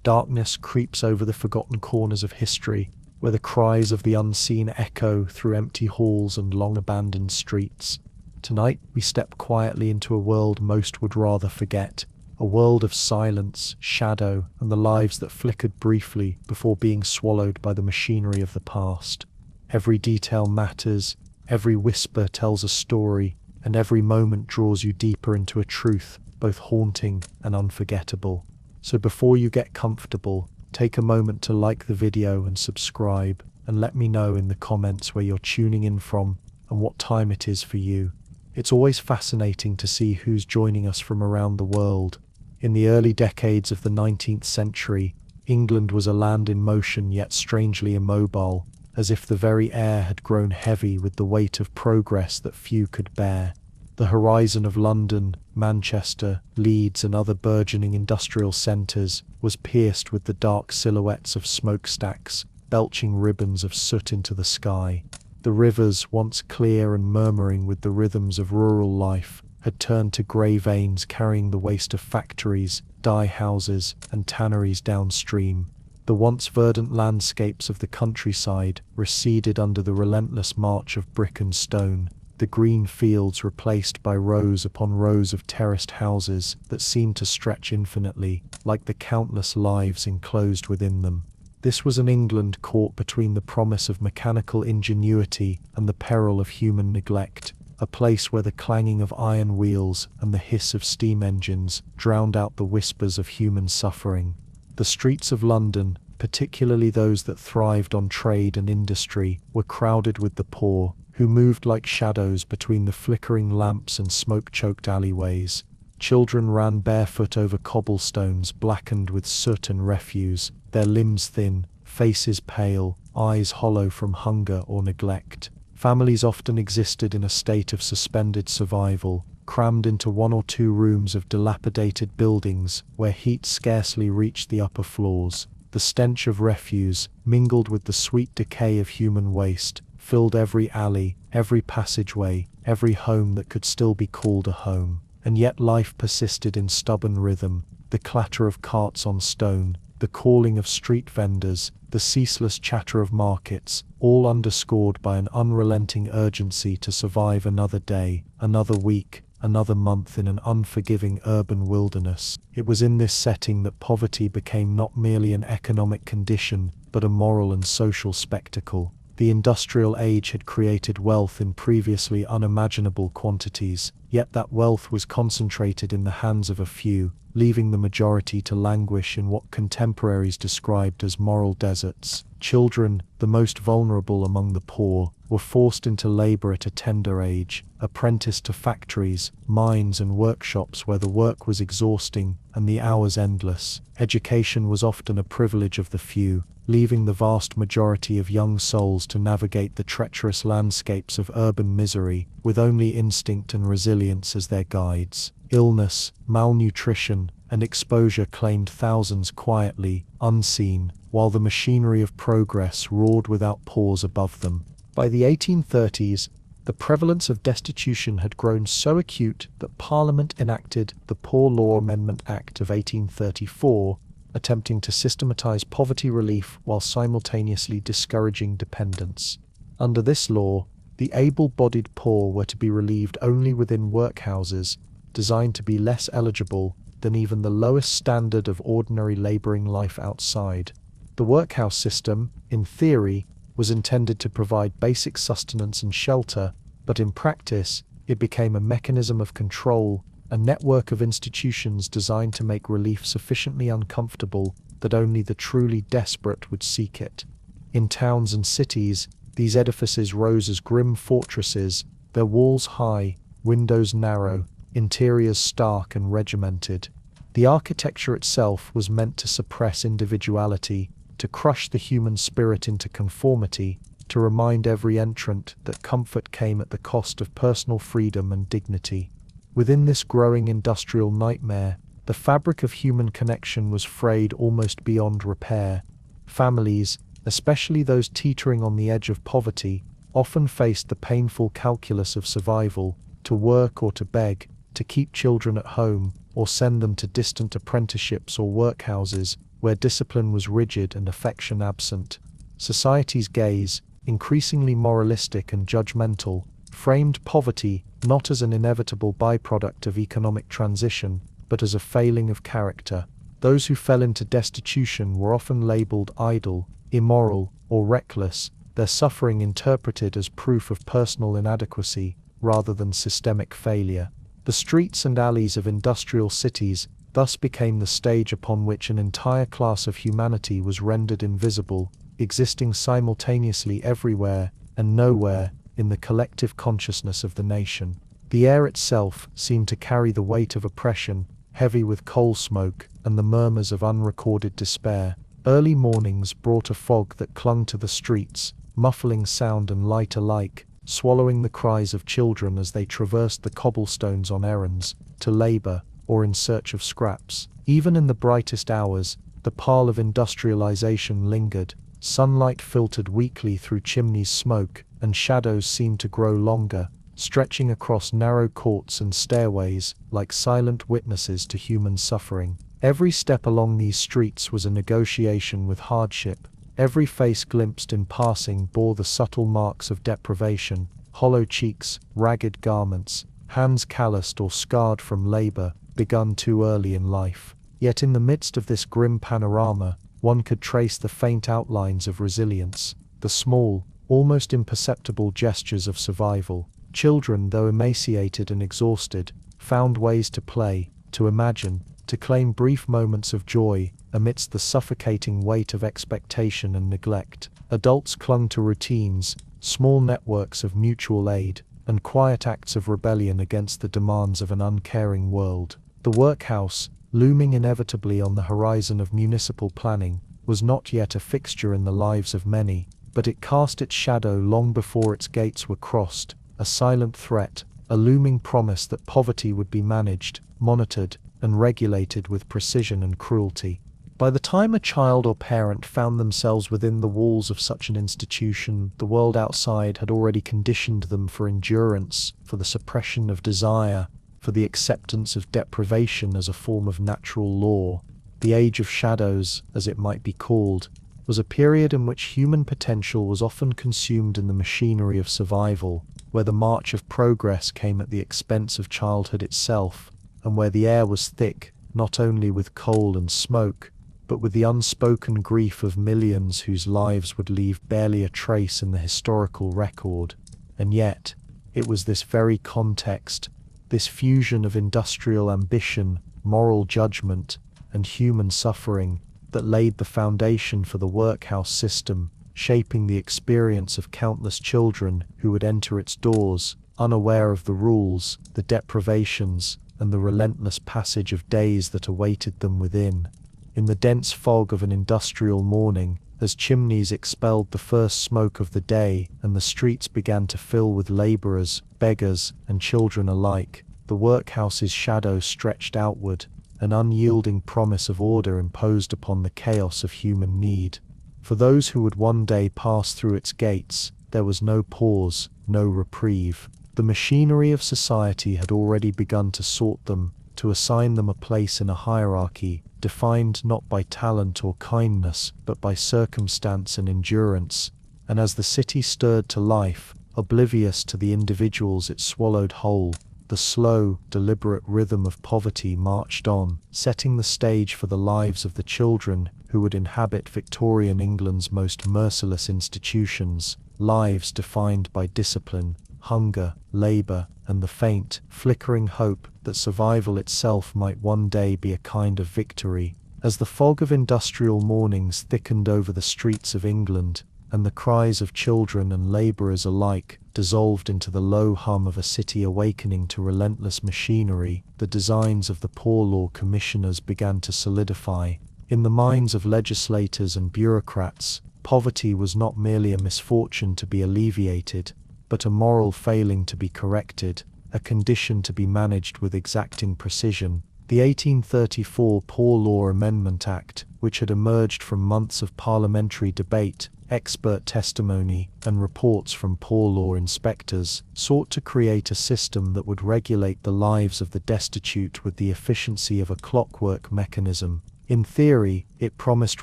Darkness creeps over the forgotten corners of history, where the cries of the unseen echo through empty halls and long-abandoned streets. Tonight, we step quietly into a world most would rather forget, a world of silence, shadow, and the lives that flickered briefly before being swallowed by the machinery of the past. Every detail matters, every whisper tells a story, and every moment draws you deeper into a truth, both haunting and unforgettable. So before you get comfortable, take a moment to like the video and subscribe, and let me know in the comments where you're tuning in from and what time it is for you. It's always fascinating to see who's joining us from around the world. In the early decades of the 19th century, England was a land in motion yet strangely immobile, as if the very air had grown heavy with the weight of progress that few could bear. The horizon of London, Manchester, Leeds and other burgeoning industrial centres was pierced with the dark silhouettes of smokestacks, belching ribbons of soot into the sky. The rivers, once clear and murmuring with the rhythms of rural life, had turned to grey veins carrying the waste of factories, dye houses and tanneries downstream. The once verdant landscapes of the countryside receded under the relentless march of brick and stone, the green fields replaced by rows upon rows of terraced houses that seemed to stretch infinitely, like the countless lives enclosed within them. This was an England caught between the promise of mechanical ingenuity and the peril of human neglect, a place where the clanging of iron wheels and the hiss of steam engines drowned out the whispers of human suffering. The streets of London, particularly those that thrived on trade and industry, were crowded with the poor, who moved like shadows between the flickering lamps and smoke-choked alleyways. Children ran barefoot over cobblestones blackened with soot and refuse, their limbs thin, faces pale, eyes hollow from hunger or neglect. Families often existed in a state of suspended survival, crammed into one or two rooms of dilapidated buildings where heat scarcely reached the upper floors. The stench of refuse, mingled with the sweet decay of human waste, filled every alley, every passageway, every home that could still be called a home. And yet life persisted in stubborn rhythm, the clatter of carts on stone, the calling of street vendors, the ceaseless chatter of markets, all underscored by an unrelenting urgency to survive another day, another week, another month in an unforgiving urban wilderness. It was in this setting that poverty became not merely an economic condition, but a moral and social spectacle. The industrial age had created wealth in previously unimaginable quantities, yet that wealth was concentrated in the hands of a few, leaving the majority to languish in what contemporaries described as moral deserts. Children, the most vulnerable among the poor, were forced into labor at a tender age, apprenticed to factories, mines and workshops where the work was exhausting and the hours endless. Education was often a privilege of the few, leaving the vast majority of young souls to navigate the treacherous landscapes of urban misery, with only instinct and resilience as their guides. Illness, malnutrition, and exposure claimed thousands quietly, unseen, while the machinery of progress roared without pause above them. By the 1830s, the prevalence of destitution had grown so acute that Parliament enacted the Poor Law Amendment Act of 1834, attempting to systematize poverty relief while simultaneously discouraging dependence. Under this law, the able-bodied poor were to be relieved only within workhouses, designed to be less eligible than even the lowest standard of ordinary laboring life outside. The workhouse system, in theory, was intended to provide basic sustenance and shelter, but in practice, it became a mechanism of control, a network of institutions designed to make relief sufficiently uncomfortable that only the truly desperate would seek it. In towns and cities, these edifices rose as grim fortresses, their walls high, windows narrow, interiors stark and regimented. The architecture itself was meant to suppress individuality, to crush the human spirit into conformity, to remind every entrant that comfort came at the cost of personal freedom and dignity. Within this growing industrial nightmare, the fabric of human connection was frayed almost beyond repair. Families, especially those teetering on the edge of poverty, often faced the painful calculus of survival, to work or to beg, to keep children at home, or send them to distant apprenticeships or workhouses, where discipline was rigid and affection absent. Society's gaze, increasingly moralistic and judgmental, framed poverty not as an inevitable byproduct of economic transition, but as a failing of character. Those who fell into destitution were often labeled idle, immoral, or reckless, their suffering interpreted as proof of personal inadequacy rather than systemic failure. The streets and alleys of industrial cities thus became the stage upon which an entire class of humanity was rendered invisible, existing simultaneously everywhere and nowhere in the collective consciousness of the nation. The air itself seemed to carry the weight of oppression, heavy with coal smoke and the murmurs of unrecorded despair. Early mornings brought a fog that clung to the streets, muffling sound and light alike, swallowing the cries of children as they traversed the cobblestones on errands, to labor, or in search of scraps. Even in the brightest hours, the pall of industrialization lingered. Sunlight filtered weakly through chimneys' smoke, and shadows seemed to grow longer, stretching across narrow courts and stairways like silent witnesses to human suffering. Every step along these streets was a negotiation with hardship. Every face glimpsed in passing bore the subtle marks of deprivation: hollow cheeks, ragged garments, hands calloused or scarred from labor begun too early in life. Yet in the midst of this grim panorama, one could trace the faint outlines of resilience, the small, almost imperceptible gestures of survival. Children, though emaciated and exhausted, found ways to play, to imagine, to claim brief moments of joy amidst the suffocating weight of expectation and neglect. Adults clung to routines, small networks of mutual aid, and quiet acts of rebellion against the demands of an uncaring world. The workhouse, looming inevitably on the horizon of municipal planning, was not yet a fixture in the lives of many, but it cast its shadow long before its gates were crossed, a silent threat, a looming promise that poverty would be managed, monitored, and regulated with precision and cruelty. By the time a child or parent found themselves within the walls of such an institution, the world outside had already conditioned them for endurance, for the suppression of desire, for the acceptance of deprivation as a form of natural law. The Age of Shadows, as it might be called, was a period in which human potential was often consumed in the machinery of survival, where the march of progress came at the expense of childhood itself, and where the air was thick, not only with coal and smoke, but with the unspoken grief of millions whose lives would leave barely a trace in the historical record. And yet, it was this very context, this fusion of industrial ambition, moral judgment, and human suffering, that laid the foundation for the workhouse system, shaping the experience of countless children who would enter its doors, unaware of the rules, the deprivations, and the relentless passage of days that awaited them within. In the dense fog of an industrial morning, as chimneys expelled the first smoke of the day and the streets began to fill with laborers, beggars, and children alike, the workhouse's shadow stretched outward, an unyielding promise of order imposed upon the chaos of human need. For those who would one day pass through its gates, there was no pause, no reprieve. The machinery of society had already begun to sort them, to assign them a place in a hierarchy, defined not by talent or kindness, but by circumstance and endurance. And as the city stirred to life, oblivious to the individuals it swallowed whole, the slow, deliberate rhythm of poverty marched on, setting the stage for the lives of the children who would inhabit Victorian England's most merciless institutions, lives defined by discipline, hunger, labor, and the faint, flickering hope that survival itself might one day be a kind of victory. As the fog of industrial mornings thickened over the streets of England, and the cries of children and laborers alike dissolved into the low hum of a city awakening to relentless machinery, the designs of the Poor Law Commissioners began to solidify. In the minds of legislators and bureaucrats, poverty was not merely a misfortune to be alleviated, but a moral failing to be corrected, a condition to be managed with exacting precision. The 1834 Poor Law Amendment Act, which had emerged from months of parliamentary debate, expert testimony, and reports from poor law inspectors, sought to create a system that would regulate the lives of the destitute with the efficiency of a clockwork mechanism. In theory, it promised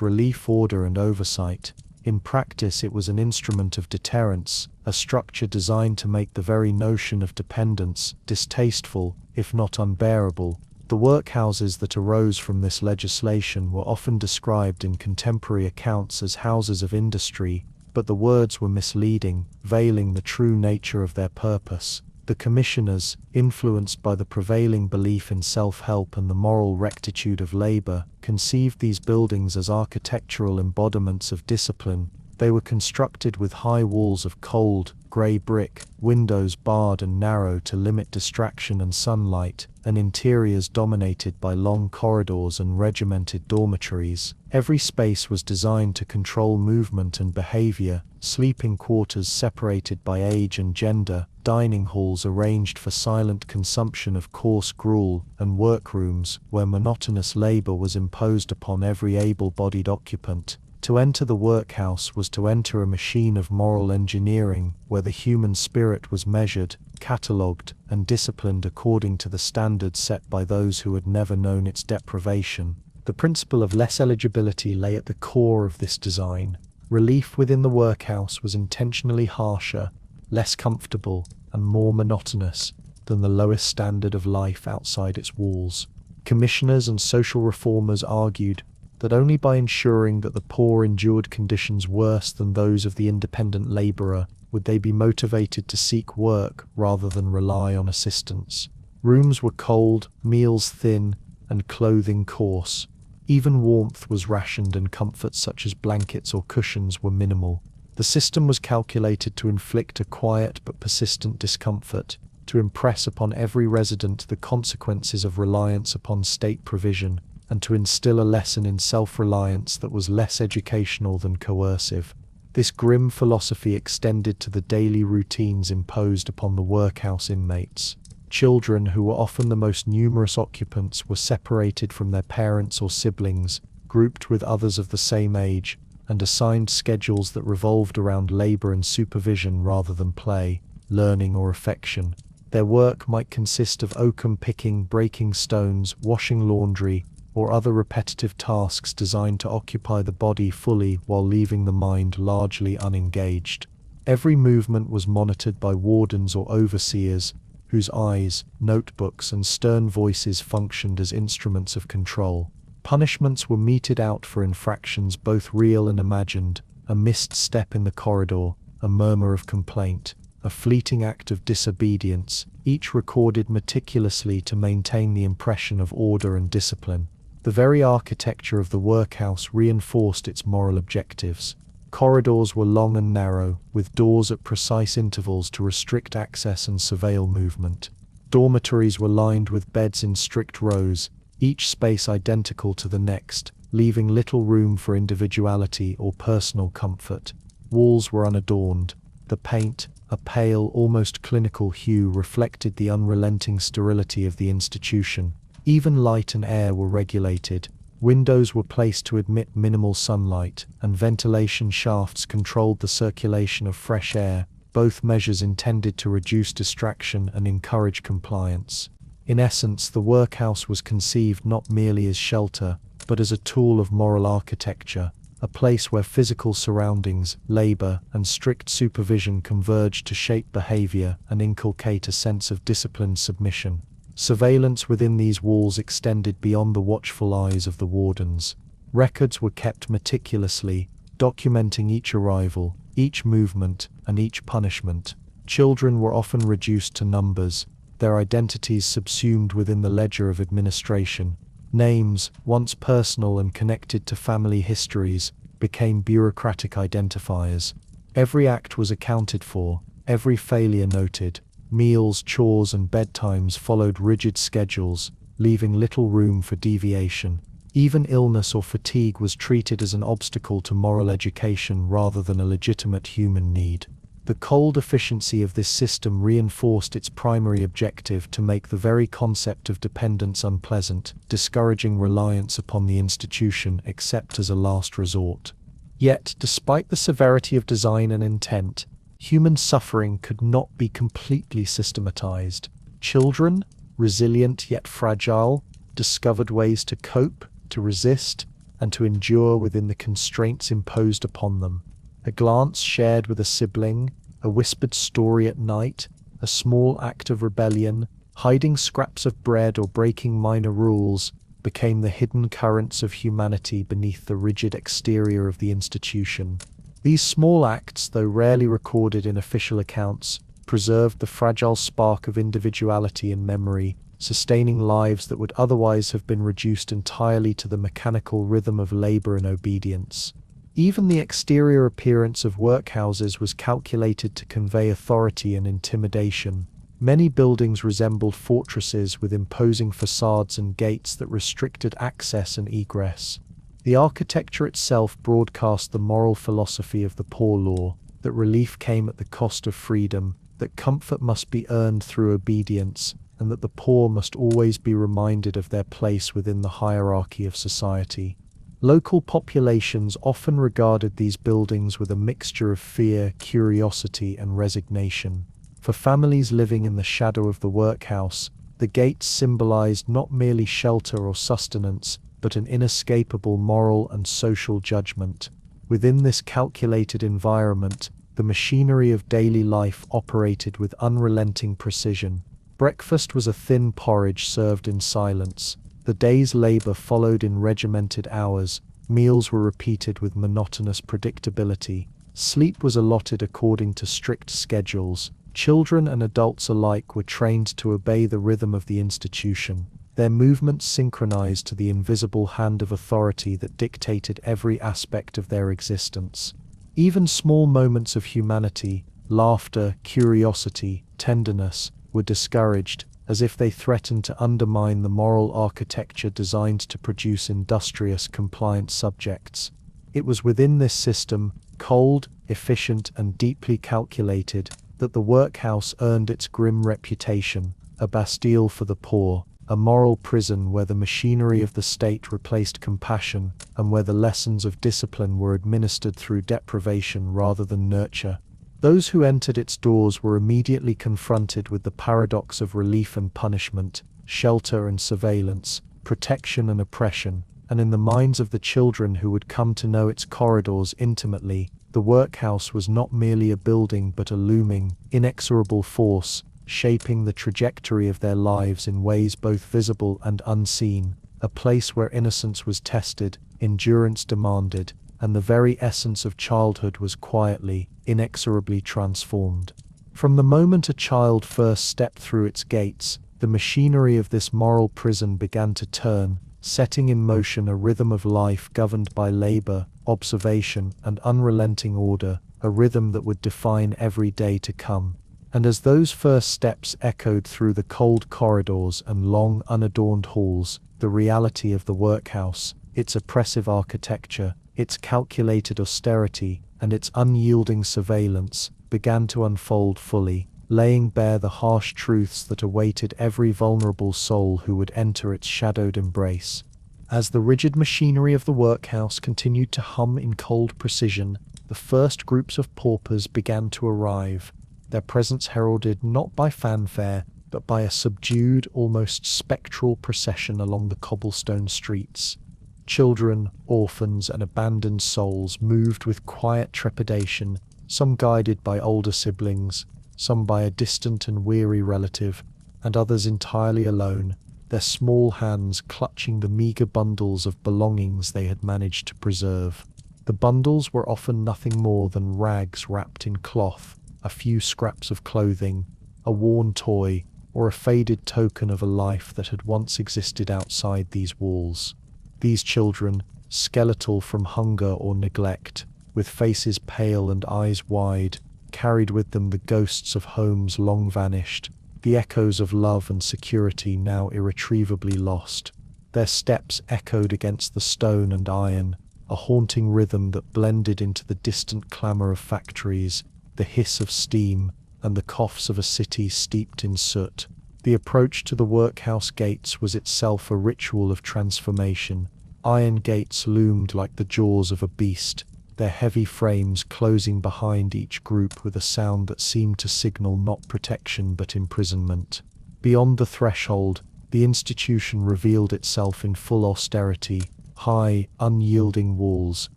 relief, order, and oversight. In practice, it was an instrument of deterrence, a structure designed to make the very notion of dependence distasteful, if not unbearable. The workhouses that arose from this legislation were often described in contemporary accounts as houses of industry, but the words were misleading, veiling the true nature of their purpose. The commissioners, influenced by the prevailing belief in self-help and the moral rectitude of labor, conceived these buildings as architectural embodiments of discipline. They were constructed with high walls of cold, grey brick, windows barred and narrow to limit distraction and sunlight, and interiors dominated by long corridors and regimented dormitories. Every space was designed to control movement and behavior, sleeping quarters separated by age and gender, dining halls arranged for silent consumption of coarse gruel, and workrooms where monotonous labor was imposed upon every able-bodied occupant. To enter the workhouse was to enter a machine of moral engineering, where the human spirit was measured, catalogued, and disciplined according to the standards set by those who had never known its deprivation. The principle of less eligibility lay at the core of this design. Relief within the workhouse was intentionally harsher, less comfortable, and more monotonous than the lowest standard of life outside its walls. Commissioners and social reformers argued that only by ensuring that the poor endured conditions worse than those of the independent laborer would they be motivated to seek work rather than rely on assistance. Rooms were cold, meals thin, and clothing coarse. Even warmth was rationed and comforts such as blankets or cushions were minimal. The system was calculated to inflict a quiet but persistent discomfort, to impress upon every resident the consequences of reliance upon state provision, and to instill a lesson in self-reliance that was less educational than coercive. This grim philosophy extended to the daily routines imposed upon the workhouse inmates. Children, who were often the most numerous occupants, were separated from their parents or siblings, grouped with others of the same age, and assigned schedules that revolved around labor and supervision rather than play, learning, or affection. Their work might consist of oakum picking, breaking stones, washing laundry, or other repetitive tasks designed to occupy the body fully while leaving the mind largely unengaged. Every movement was monitored by wardens or overseers, whose eyes, notebooks, and stern voices functioned as instruments of control. Punishments were meted out for infractions both real and imagined: a missed step in the corridor, a murmur of complaint, a fleeting act of disobedience, each recorded meticulously to maintain the impression of order and discipline. The very architecture of the workhouse reinforced its moral objectives. Corridors were long and narrow, with doors at precise intervals to restrict access and surveil movement. Dormitories were lined with beds in strict rows, each space identical to the next, leaving little room for individuality or personal comfort. Walls were unadorned. The paint, a pale, almost clinical hue, reflected the unrelenting sterility of the institution. Even light and air were regulated. Windows were placed to admit minimal sunlight, and ventilation shafts controlled the circulation of fresh air, both measures intended to reduce distraction and encourage compliance. In essence, the workhouse was conceived not merely as shelter, but as a tool of moral architecture, a place where physical surroundings, labor, and strict supervision converged to shape behavior and inculcate a sense of disciplined submission. Surveillance within these walls extended beyond the watchful eyes of the wardens. Records were kept meticulously, documenting each arrival, each movement, and each punishment. Children were often reduced to numbers, their identities subsumed within the ledger of administration. Names, once personal and connected to family histories, became bureaucratic identifiers. Every act was accounted for, every failure noted. Meals, chores, and bedtimes followed rigid schedules, leaving little room for deviation. Even illness or fatigue was treated as an obstacle to moral education rather than a legitimate human need. The cold efficiency of this system reinforced its primary objective to make the very concept of dependence unpleasant, discouraging reliance upon the institution except as a last resort. Yet, despite the severity of design and intent, human suffering could not be completely systematized. Children, resilient yet fragile, discovered ways to cope, to resist, and to endure within the constraints imposed upon them. A glance shared with a sibling, a whispered story at night, a small act of rebellion, hiding scraps of bread or breaking minor rules, became the hidden currents of humanity beneath the rigid exterior of the institution. These small acts, though rarely recorded in official accounts, preserved the fragile spark of individuality and memory, sustaining lives that would otherwise have been reduced entirely to the mechanical rhythm of labor and obedience. Even the exterior appearance of workhouses was calculated to convey authority and intimidation. Many buildings resembled fortresses with imposing facades and gates that restricted access and egress. The architecture itself broadcast the moral philosophy of the poor law, that relief came at the cost of freedom, that comfort must be earned through obedience, and that the poor must always be reminded of their place within the hierarchy of society. Local populations often regarded these buildings with a mixture of fear, curiosity, and resignation. For families living in the shadow of the workhouse, the gates symbolized not merely shelter or sustenance, but an inescapable moral and social judgment. Within this calculated environment, the machinery of daily life operated with unrelenting precision. Breakfast was a thin porridge served in silence. The day's labor followed in regimented hours. Meals were repeated with monotonous predictability. Sleep was allotted according to strict schedules. Children and adults alike were trained to obey the rhythm of the institution, their movements synchronized to the invisible hand of authority that dictated every aspect of their existence. Even small moments of humanity, laughter, curiosity, tenderness, were discouraged, as if they threatened to undermine the moral architecture designed to produce industrious, compliant subjects. It was within this system, cold, efficient, and deeply calculated, that the workhouse earned its grim reputation, a bastille for the poor, a moral prison where the machinery of the state replaced compassion, and where the lessons of discipline were administered through deprivation rather than nurture. Those who entered its doors were immediately confronted with the paradox of relief and punishment, shelter and surveillance, protection and oppression, and in the minds of the children who would come to know its corridors intimately, the workhouse was not merely a building but a looming, inexorable force, shaping the trajectory of their lives in ways both visible and unseen, a place where innocence was tested, endurance demanded, and the very essence of childhood was quietly, inexorably transformed. From the moment a child first stepped through its gates, the machinery of this moral prison began to turn, setting in motion a rhythm of life governed by labor, observation, and unrelenting order, a rhythm that would define every day to come. And as those first steps echoed through the cold corridors and long, unadorned halls, the reality of the workhouse, its oppressive architecture, its calculated austerity, and its unyielding surveillance, began to unfold fully, laying bare the harsh truths that awaited every vulnerable soul who would enter its shadowed embrace. As the rigid machinery of the workhouse continued to hum in cold precision, the first groups of paupers began to arrive, their presence heralded not by fanfare, but by a subdued, almost spectral procession along the cobblestone streets. Children, orphans, and abandoned souls moved with quiet trepidation, some guided by older siblings, some by a distant and weary relative, and others entirely alone, their small hands clutching the meager bundles of belongings they had managed to preserve. The bundles were often nothing more than rags wrapped in cloth, a few scraps of clothing, a worn toy, or a faded token of a life that had once existed outside these walls. These children, skeletal from hunger or neglect, with faces pale and eyes wide, carried with them the ghosts of homes long vanished, the echoes of love and security now irretrievably lost. Their steps echoed against the stone and iron, a haunting rhythm that blended into the distant clamor of factories, the hiss of steam, and the coughs of a city steeped in soot. The approach to the workhouse gates was itself a ritual of transformation. Iron gates loomed like the jaws of a beast, their heavy frames closing behind each group with a sound that seemed to signal not protection but imprisonment. Beyond the threshold, the institution revealed itself in full austerity, high, unyielding walls,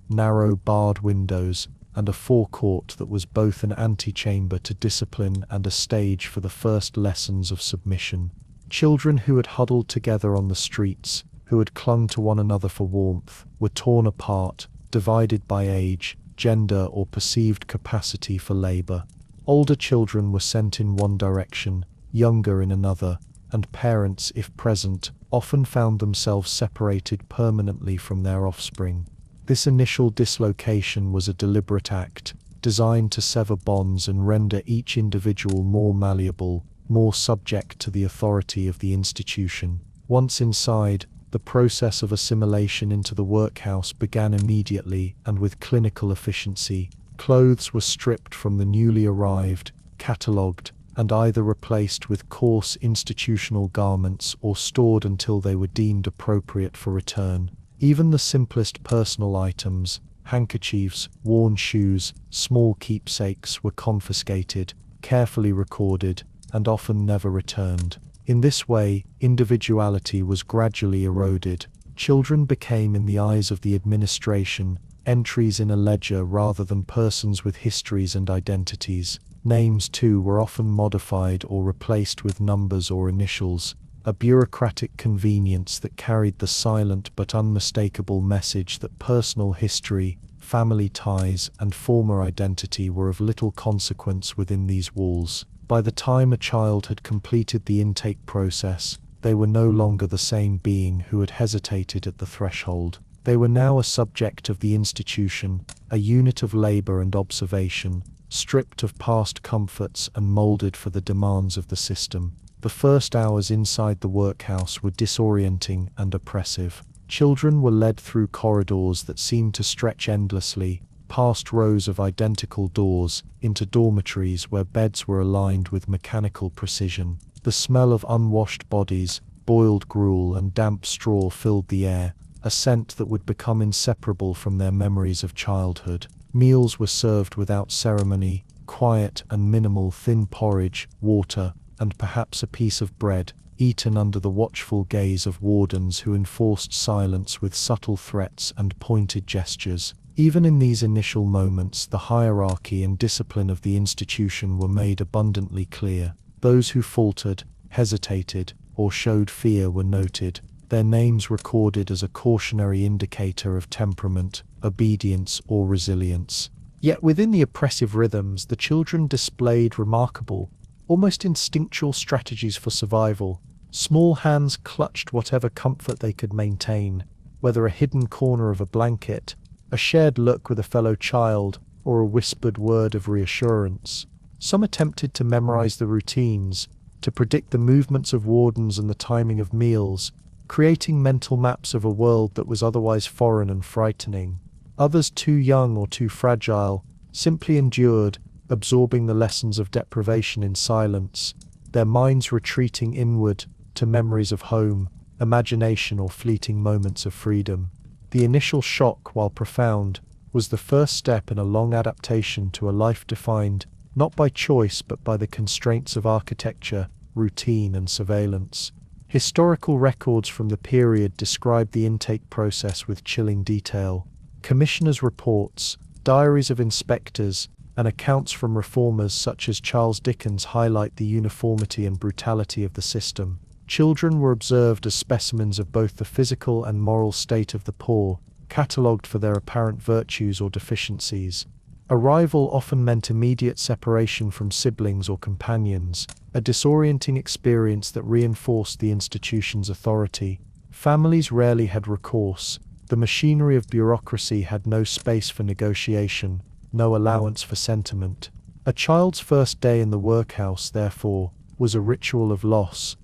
narrow barred windows, and a forecourt that was both an antechamber to discipline and a stage for the first lessons of submission. Children who had huddled together on the streets, who had clung to one another for warmth, were torn apart, divided by age, gender, or perceived capacity for labor. Older children were sent in one direction, younger in another, and parents, if present, often found themselves separated permanently from their offspring. This initial dislocation was a deliberate act, designed to sever bonds and render each individual more malleable, more subject to the authority of the institution. Once inside, the process of assimilation into the workhouse began immediately and with clinical efficiency. Clothes were stripped from the newly arrived, catalogued, and either replaced with coarse institutional garments or stored until they were deemed appropriate for return. Even the simplest personal items, handkerchiefs, worn shoes, small keepsakes, were confiscated, carefully recorded, and often never returned. In this way, individuality was gradually eroded. Children became, in the eyes of the administration, entries in a ledger rather than persons with histories and identities. Names, too, were often modified or replaced with numbers or initials, a bureaucratic convenience that carried the silent but unmistakable message that personal history, family ties, and former identity were of little consequence within these walls. By the time a child had completed the intake process, they were no longer the same being who had hesitated at the threshold. They were now a subject of the institution, a unit of labor and observation, stripped of past comforts and molded for the demands of the system. The first hours inside the workhouse were disorienting and oppressive. Children were led through corridors that seemed to stretch endlessly, past rows of identical doors, into dormitories where beds were aligned with mechanical precision. The smell of unwashed bodies, boiled gruel, and damp straw filled the air, a scent that would become inseparable from their memories of childhood. Meals were served without ceremony, quiet and minimal, thin porridge, water, and perhaps a piece of bread, eaten under the watchful gaze of wardens who enforced silence with subtle threats and pointed gestures. Even in these initial moments, the hierarchy and discipline of the institution were made abundantly clear. Those who faltered, hesitated, or showed fear were noted, their names recorded as a cautionary indicator of temperament, obedience, or resilience. Yet within the oppressive rhythms, the children displayed remarkable, almost instinctual strategies for survival. Small hands clutched whatever comfort they could maintain, whether a hidden corner of a blanket, a shared look with a fellow child, or a whispered word of reassurance. Some attempted to memorize the routines, to predict the movements of wardens and the timing of meals, creating mental maps of a world that was otherwise foreign and frightening. Others, too young or too fragile, simply endured, absorbing the lessons of deprivation in silence, their minds retreating inward to memories of home, imagination, or fleeting moments of freedom. The initial shock, while profound, was the first step in a long adaptation to a life defined not by choice but by the constraints of architecture, routine, and surveillance. Historical records from the period describe the intake process with chilling detail. Commissioners' reports, diaries of inspectors, and accounts from reformers such as Charles Dickens highlight the uniformity and brutality of the system. Children were observed as specimens of both the physical and moral state of the poor, catalogued for their apparent virtues or deficiencies. Arrival often meant immediate separation from siblings or companions, a disorienting experience that reinforced the institution's authority. Families rarely had recourse. The machinery of bureaucracy had no space for negotiation, no allowance for sentiment. A child's first day in the workhouse, therefore, was a ritual of loss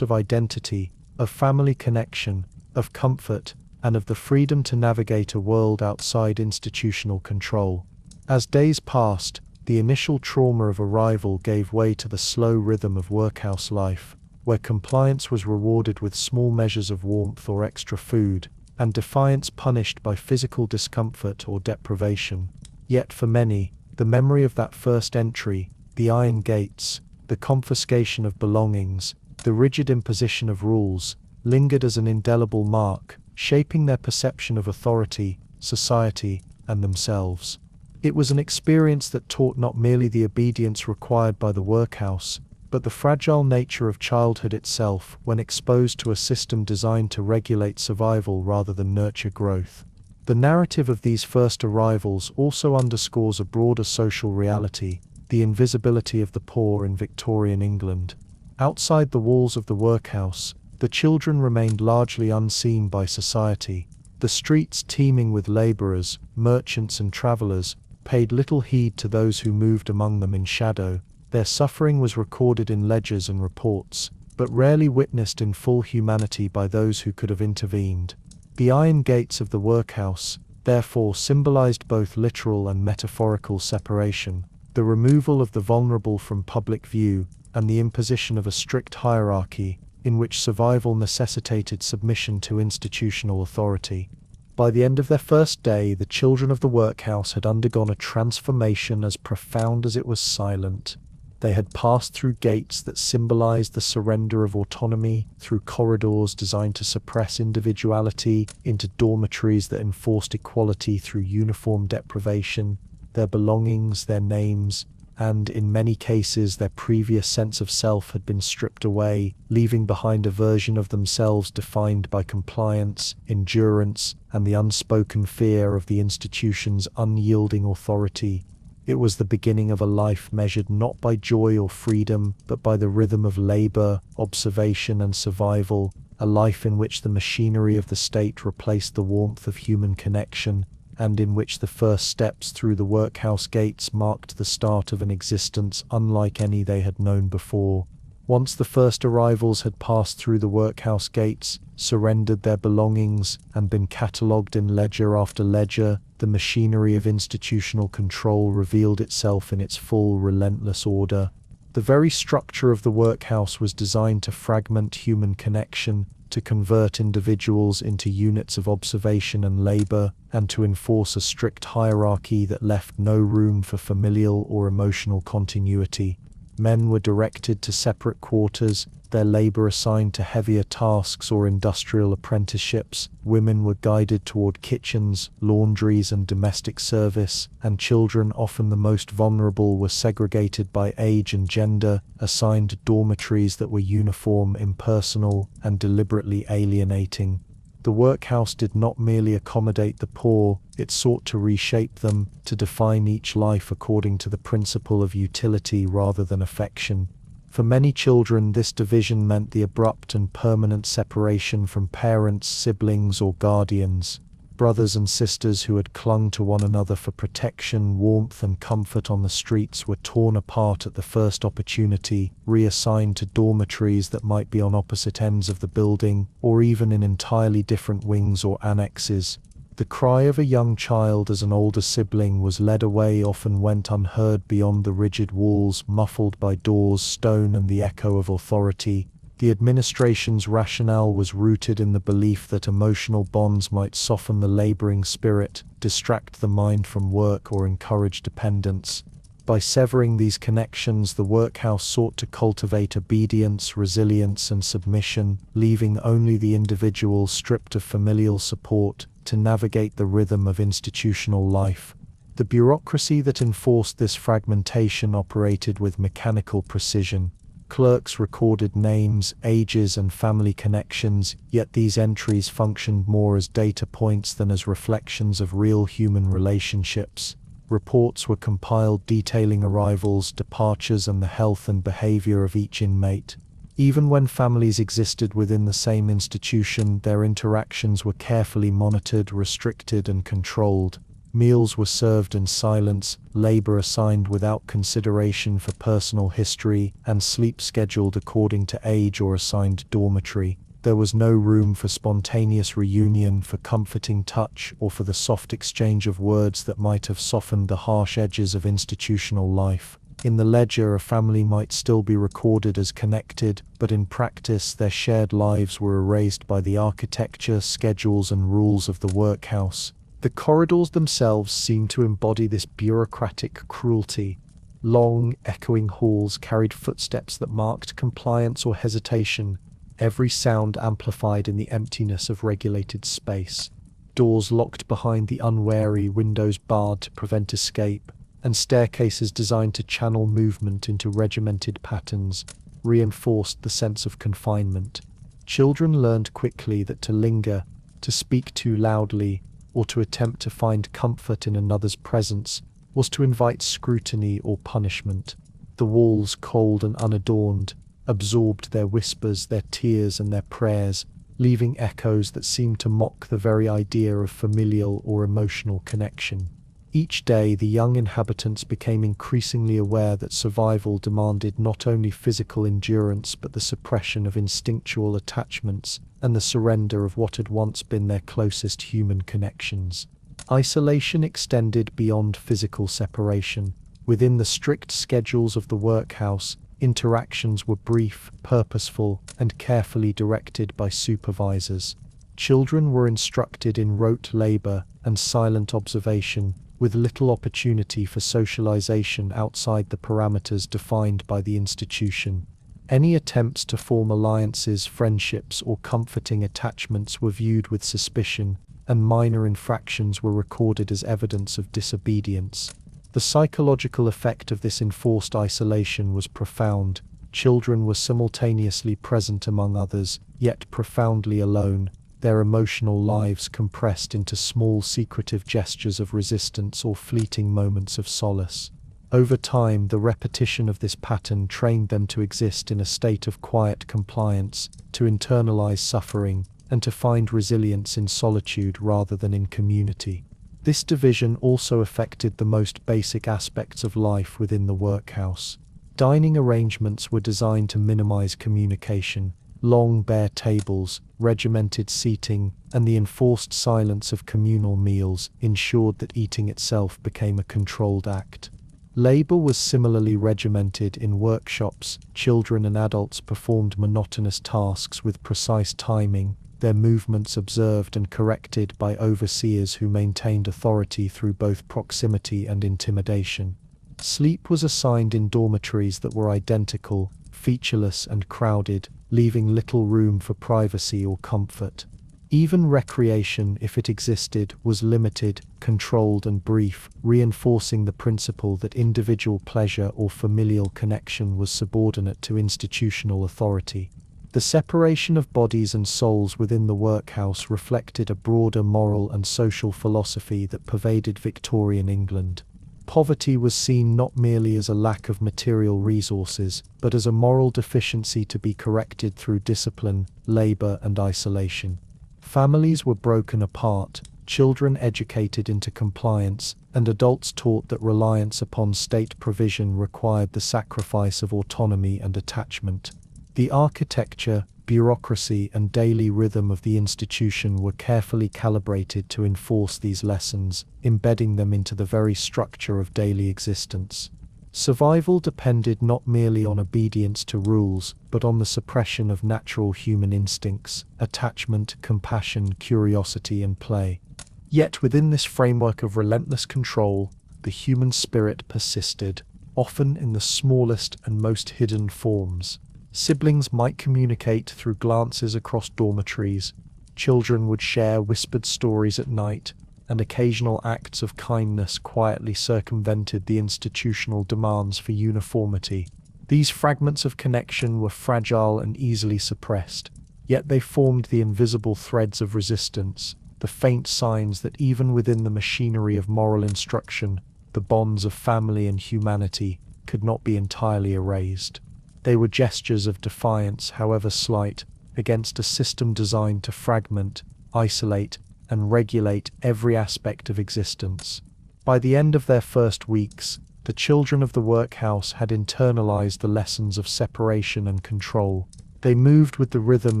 of identity, of family connection, of comfort, and of the freedom to navigate a world outside institutional control. As days passed, the initial trauma of arrival gave way to the slow rhythm of workhouse life, where compliance was rewarded with small measures of warmth or extra food, and defiance punished by physical discomfort or deprivation. Yet for many, the memory of that first entry, the iron gates, the confiscation of belongings, the rigid imposition of rules, lingered as an indelible mark, shaping their perception of authority, society, and themselves. It was an experience that taught not merely the obedience required by the workhouse, but the fragile nature of childhood itself when exposed to a system designed to regulate survival rather than nurture growth. The narrative of these first arrivals also underscores a broader social reality, the invisibility of the poor in Victorian England. Outside the walls of the workhouse, the children remained largely unseen by society. The streets teeming with labourers, merchants and travellers paid little heed to those who moved among them in shadow. Their suffering was recorded in ledgers and reports, but rarely witnessed in full humanity by those who could have intervened. The iron gates of the workhouse, therefore, symbolized both literal and metaphorical separation, the removal of the vulnerable from public view, and the imposition of a strict hierarchy, in which survival necessitated submission to institutional authority. By the end of their first day, the children of the workhouse had undergone a transformation as profound as it was silent. They had passed through gates that symbolized the surrender of autonomy, through corridors designed to suppress individuality, into dormitories that enforced equality through uniform deprivation. Their belongings, their names, and, in many cases, their previous sense of self had been stripped away, leaving behind a version of themselves defined by compliance, endurance, and the unspoken fear of the institution's unyielding authority. It was the beginning of a life measured not by joy or freedom, but by the rhythm of labor, observation, and survival, a life in which the machinery of the state replaced the warmth of human connection, and in which the first steps through the workhouse gates marked the start of an existence unlike any they had known before. Once the first arrivals had passed through the workhouse gates, surrendered their belongings, and been catalogued in ledger after ledger, the machinery of institutional control revealed itself in its full, relentless order. The very structure of the workhouse was designed to fragment human connection, to convert individuals into units of observation and labor, and to enforce a strict hierarchy that left no room for familial or emotional continuity. Men were directed to separate quarters, their labor assigned to heavier tasks or industrial apprenticeships. Women were guided toward kitchens, laundries, and domestic service, and children, often the most vulnerable, were segregated by age and gender, assigned dormitories that were uniform, impersonal, and deliberately alienating. The workhouse did not merely accommodate the poor, it sought to reshape them, to define each life according to the principle of utility rather than affection. For many children, this division meant the abrupt and permanent separation from parents, siblings, or guardians. Brothers and sisters who had clung to one another for protection, warmth, and comfort on the streets were torn apart at the first opportunity, reassigned to dormitories that might be on opposite ends of the building, or even in entirely different wings or annexes. The cry of a young child as an older sibling was led away often went unheard beyond the rigid walls, muffled by doors, stone, and the echo of authority. The administration's rationale was rooted in the belief that emotional bonds might soften the laboring spirit, distract the mind from work, or encourage dependence. By severing these connections, the workhouse sought to cultivate obedience, resilience, and submission, leaving only the individual stripped of familial support to navigate the rhythm of institutional life. The bureaucracy that enforced this fragmentation operated with mechanical precision. Clerks recorded names, ages, and family connections, yet these entries functioned more as data points than as reflections of real human relationships. Reports were compiled detailing arrivals, departures, and the health and behavior of each inmate. Even when families existed within the same institution, their interactions were carefully monitored, restricted, and controlled. Meals were served in silence, labor assigned without consideration for personal history, and sleep scheduled according to age or assigned dormitory. There was no room for spontaneous reunion, for comforting touch, or for the soft exchange of words that might have softened the harsh edges of institutional life. In the ledger, a family might still be recorded as connected, but in practice their shared lives were erased by the architecture, schedules, and rules of the workhouse. The corridors themselves seemed to embody this bureaucratic cruelty. Long, echoing halls carried footsteps that marked compliance or hesitation. every sound amplified in the emptiness of regulated space. Doors locked behind the unwary, windows barred to prevent escape, and staircases designed to channel movement into regimented patterns reinforced the sense of confinement. Children learned quickly that to linger, to speak too loudly, or to attempt to find comfort in another's presence was to invite scrutiny or punishment. The walls, cold and unadorned, absorbed their whispers, their tears and their prayers, leaving echoes that seemed to mock the very idea of familial or emotional connection. Each day, the young inhabitants became increasingly aware that survival demanded not only physical endurance but the suppression of instinctual attachments and the surrender of what had once been their closest human connections. Isolation extended beyond physical separation. Within the strict schedules of the workhouse, interactions were brief, purposeful, and carefully directed by supervisors. Children were instructed in rote labor and silent observation, with little opportunity for socialization outside the parameters defined by the institution. Any attempts to form alliances, friendships, or comforting attachments were viewed with suspicion, and minor infractions were recorded as evidence of disobedience. The psychological effect of this enforced isolation was profound. Children were simultaneously present among others, yet profoundly alone, their emotional lives compressed into small secretive gestures of resistance or fleeting moments of solace. Over time, the repetition of this pattern trained them to exist in a state of quiet compliance, to internalize suffering, and to find resilience in solitude rather than in community. This division also affected the most basic aspects of life within the workhouse. Dining arrangements were designed to minimize communication. Long bare tables, regimented seating, and the enforced silence of communal meals ensured that eating itself became a controlled act. Labor was similarly regimented in workshops. Children and adults performed monotonous tasks with precise timing, their movements observed and corrected by overseers who maintained authority through both proximity and intimidation. Sleep was assigned in dormitories that were identical, featureless and crowded, leaving little room for privacy or comfort. Even recreation, if it existed, was limited, controlled and brief, reinforcing the principle that individual pleasure or familial connection was subordinate to institutional authority. The separation of bodies and souls within the workhouse reflected a broader moral and social philosophy that pervaded Victorian England. Poverty was seen not merely as a lack of material resources, but as a moral deficiency to be corrected through discipline, labor, and isolation. Families were broken apart, children educated into compliance, and adults taught that reliance upon state provision required the sacrifice of autonomy and attachment. The architecture, bureaucracy, and daily rhythm of the institution were carefully calibrated to enforce these lessons, embedding them into the very structure of daily existence. Survival depended not merely on obedience to rules, but on the suppression of natural human instincts, attachment, compassion, curiosity, and play. Yet within this framework of relentless control, the human spirit persisted, often in the smallest and most hidden forms. Siblings might communicate through glances across dormitories, children would share whispered stories at night, and occasional acts of kindness quietly circumvented the institutional demands for uniformity. These fragments of connection were fragile and easily suppressed, yet they formed the invisible threads of resistance, the faint signs that even within the machinery of moral instruction, the bonds of family and humanity could not be entirely erased. They were gestures of defiance, however slight, against a system designed to fragment, isolate, and regulate every aspect of existence. By the end of their first weeks, the children of the workhouse had internalized the lessons of separation and control. They moved with the rhythm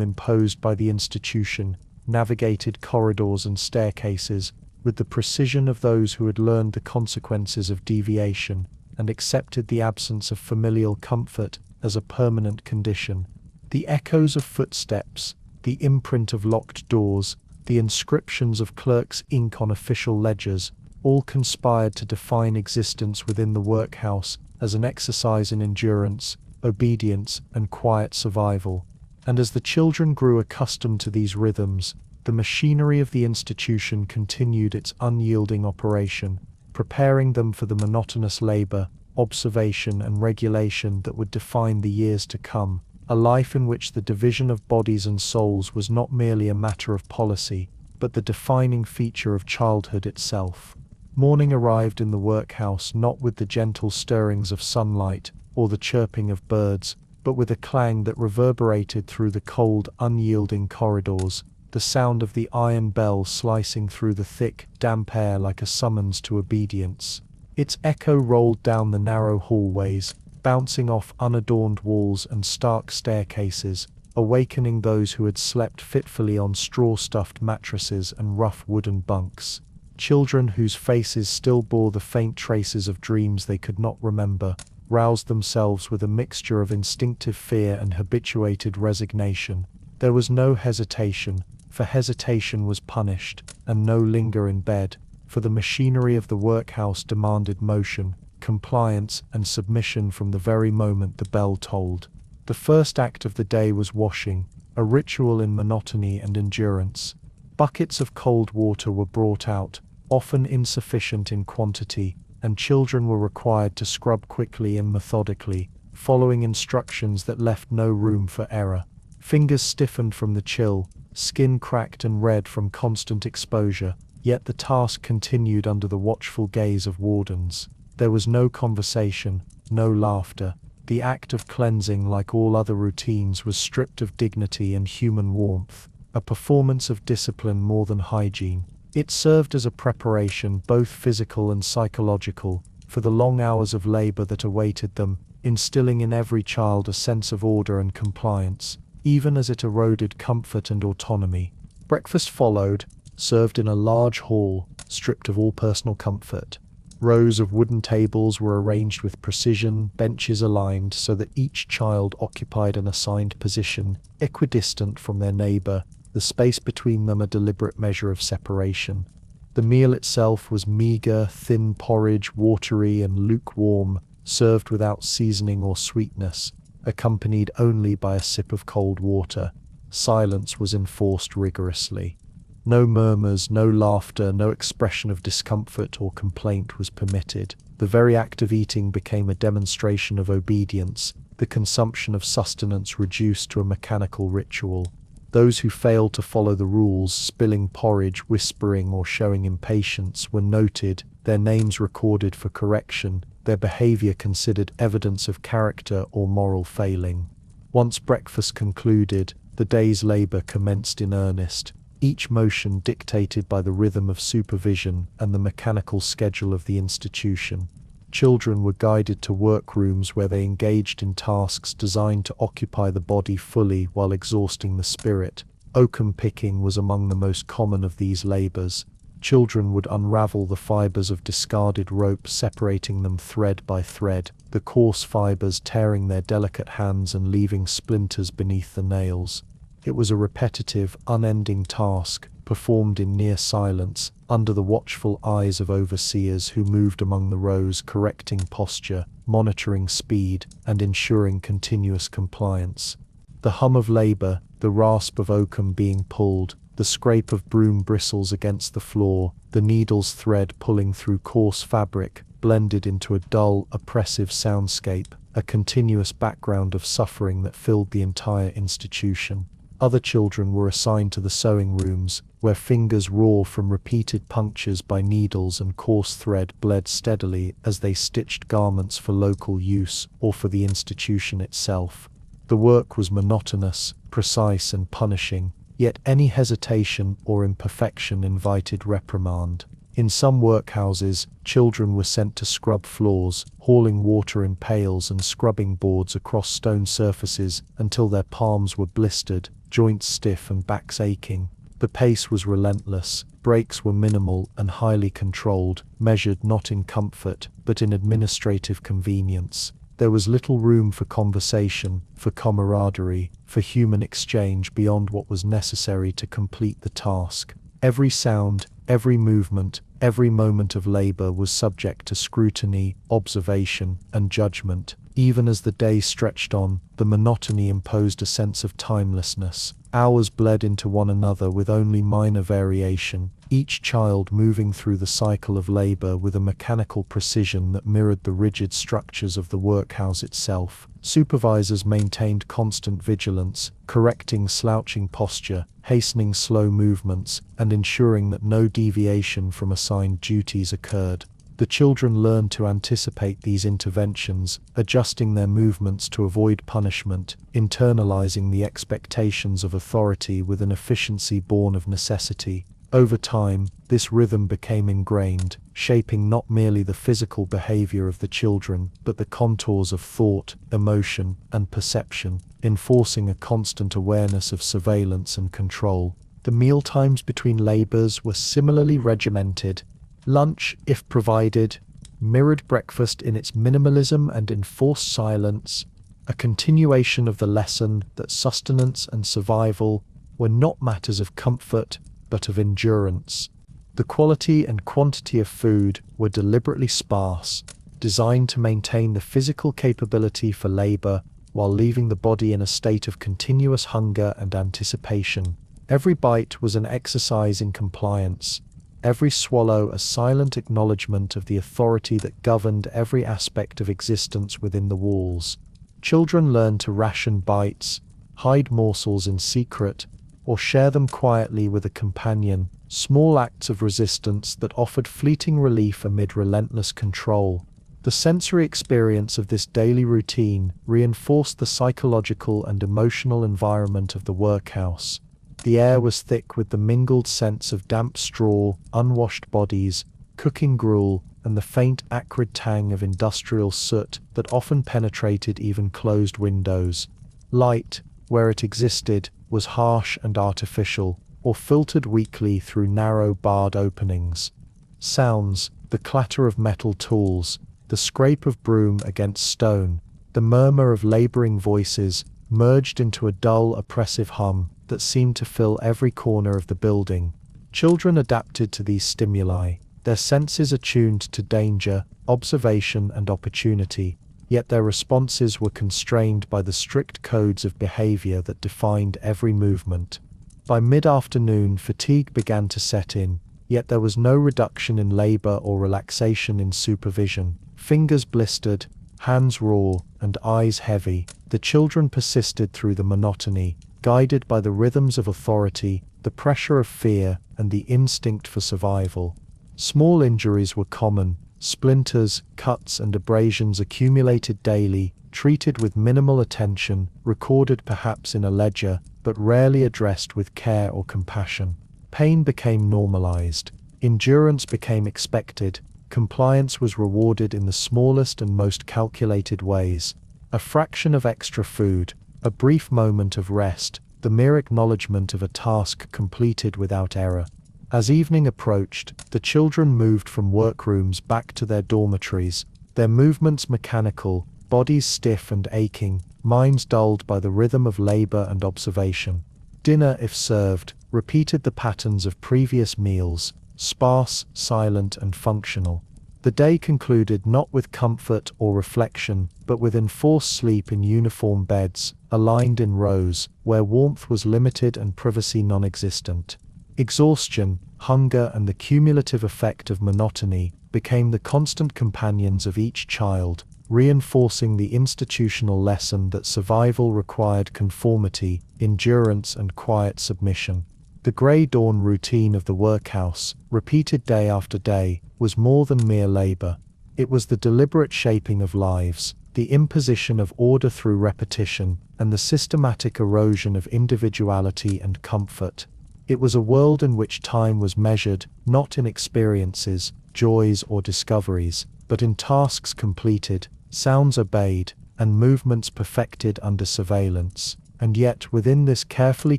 imposed by the institution, navigated corridors and staircases with the precision of those who had learned the consequences of deviation, and accepted the absence of familial comfort as a permanent condition. The echoes of footsteps, the imprint of locked doors, the inscriptions of clerks' ink on official ledgers, all conspired to define existence within the workhouse as an exercise in endurance, obedience, and quiet survival. And as the children grew accustomed to these rhythms, the machinery of the institution continued its unyielding operation, preparing them for the monotonous labor, observation, and regulation that would define the years to come, a life in which the division of bodies and souls was not merely a matter of policy, but the defining feature of childhood itself. Morning arrived in the workhouse not with the gentle stirrings of sunlight or the chirping of birds, but with a clang that reverberated through the cold, unyielding corridors, the sound of the iron bell slicing through the thick, damp air like a summons to obedience. Its echo rolled down the narrow hallways, bouncing off unadorned walls and stark staircases, awakening those who had slept fitfully on straw-stuffed mattresses and rough wooden bunks. Children whose faces still bore the faint traces of dreams they could not remember, roused themselves with a mixture of instinctive fear and habituated resignation. There was no hesitation, for hesitation was punished, and no linger in bed, for the machinery of the workhouse demanded motion, compliance, and submission from the very moment the bell tolled. The first act of the day was washing, a ritual in monotony and endurance. Buckets of cold water were brought out, often insufficient in quantity, and children were required to scrub quickly and methodically, following instructions that left no room for error. Fingers stiffened from the chill, skin cracked and red from constant exposure, yet the task continued under the watchful gaze of wardens. There was no conversation, no laughter. The act of cleansing, like all other routines, was stripped of dignity and human warmth, a performance of discipline more than hygiene. It served as a preparation, both physical and psychological, for the long hours of labor that awaited them, instilling in every child a sense of order and compliance, even as it eroded comfort and autonomy. Breakfast followed, served in a large hall, stripped of all personal comfort. Rows of wooden tables were arranged with precision, benches aligned so that each child occupied an assigned position, equidistant from their neighbor, the space between them a deliberate measure of separation. The meal itself was meager, thin porridge, watery and lukewarm, served without seasoning or sweetness, accompanied only by a sip of cold water. Silence was enforced rigorously. No murmurs, no laughter, no expression of discomfort or complaint was permitted. The very act of eating became a demonstration of obedience, the consumption of sustenance reduced to a mechanical ritual. Those who failed to follow the rules, spilling porridge, whispering, or showing impatience, were noted, their names recorded for correction, their behavior considered evidence of character or moral failing. Once breakfast concluded, the day's labor commenced in earnest, each motion dictated by the rhythm of supervision and the mechanical schedule of the institution. Children were guided to workrooms where they engaged in tasks designed to occupy the body fully while exhausting the spirit. Oakum picking was among the most common of these labors. Children would unravel the fibers of discarded rope, separating them thread by thread, the coarse fibers tearing their delicate hands and leaving splinters beneath the nails. It was a repetitive, unending task, performed in near silence, under the watchful eyes of overseers who moved among the rows, correcting posture, monitoring speed, and ensuring continuous compliance. The hum of labor, the rasp of oakum being pulled, the scrape of broom bristles against the floor, the needle's thread pulling through coarse fabric, blended into a dull, oppressive soundscape, a continuous background of suffering that filled the entire institution. Other children were assigned to the sewing rooms, where fingers raw from repeated punctures by needles and coarse thread bled steadily as they stitched garments for local use or for the institution itself. The work was monotonous, precise and punishing, yet any hesitation or imperfection invited reprimand. In some workhouses, children were sent to scrub floors, hauling water in pails and scrubbing boards across stone surfaces until their palms were blistered, joints stiff and backs aching. The pace was relentless, breaks were minimal and highly controlled, measured not in comfort, but in administrative convenience. There was little room for conversation, for camaraderie, for human exchange beyond what was necessary to complete the task. Every sound, every movement, every moment of labor was subject to scrutiny, observation, and judgment. Even as the day stretched on, the monotony imposed a sense of timelessness. Hours bled into one another with only minor variation, each child moving through the cycle of labor with a mechanical precision that mirrored the rigid structures of the workhouse itself. Supervisors maintained constant vigilance, correcting slouching posture, hastening slow movements, and ensuring that no deviation from assigned duties occurred. The children learned to anticipate these interventions, adjusting their movements to avoid punishment, internalizing the expectations of authority with an efficiency born of necessity. Over time, this rhythm became ingrained, shaping not merely the physical behavior of the children, but the contours of thought, emotion, and perception, enforcing a constant awareness of surveillance and control. The mealtimes between labors were similarly regimented. Lunch, if provided, mirrored breakfast in its minimalism and enforced silence, a continuation of the lesson that sustenance and survival were not matters of comfort, but of endurance. The quality and quantity of food were deliberately sparse, designed to maintain the physical capability for labor while leaving the body in a state of continuous hunger and anticipation. Every bite was an exercise in compliance, every swallow a silent acknowledgement of the authority that governed every aspect of existence within the walls. Children learned to ration bites, hide morsels in secret, or share them quietly with a companion, small acts of resistance that offered fleeting relief amid relentless control. The sensory experience of this daily routine reinforced the psychological and emotional environment of the workhouse. The air was thick with the mingled scents of damp straw, unwashed bodies, cooking gruel, and the faint acrid tang of industrial soot that often penetrated even closed windows. Light, where it existed, was harsh and artificial, or filtered weakly through narrow barred openings. Sounds, the clatter of metal tools, the scrape of broom against stone, the murmur of laboring voices, merged into a dull, oppressive hum that seemed to fill every corner of the building. Children adapted to these stimuli, their senses attuned to danger, observation, and opportunity, yet their responses were constrained by the strict codes of behavior that defined every movement. By mid-afternoon, fatigue began to set in, yet there was no reduction in labor or relaxation in supervision. Fingers blistered, hands raw, and eyes heavy, the children persisted through the monotony, guided by the rhythms of authority, the pressure of fear, and the instinct for survival. Small injuries were common. Splinters, cuts, and abrasions accumulated daily, treated with minimal attention, recorded perhaps in a ledger, but rarely addressed with care or compassion. Pain became normalized. Endurance became expected. Compliance was rewarded in the smallest and most calculated ways. A fraction of extra food, a brief moment of rest, the mere acknowledgement of a task completed without error. As evening approached, the children moved from workrooms back to their dormitories, their movements mechanical, bodies stiff and aching, minds dulled by the rhythm of labor and observation. Dinner, if served, repeated the patterns of previous meals, sparse, silent, and functional. The day concluded not with comfort or reflection, but with enforced sleep in uniform beds, aligned in rows, where warmth was limited and privacy non-existent. Exhaustion, hunger, and the cumulative effect of monotony became the constant companions of each child, reinforcing the institutional lesson that survival required conformity, endurance, and quiet submission. The grey dawn routine of the workhouse, repeated day after day, was more than mere labor. It was the deliberate shaping of lives, the imposition of order through repetition, and the systematic erosion of individuality and comfort. It was a world in which time was measured, not in experiences, joys, or discoveries, but in tasks completed, sounds obeyed, and movements perfected under surveillance. And yet, within this carefully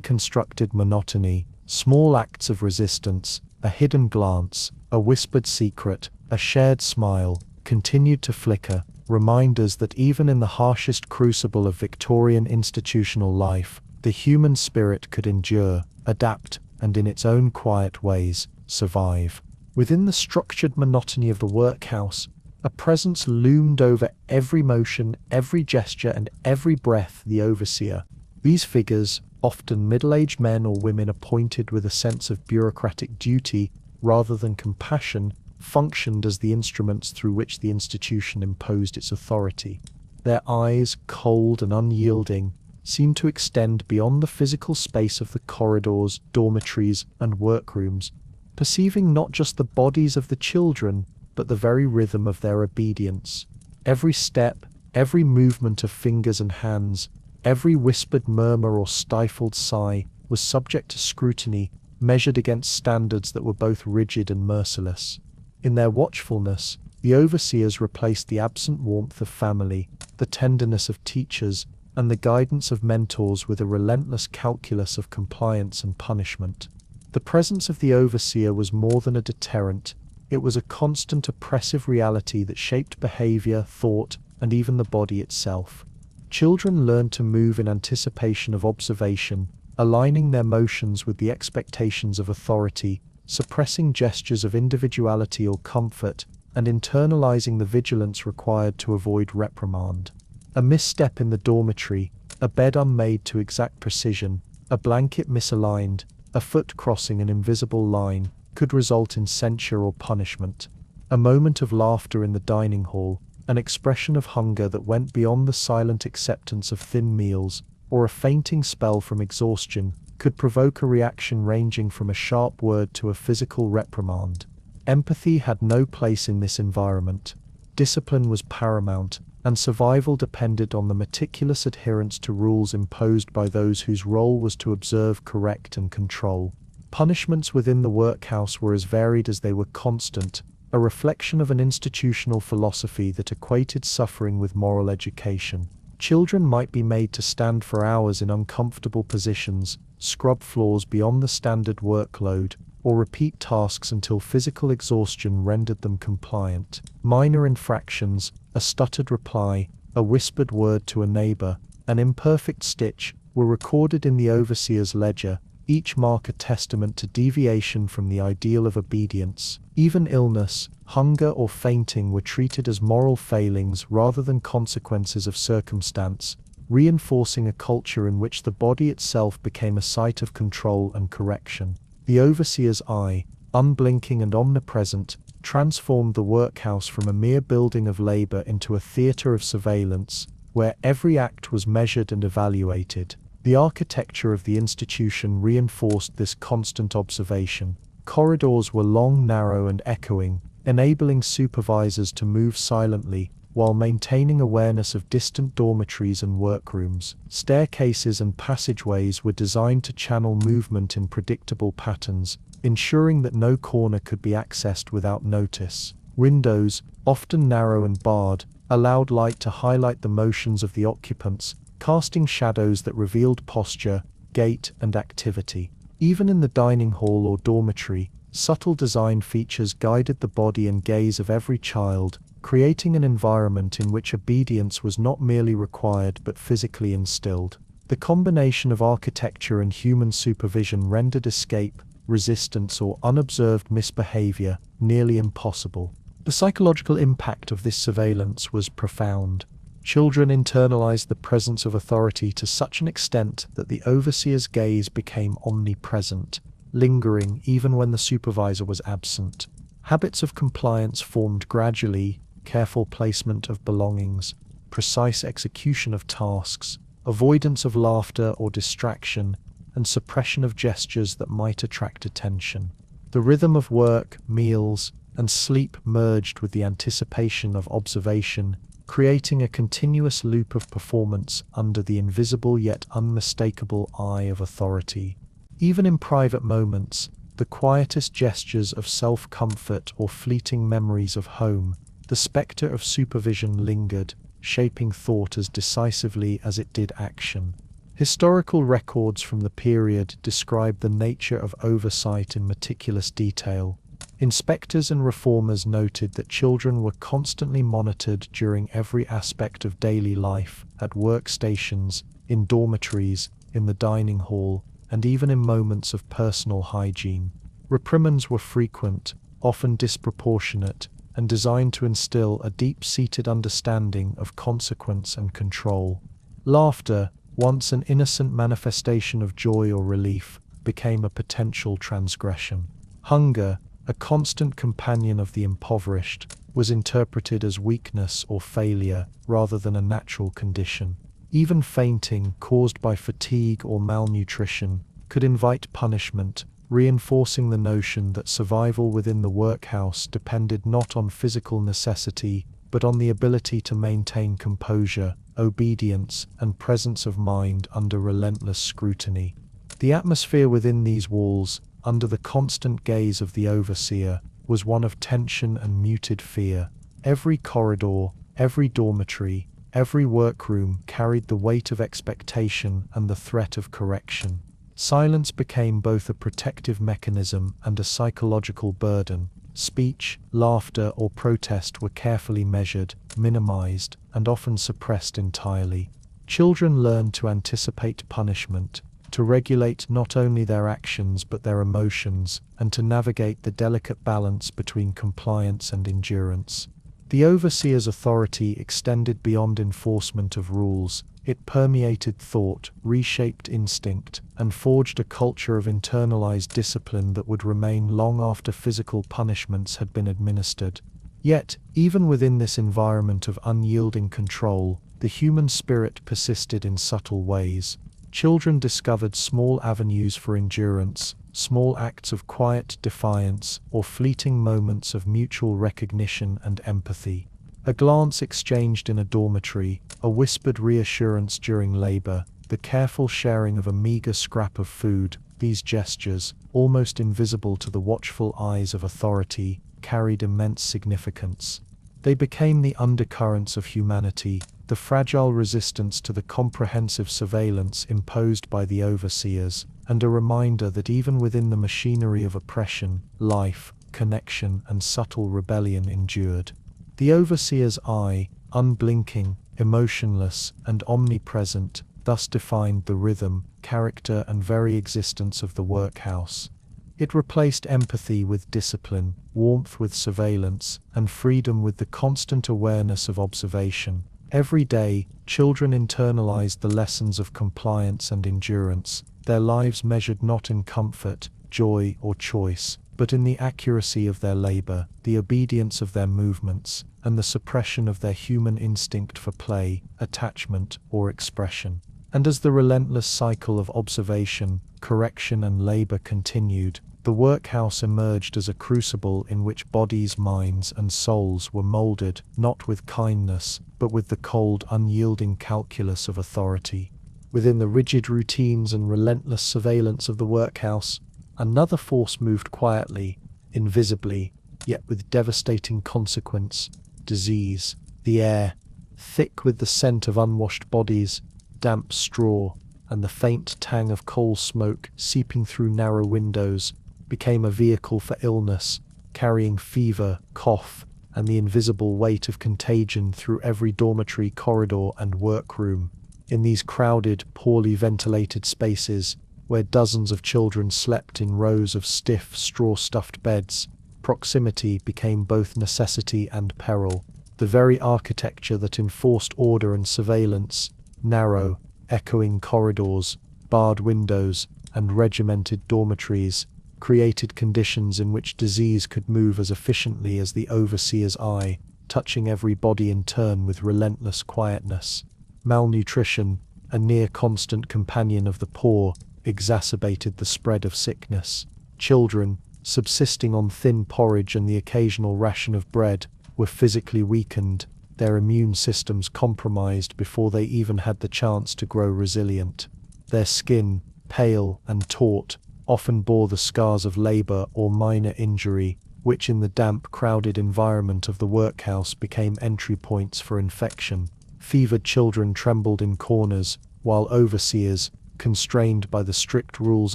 constructed monotony, small acts of resistance, a hidden glance, a whispered secret, a shared smile, continued to flicker, reminders that even in the harshest crucible of Victorian institutional life, the human spirit could endure, adapt, and in its own quiet ways, survive. Within the structured monotony of the workhouse, A presence loomed over every motion, every gesture, and every breath. The overseer. These figures, often middle-aged men or women appointed with a sense of bureaucratic duty rather than compassion, functioned as the instruments through which the institution imposed its authority. Their eyes, cold and unyielding, seemed to extend beyond the physical space of the corridors, dormitories, and workrooms, perceiving not just the bodies of the children, but the very rhythm of their obedience. Every step, every movement of fingers and hands, every whispered murmur or stifled sigh was subject to scrutiny, measured against standards that were both rigid and merciless. In their watchfulness, the overseers replaced the absent warmth of family, the tenderness of teachers, and the guidance of mentors with a relentless calculus of compliance and punishment. The presence of the overseer was more than a deterrent. It was a constant oppressive reality that shaped behavior, thought, and even the body itself. Children learned to move in anticipation of observation, aligning their motions with the expectations of authority, suppressing gestures of individuality or comfort, and internalizing the vigilance required to avoid reprimand. A misstep in the dormitory, a bed unmade to exact precision, a blanket misaligned, a foot crossing an invisible line, could result in censure or punishment. A moment of laughter in the dining hall, an expression of hunger that went beyond the silent acceptance of thin meals, or a fainting spell from exhaustion, could provoke a reaction ranging from a sharp word to a physical reprimand. Empathy had no place in this environment. Discipline was paramount, and survival depended on the meticulous adherence to rules imposed by those whose role was to observe, correct, and control. Punishments within the workhouse were as varied as they were constant, a reflection of an institutional philosophy that equated suffering with moral education. Children might be made to stand for hours in uncomfortable positions, scrub floors beyond the standard workload, or repeat tasks until physical exhaustion rendered them compliant. Minor infractions, a stuttered reply, a whispered word to a neighbor, an imperfect stitch, were recorded in the overseer's ledger, each mark a testament to deviation from the ideal of obedience. Even illness, hunger, or fainting were treated as moral failings rather than consequences of circumstance, reinforcing a culture in which the body itself became a site of control and correction. The overseer's eye, unblinking and omnipresent, transformed the workhouse from a mere building of labor into a theater of surveillance, where every act was measured and evaluated. The architecture of the institution reinforced this constant observation. Corridors were long, narrow, and echoing, enabling supervisors to move silently, while maintaining awareness of distant dormitories and workrooms. Staircases and passageways were designed to channel movement in predictable patterns, ensuring that no corner could be accessed without notice. Windows, often narrow and barred, allowed light to highlight the motions of the occupants, casting shadows that revealed posture, gait, and activity. Even in the dining hall or dormitory, subtle design features guided the body and gaze of every child, creating an environment in which obedience was not merely required but physically instilled. The combination of architecture and human supervision rendered escape, resistance, or unobserved misbehavior nearly impossible. The psychological impact of this surveillance was profound. Children internalized the presence of authority to such an extent that the overseer's gaze became omnipresent, lingering even when the supervisor was absent. Habits of compliance formed gradually: careful placement of belongings, precise execution of tasks, avoidance of laughter or distraction, and suppression of gestures that might attract attention. The rhythm of work, meals, and sleep merged with the anticipation of observation, creating a continuous loop of performance under the invisible yet unmistakable eye of authority. Even in private moments, the quietest gestures of self-comfort or fleeting memories of home, the spectre of supervision lingered, shaping thought as decisively as it did action. Historical records from the period describe the nature of oversight in meticulous detail. Inspectors and reformers noted that children were constantly monitored during every aspect of daily life, at workstations, in dormitories, in the dining hall, and even in moments of personal hygiene. Reprimands were frequent, often disproportionate, and designed to instill a deep-seated understanding of consequence and control. Laughter, once an innocent manifestation of joy or relief, became a potential transgression. Hunger, a constant companion of the impoverished, was interpreted as weakness or failure rather than a natural condition. Even fainting, caused by fatigue or malnutrition, could invite punishment, reinforcing the notion that survival within the workhouse depended not on physical necessity, but on the ability to maintain composure, obedience, and presence of mind under relentless scrutiny. The atmosphere within these walls, under the constant gaze of the overseer, was one of tension and muted fear. Every corridor, every dormitory, every workroom carried the weight of expectation and the threat of correction. Silence became both a protective mechanism and a psychological burden. Speech, laughter, or protest were carefully measured, minimized, and often suppressed entirely. Children learned to anticipate punishment, to regulate not only their actions but their emotions, and to navigate the delicate balance between compliance and endurance. The overseer's authority extended beyond enforcement of rules. It permeated thought, reshaped instinct, and forged a culture of internalized discipline that would remain long after physical punishments had been administered. Yet, even within this environment of unyielding control, the human spirit persisted in subtle ways. Children discovered small avenues for endurance, small acts of quiet defiance, or fleeting moments of mutual recognition and empathy. A glance exchanged in a dormitory, a whispered reassurance during labor, the careful sharing of a meager scrap of food, these gestures, almost invisible to the watchful eyes of authority, carried immense significance. They became the undercurrents of humanity, the fragile resistance to the comprehensive surveillance imposed by the overseers, and a reminder that even within the machinery of oppression, life, connection, and subtle rebellion endured. The overseer's eye, unblinking, emotionless, and omnipresent, thus defined the rhythm, character, and very existence of the workhouse. It replaced empathy with discipline, warmth with surveillance, and freedom with the constant awareness of observation. Every day, children internalized the lessons of compliance and endurance, their lives measured not in comfort, joy, or choice, but in the accuracy of their labor, the obedience of their movements, and the suppression of their human instinct for play, attachment, or expression. And as the relentless cycle of observation, correction, and labor continued, the workhouse emerged as a crucible in which bodies, minds, and souls were molded, not with kindness, but with the cold, unyielding calculus of authority. Within the rigid routines and relentless surveillance of the workhouse, another force moved quietly, invisibly, yet with devastating consequence: disease. The air, thick with the scent of unwashed bodies, damp straw, and the faint tang of coal smoke seeping through narrow windows, became a vehicle for illness, carrying fever, cough, and the invisible weight of contagion through every dormitory, corridor, and workroom. In these crowded, poorly ventilated spaces, where dozens of children slept in rows of stiff, straw-stuffed beds, proximity became both necessity and peril. The very architecture that enforced order and surveillance, narrow, echoing corridors, barred windows, and regimented dormitories, created conditions in which disease could move as efficiently as the overseer's eye, touching every body in turn with relentless quietness. Malnutrition, a near-constant companion of the poor, exacerbated the spread of sickness. Children, subsisting on thin porridge and the occasional ration of bread, were physically weakened, their immune systems compromised before they even had the chance to grow resilient. Their skin, pale and taut, often bore the scars of labor or minor injury, which in the damp, crowded environment of the workhouse became entry points for infection. Fevered children trembled in corners, while overseers, constrained by the strict rules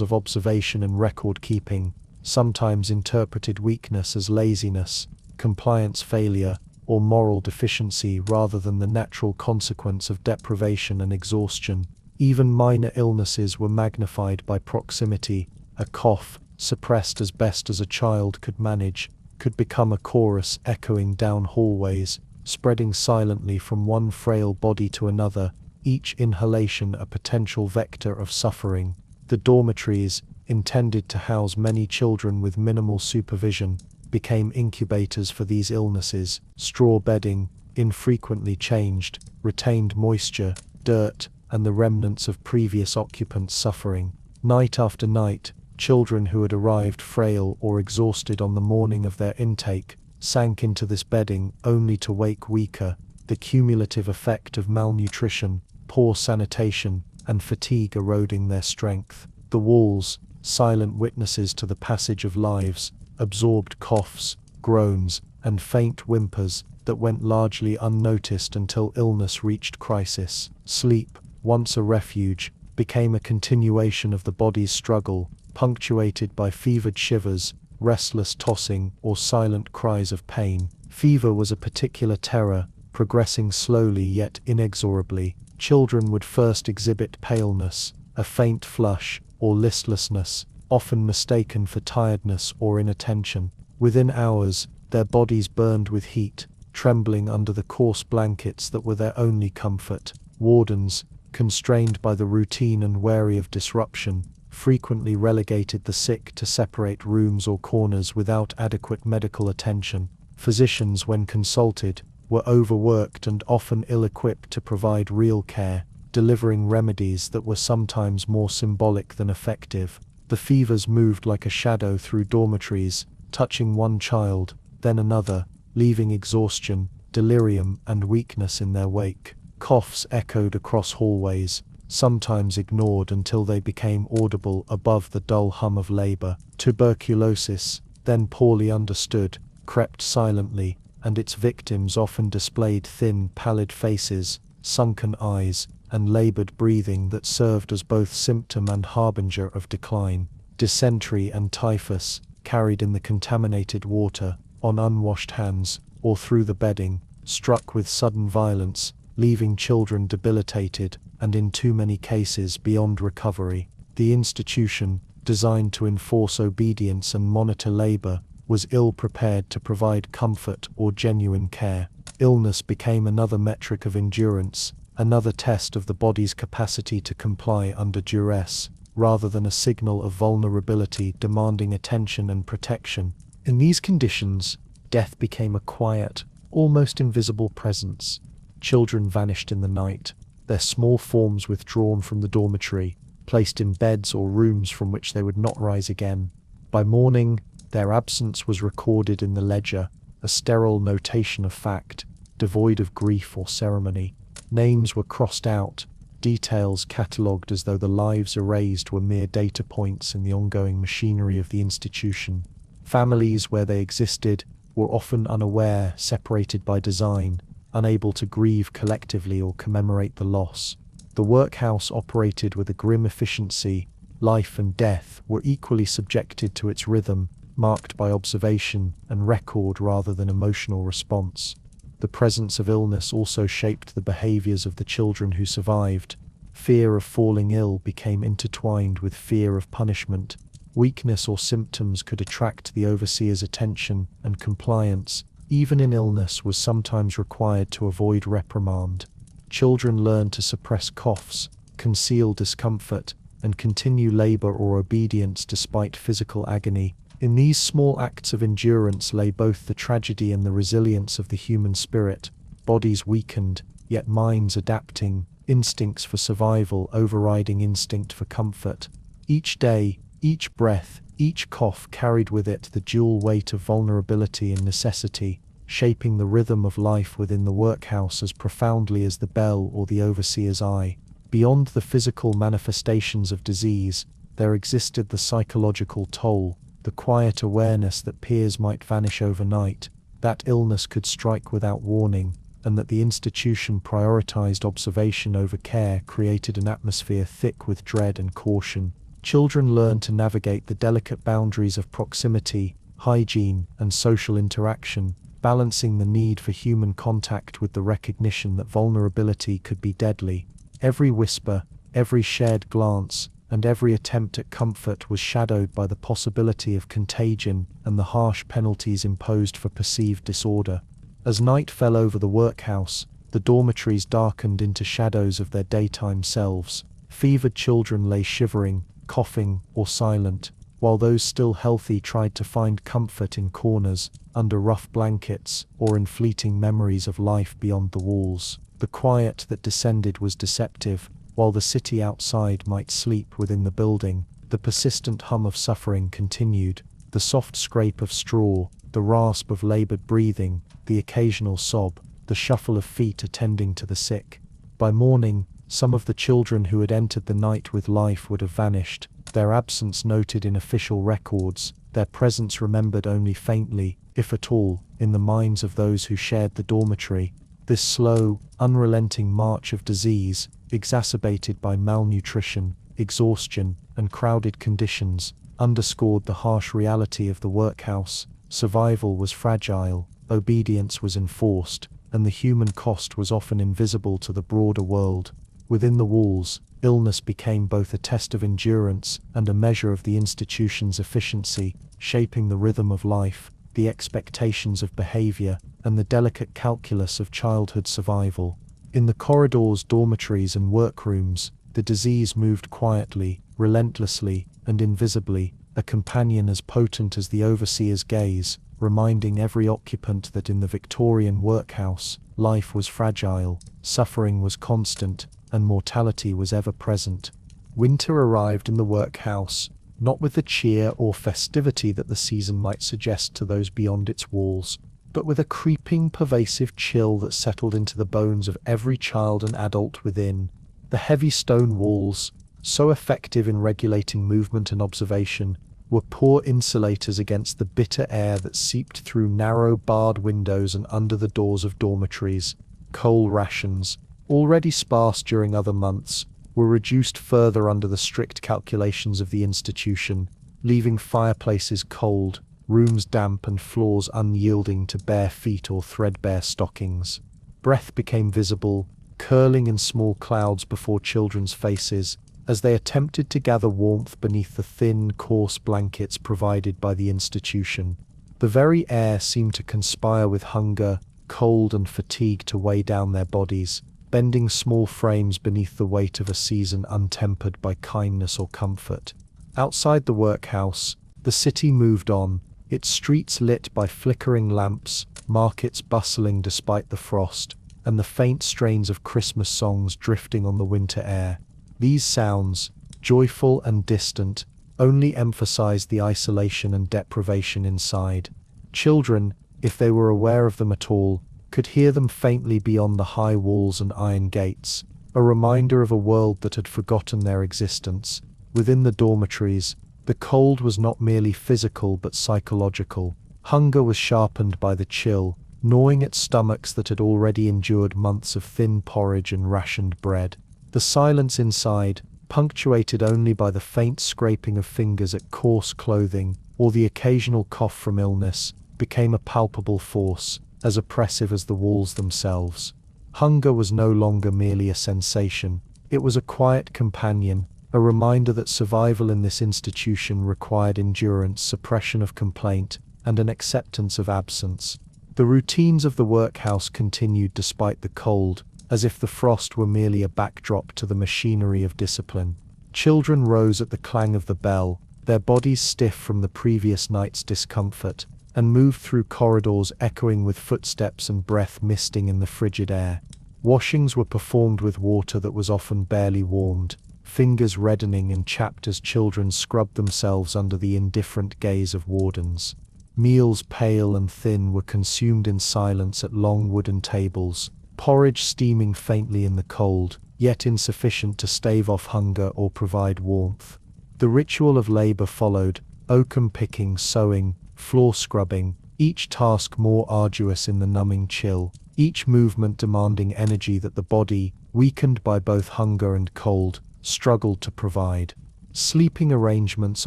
of observation and record-keeping, sometimes interpreted weakness as laziness, compliance failure, or moral deficiency rather than the natural consequence of deprivation and exhaustion. Even minor illnesses were magnified by proximity. A cough, suppressed as best as a child could manage, could become a chorus echoing down hallways, spreading silently from one frail body to another, each inhalation a potential vector of suffering. The dormitories, intended to house many children with minimal supervision, became incubators for these illnesses. Straw bedding, infrequently changed, retained moisture, dirt, and the remnants of previous occupants' suffering. Night after night, children who had arrived frail or exhausted on the morning of their intake sank into this bedding only to wake weaker. The cumulative effect of malnutrition, poor sanitation, and fatigue eroding their strength. The walls, silent witnesses to the passage of lives, absorbed coughs, groans, and faint whimpers that went largely unnoticed until illness reached crisis. Sleep, once a refuge, became a continuation of the body's struggle, punctuated by fevered shivers, restless tossing, or silent cries of pain. Fever was a particular terror, progressing slowly yet inexorably. Children would first exhibit paleness, a faint flush, or listlessness, often mistaken for tiredness or inattention. Within hours, their bodies burned with heat, trembling under the coarse blankets that were their only comfort. Wardens, constrained by the routine and wary of disruption, frequently relegated the sick to separate rooms or corners without adequate medical attention. Physicians, when consulted, were overworked and often ill-equipped to provide real care, delivering remedies that were sometimes more symbolic than effective. The fevers moved like a shadow through dormitories, touching one child, then another, leaving exhaustion, delirium, and weakness in their wake. Coughs echoed across hallways, sometimes ignored until they became audible above the dull hum of labor. Tuberculosis, then poorly understood, crept silently, and its victims often displayed thin, pallid faces, sunken eyes, and labored breathing that served as both symptom and harbinger of decline. Dysentery and typhus, carried in the contaminated water, on unwashed hands, or through the bedding, struck with sudden violence, leaving children debilitated, and in too many cases beyond recovery. The institution, designed to enforce obedience and monitor labor, was ill-prepared to provide comfort or genuine care. Illness became another metric of endurance, another test of the body's capacity to comply under duress, rather than a signal of vulnerability demanding attention and protection. In these conditions, death became a quiet, almost invisible presence. Children vanished in the night, their small forms withdrawn from the dormitory, placed in beds or rooms from which they would not rise again. By morning, their absence was recorded in the ledger, a sterile notation of fact, devoid of grief or ceremony. Names were crossed out, details catalogued as though the lives erased were mere data points in the ongoing machinery of the institution. Families, where they existed, were often unaware, separated by design, unable to grieve collectively or commemorate the loss. The workhouse operated with a grim efficiency. Life and death were equally subjected to its rhythm, marked by observation and record rather than emotional response. The presence of illness also shaped the behaviors of the children who survived. Fear of falling ill became intertwined with fear of punishment. Weakness or symptoms could attract the overseer's attention, and compliance, even in illness, was sometimes required to avoid reprimand. Children learned to suppress coughs, conceal discomfort, and continue labor or obedience despite physical agony. In these small acts of endurance lay both the tragedy and the resilience of the human spirit, bodies weakened, yet minds adapting, instincts for survival overriding instinct for comfort. Each day, each breath, each cough carried with it the dual weight of vulnerability and necessity, shaping the rhythm of life within the workhouse as profoundly as the bell or the overseer's eye. Beyond the physical manifestations of disease, there existed the psychological toll, the quiet awareness that peers might vanish overnight, that illness could strike without warning, and that the institution prioritized observation over care created an atmosphere thick with dread and caution. Children learned to navigate the delicate boundaries of proximity, hygiene, and social interaction, balancing the need for human contact with the recognition that vulnerability could be deadly. Every whisper, every shared glance, and every attempt at comfort was shadowed by the possibility of contagion and the harsh penalties imposed for perceived disorder. As night fell over the workhouse, the dormitories darkened into shadows of their daytime selves. Fevered children lay shivering, coughing, or silent, while those still healthy tried to find comfort in corners, under rough blankets, or in fleeting memories of life beyond the walls. The quiet that descended was deceptive. While the city outside might sleep within the building, the persistent hum of suffering continued. The soft scrape of straw, the rasp of labored breathing, the occasional sob, the shuffle of feet attending to the sick. By morning, some of the children who had entered the night with life would have vanished, their absence noted in official records, their presence remembered only faintly, if at all, in the minds of those who shared the dormitory. This slow, unrelenting march of disease, exacerbated by malnutrition, exhaustion, and crowded conditions, underscored the harsh reality of the workhouse. Survival was fragile, obedience was enforced, and the human cost was often invisible to the broader world. Within the walls, illness became both a test of endurance and a measure of the institution's efficiency, shaping the rhythm of life, the expectations of behavior, and the delicate calculus of childhood survival. In the corridors, dormitories, and workrooms, the disease moved quietly, relentlessly, and invisibly, a companion as potent as the overseer's gaze, reminding every occupant that in the Victorian workhouse, life was fragile, suffering was constant, and mortality was ever present. Winter arrived in the workhouse, not with the cheer or festivity that the season might suggest to those beyond its walls, but with a creeping, pervasive chill that settled into the bones of every child and adult within. The heavy stone walls, so effective in regulating movement and observation, were poor insulators against the bitter air that seeped through narrow barred windows and under the doors of dormitories. Coal rations, already sparse during other months, were reduced further under the strict calculations of the institution, leaving fireplaces cold, rooms damp, and floors unyielding to bare feet or threadbare stockings. Breath became visible, curling in small clouds before children's faces, as they attempted to gather warmth beneath the thin, coarse blankets provided by the institution. The very air seemed to conspire with hunger, cold, and fatigue to weigh down their bodies, bending small frames beneath the weight of a season untempered by kindness or comfort. Outside the workhouse, the city moved on, its streets lit by flickering lamps, markets bustling despite the frost, and the faint strains of Christmas songs drifting on the winter air. These sounds, joyful and distant, only emphasized the isolation and deprivation inside. Children, if they were aware of them at all, could hear them faintly beyond the high walls and iron gates, a reminder of a world that had forgotten their existence. Within the dormitories, the cold was not merely physical but psychological. Hunger was sharpened by the chill, gnawing at stomachs that had already endured months of thin porridge and rationed bread. The silence inside, punctuated only by the faint scraping of fingers at coarse clothing, or the occasional cough from illness, became a palpable force, as oppressive as the walls themselves. Hunger was no longer merely a sensation, it was a quiet companion, a reminder that survival in this institution required endurance, suppression of complaint, and an acceptance of absence. The routines of the workhouse continued despite the cold, as if the frost were merely a backdrop to the machinery of discipline. Children rose at the clang of the bell, their bodies stiff from the previous night's discomfort, and moved through corridors echoing with footsteps and breath misting in the frigid air. Washings were performed with water that was often barely warmed, fingers reddening and chapped as children scrubbed themselves under the indifferent gaze of wardens. Meals, pale and thin, were consumed in silence at long wooden tables, porridge steaming faintly in the cold, yet insufficient to stave off hunger or provide warmth. The ritual of labor followed, oakum picking, sewing, floor scrubbing, each task more arduous in the numbing chill, each movement demanding energy that the body, weakened by both hunger and cold, struggled to provide. Sleeping arrangements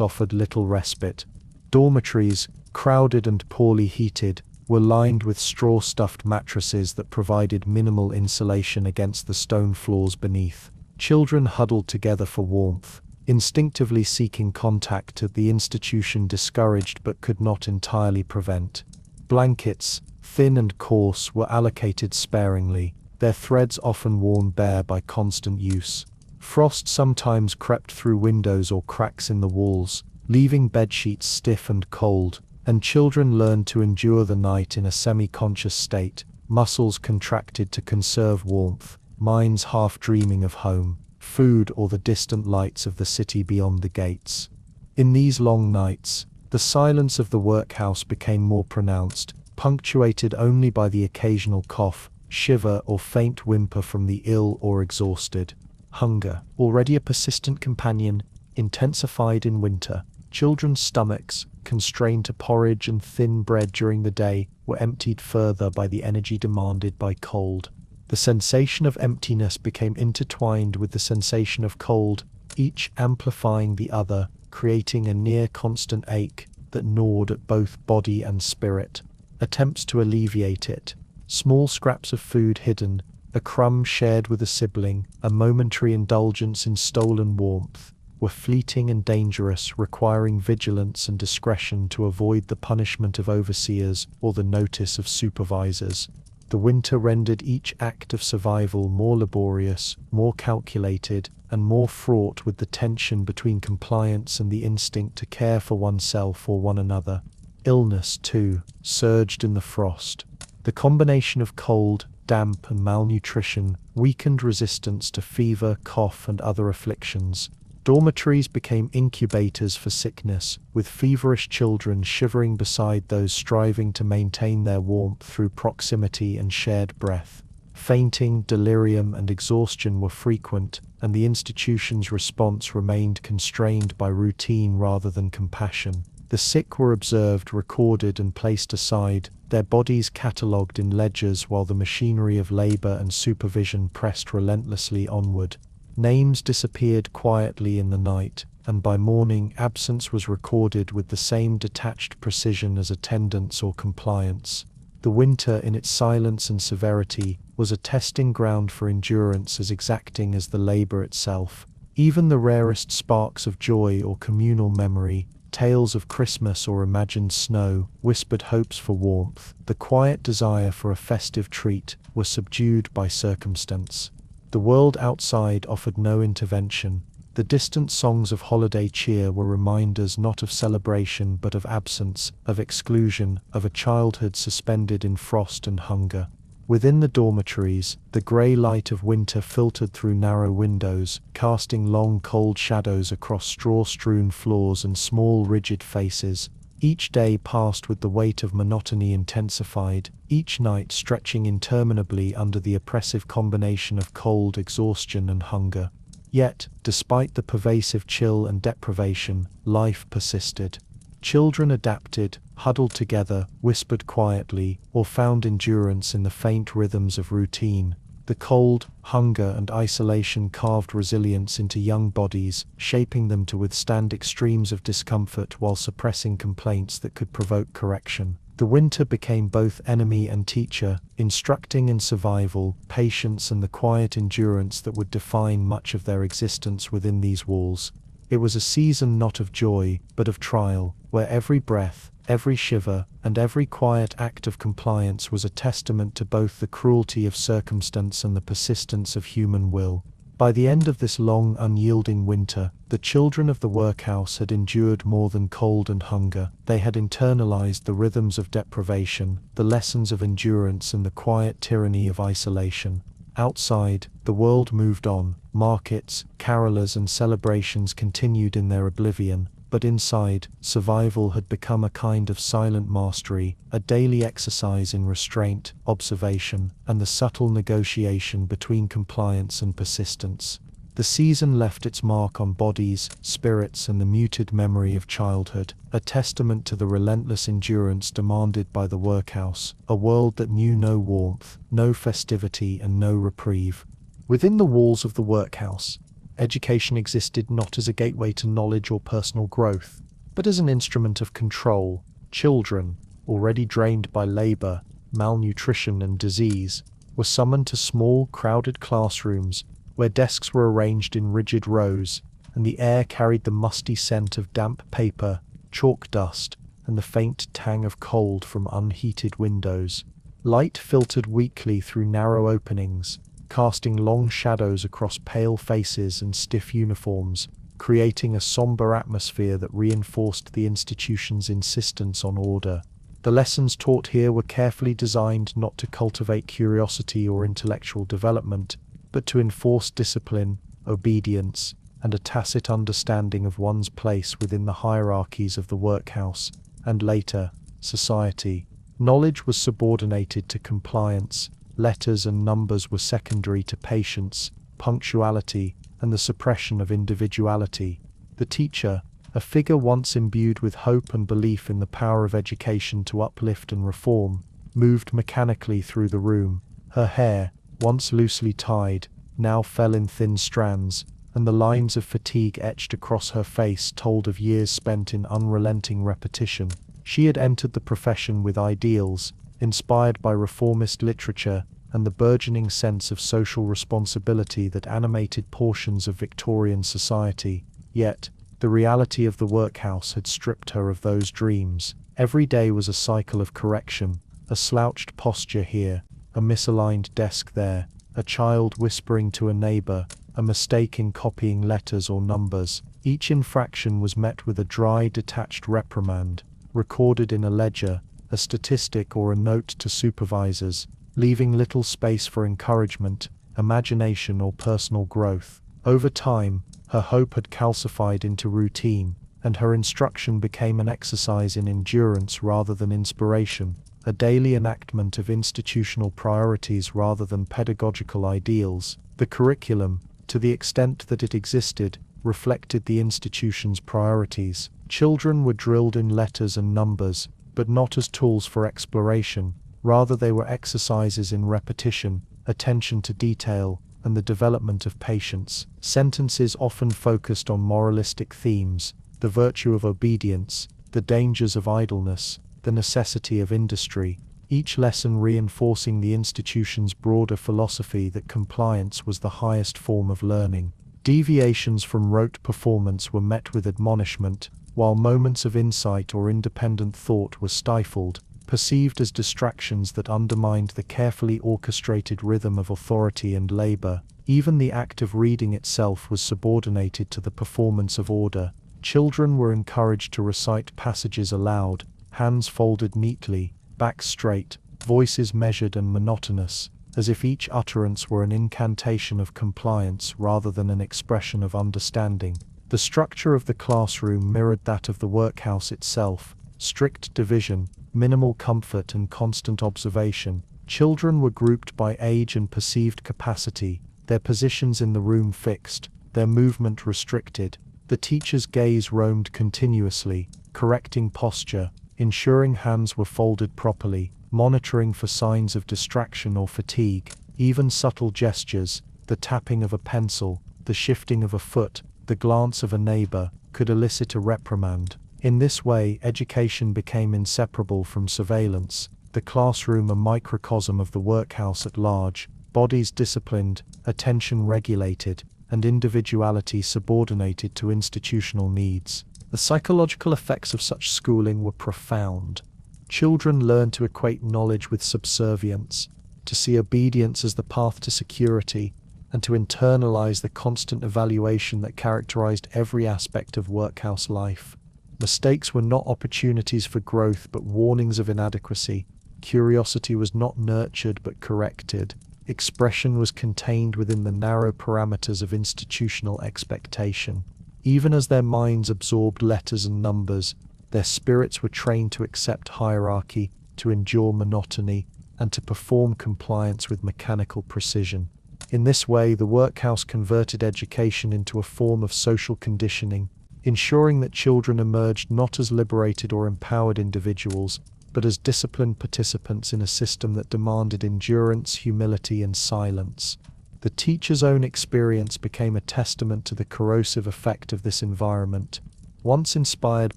offered little respite. Dormitories, crowded and poorly heated, were lined with straw-stuffed mattresses that provided minimal insulation against the stone floors beneath. Children huddled together for warmth, instinctively seeking contact that the institution discouraged but could not entirely prevent. Blankets, thin and coarse, were allocated sparingly, their threads often worn bare by constant use. Frost sometimes crept through windows or cracks in the walls, leaving bedsheets stiff and cold, and children learned to endure the night in a semi-conscious state, muscles contracted to conserve warmth, minds half dreaming of home, food, or the distant lights of the city beyond the gates. In these long nights, the silence of the workhouse became more pronounced, punctuated only by the occasional cough, shiver, or faint whimper from the ill or exhausted. Hunger, already a persistent companion, intensified in winter. Children's stomachs, constrained to porridge and thin bread during the day, were emptied further by the energy demanded by cold. The sensation of emptiness became intertwined with the sensation of cold, each amplifying the other, creating a near-constant ache that gnawed at both body and spirit. Attempts to alleviate it, small scraps of food hidden, a crumb shared with a sibling, a momentary indulgence in stolen warmth, were fleeting and dangerous, requiring vigilance and discretion to avoid the punishment of overseers or the notice of supervisors. The winter rendered each act of survival more laborious, more calculated, and more fraught with the tension between compliance and the instinct to care for oneself or one another. Illness, too, surged in the frost. The combination of cold, damp, and malnutrition weakened resistance to fever, cough, and other afflictions. Dormitories became incubators for sickness, with feverish children shivering beside those striving to maintain their warmth through proximity and shared breath. Fainting, delirium, and exhaustion were frequent, and the institution's response remained constrained by routine rather than compassion. The sick were observed, recorded, and placed aside, their bodies catalogued in ledgers while the machinery of labor and supervision pressed relentlessly onward. Names disappeared quietly in the night, and by morning absence was recorded with the same detached precision as attendance or compliance. The winter, in its silence and severity, was a testing ground for endurance as exacting as the labor itself. Even the rarest sparks of joy or communal memory, tales of Christmas or imagined snow, whispered hopes for warmth. The quiet desire for a festive treat were subdued by circumstance. The world outside offered no intervention. The distant songs of holiday cheer were reminders not of celebration but of absence, of exclusion, of a childhood suspended in frost and hunger. Within the dormitories, the grey light of winter filtered through narrow windows, casting long cold shadows across straw-strewn floors and small rigid faces. Each day passed with the weight of monotony intensified, each night stretching interminably under the oppressive combination of cold, exhaustion, and hunger. Yet, despite the pervasive chill and deprivation, life persisted. Children adapted, huddled together, whispered quietly, or found endurance in the faint rhythms of routine. The cold, hunger, and isolation carved resilience into young bodies, shaping them to withstand extremes of discomfort while suppressing complaints that could provoke correction. The winter became both enemy and teacher, instructing in survival, patience, and the quiet endurance that would define much of their existence within these walls. It was a season not of joy, but of trial, where every breath, every shiver, and every quiet act of compliance was a testament to both the cruelty of circumstance and the persistence of human will. By the end of this long, unyielding winter, the children of the workhouse had endured more than cold and hunger. They had internalized the rhythms of deprivation, the lessons of endurance, and the quiet tyranny of isolation. Outside, the world moved on. Markets, carolers, and celebrations continued in their oblivion. But inside, survival had become a kind of silent mastery, a daily exercise in restraint, observation, and the subtle negotiation between compliance and persistence. The season left its mark on bodies, spirits, and the muted memory of childhood, a testament to the relentless endurance demanded by the workhouse, a world that knew no warmth, no festivity, and no reprieve. Within the walls of the workhouse, education existed not as a gateway to knowledge or personal growth, but as an instrument of control. Children, already drained by labor, malnutrition, and disease, were summoned to small, crowded classrooms where desks were arranged in rigid rows, and the air carried the musty scent of damp paper, chalk dust, and the faint tang of cold from unheated windows. Light filtered weakly through narrow openings, casting long shadows across pale faces and stiff uniforms, creating a somber atmosphere that reinforced the institution's insistence on order. The lessons taught here were carefully designed not to cultivate curiosity or intellectual development, but to enforce discipline, obedience, and a tacit understanding of one's place within the hierarchies of the workhouse, and later, society. Knowledge was subordinated to compliance, letters and numbers were secondary to patience, punctuality, and the suppression of individuality. The teacher, a figure once imbued with hope and belief in the power of education to uplift and reform, moved mechanically through the room. Her hair, once loosely tied, now fell in thin strands, and the lines of fatigue etched across her face told of years spent in unrelenting repetition. She had entered the profession with ideals, inspired by reformist literature and the burgeoning sense of social responsibility that animated portions of Victorian society. Yet, the reality of the workhouse had stripped her of those dreams. Every day was a cycle of correction, a slouched posture here, a misaligned desk there, a child whispering to a neighbor, a mistake in copying letters or numbers. Each infraction was met with a dry, detached reprimand, recorded in a ledger, a statistic or a note to supervisors, leaving little space for encouragement, imagination or personal growth. Over time, her hope had calcified into routine, and her instruction became an exercise in endurance rather than inspiration, a daily enactment of institutional priorities rather than pedagogical ideals. The curriculum, to the extent that it existed, reflected the institution's priorities. Children were drilled in letters and numbers, but not as tools for exploration. Rather, they were exercises in repetition, attention to detail, and the development of patience. Sentences often focused on moralistic themes, the virtue of obedience, the dangers of idleness, the necessity of industry, each lesson reinforcing the institution's broader philosophy that compliance was the highest form of learning. Deviations from rote performance were met with admonishment, while moments of insight or independent thought were stifled, perceived as distractions that undermined the carefully orchestrated rhythm of authority and labor. Even the act of reading itself was subordinated to the performance of order. Children were encouraged to recite passages aloud, hands folded neatly, backs straight, voices measured and monotonous, as if each utterance were an incantation of compliance rather than an expression of understanding. The structure of the classroom mirrored that of the workhouse itself: strict division, minimal comfort and constant observation. Children were grouped by age and perceived capacity, their positions in the room fixed, their movement restricted. The teacher's gaze roamed continuously, correcting posture, ensuring hands were folded properly, monitoring for signs of distraction or fatigue. Even subtle gestures, the tapping of a pencil, the shifting of a foot, the glance of a neighbor, could elicit a reprimand. In this way, education became inseparable from surveillance, the classroom a microcosm of the workhouse at large, bodies disciplined, attention regulated, and individuality subordinated to institutional needs. The psychological effects of such schooling were profound. Children learned to equate knowledge with subservience, to see obedience as the path to security, and to internalize the constant evaluation that characterized every aspect of workhouse life. Mistakes were not opportunities for growth but warnings of inadequacy. Curiosity was not nurtured but corrected. Expression was contained within the narrow parameters of institutional expectation. Even as their minds absorbed letters and numbers, their spirits were trained to accept hierarchy, to endure monotony, and to perform compliance with mechanical precision. In this way, the workhouse converted education into a form of social conditioning, ensuring that children emerged not as liberated or empowered individuals, but as disciplined participants in a system that demanded endurance, humility, and silence. The teacher's own experience became a testament to the corrosive effect of this environment. Once inspired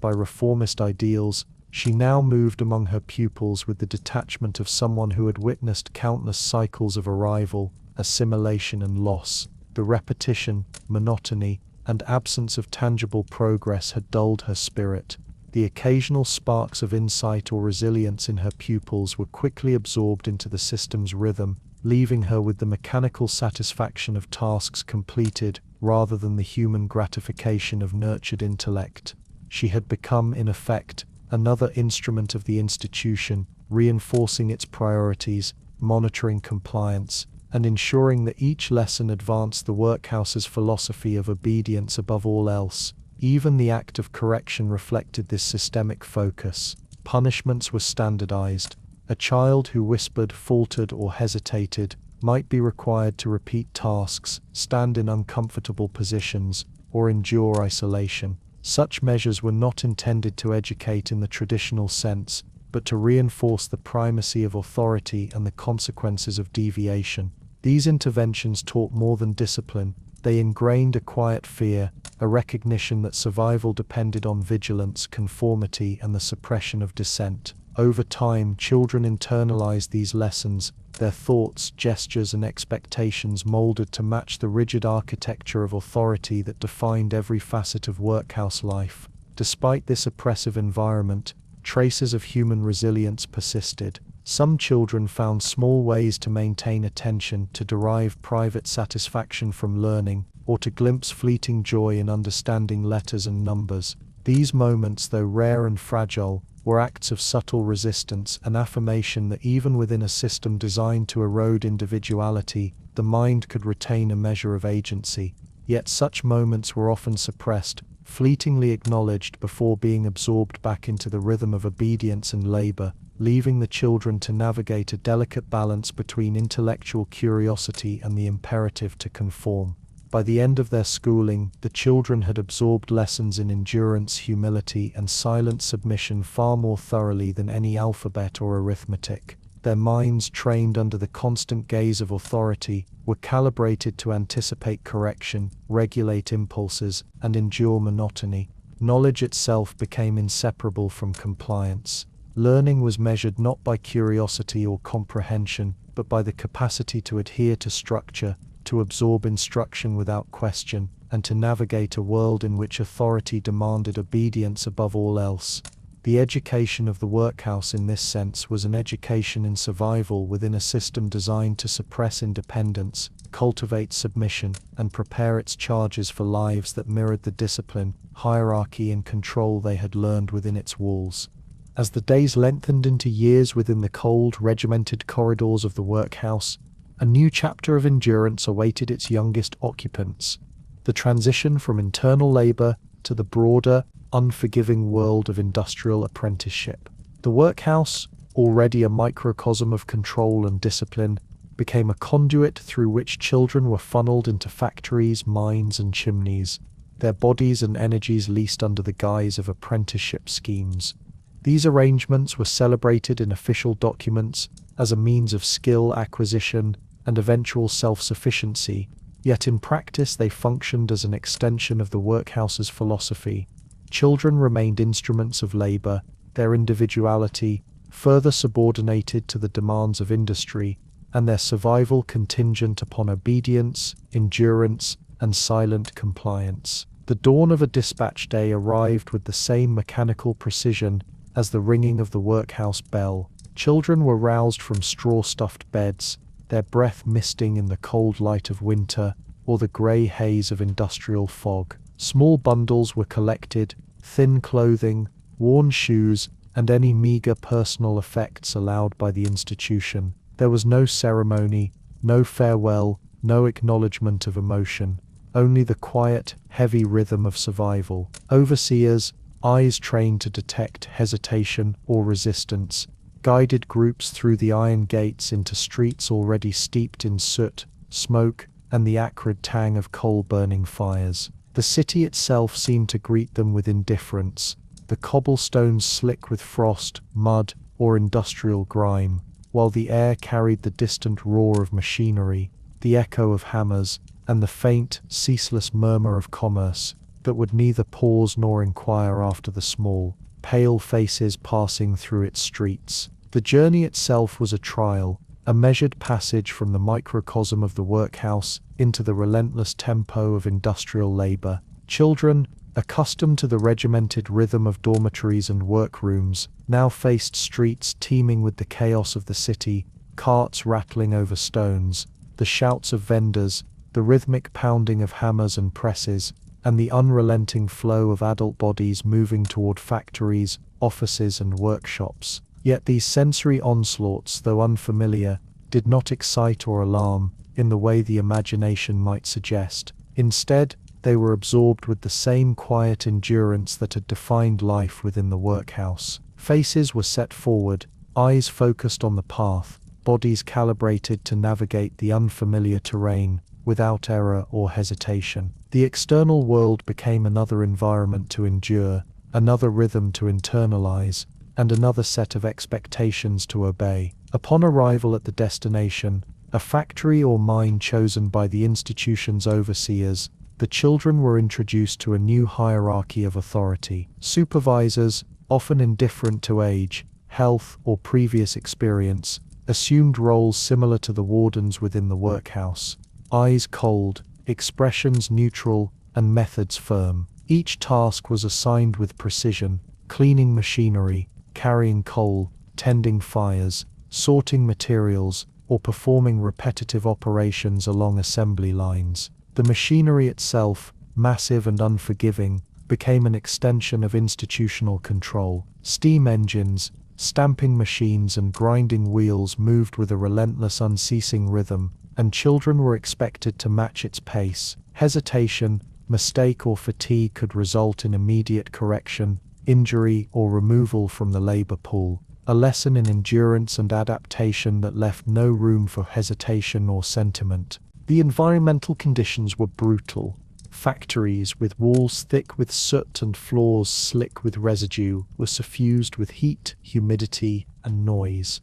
by reformist ideals, she now moved among her pupils with the detachment of someone who had witnessed countless cycles of arrival, assimilation, and loss. The repetition, monotony, and absence of tangible progress had dulled her spirit. The occasional sparks of insight or resilience in her pupils were quickly absorbed into the system's rhythm, leaving her with the mechanical satisfaction of tasks completed rather than the human gratification of nurtured intellect. She had become, in effect, another instrument of the institution, reinforcing its priorities, monitoring compliance, and ensuring that each lesson advanced the workhouse's philosophy of obedience above all else. Even the act of correction reflected this systemic focus. Punishments were standardized. A child who whispered, faltered, or hesitated might be required to repeat tasks, stand in uncomfortable positions, or endure isolation. Such measures were not intended to educate in the traditional sense, but to reinforce the primacy of authority and the consequences of deviation. These interventions taught more than discipline. They ingrained a quiet fear, a recognition that survival depended on vigilance, conformity, and the suppression of dissent. Over time, children internalized these lessons, their thoughts, gestures, and expectations molded to match the rigid architecture of authority that defined every facet of workhouse life. Despite this oppressive environment, traces of human resilience persisted. Some children found small ways to maintain attention, to derive private satisfaction from learning, or to glimpse fleeting joy in understanding letters and numbers. These moments, though rare and fragile, were acts of subtle resistance, an affirmation that even within a system designed to erode individuality, the mind could retain a measure of agency. Yet such moments were often suppressed, fleetingly acknowledged before being absorbed back into the rhythm of obedience and labor, leaving the children to navigate a delicate balance between intellectual curiosity and the imperative to conform. By the end of their schooling, the children had absorbed lessons in endurance, humility, and silent submission far more thoroughly than any alphabet or arithmetic. Their minds, trained under the constant gaze of authority, were calibrated to anticipate correction, regulate impulses, and endure monotony. Knowledge itself became inseparable from compliance. Learning was measured not by curiosity or comprehension, but by the capacity to adhere to structure, to absorb instruction without question, and to navigate a world in which authority demanded obedience above all else. The education of the workhouse in this sense was an education in survival within a system designed to suppress independence, cultivate submission, and prepare its charges for lives that mirrored the discipline, hierarchy, and control they had learned within its walls. As the days lengthened into years within the cold, regimented corridors of the workhouse, a new chapter of endurance awaited its youngest occupants. The transition from internal labor to the broader, unforgiving world of industrial apprenticeship. The workhouse, already a microcosm of control and discipline, became a conduit through which children were funneled into factories, mines, and chimneys, their bodies and energies leased under the guise of apprenticeship schemes. These arrangements were celebrated in official documents as a means of skill acquisition and eventual self-sufficiency, yet in practice they functioned as an extension of the workhouse's philosophy. Children remained instruments of labor, their individuality further subordinated to the demands of industry, and their survival contingent upon obedience, endurance, and silent compliance. The dawn of a dispatch day arrived with the same mechanical precision as the ringing of the workhouse bell. Children were roused from straw-stuffed beds, their breath misting in the cold light of winter or the grey haze of industrial fog. Small bundles were collected, thin clothing, worn shoes, and any meagre personal effects allowed by the institution. There was no ceremony, no farewell, no acknowledgement of emotion, only the quiet, heavy rhythm of survival. Overseers, eyes trained to detect hesitation or resistance, guided groups through the iron gates into streets already steeped in soot, smoke, and the acrid tang of coal-burning fires. The city itself seemed to greet them with indifference, the cobblestones slick with frost, mud, or industrial grime, while the air carried the distant roar of machinery, the echo of hammers, and the faint, ceaseless murmur of commerce that would neither pause nor inquire after the small, pale faces passing through its streets. The journey itself was a trial, a measured passage from the microcosm of the workhouse into the relentless tempo of industrial labor. Children, accustomed to the regimented rhythm of dormitories and workrooms, now faced streets teeming with the chaos of the city, carts rattling over stones, the shouts of vendors, the rhythmic pounding of hammers and presses, and the unrelenting flow of adult bodies moving toward factories, offices, and workshops. Yet these sensory onslaughts, though unfamiliar, did not excite or alarm in the way the imagination might suggest. Instead, they were absorbed with the same quiet endurance that had defined life within the workhouse. Faces were set forward, eyes focused on the path, bodies calibrated to navigate the unfamiliar terrain without error or hesitation. The external world became another environment to endure, another rhythm to internalize, and another set of expectations to obey. Upon arrival at the destination, a factory or mine chosen by the institution's overseers, the children were introduced to a new hierarchy of authority. Supervisors, often indifferent to age, health, or previous experience, assumed roles similar to the wardens within the workhouse. Eyes cold, expressions neutral, and methods firm. Each task was assigned with precision: cleaning machinery, carrying coal, tending fires, sorting materials, or performing repetitive operations along assembly lines. The machinery itself, massive and unforgiving, became an extension of institutional control. Steam engines, stamping machines, and grinding wheels moved with a relentless, unceasing rhythm, and children were expected to match its pace. Hesitation, mistake, or fatigue could result in immediate correction, injury, or removal from the labor pool. A lesson in endurance and adaptation that left no room for hesitation or sentiment. The environmental conditions were brutal. Factories, with walls thick with soot and floors slick with residue, were suffused with heat, humidity, and noise.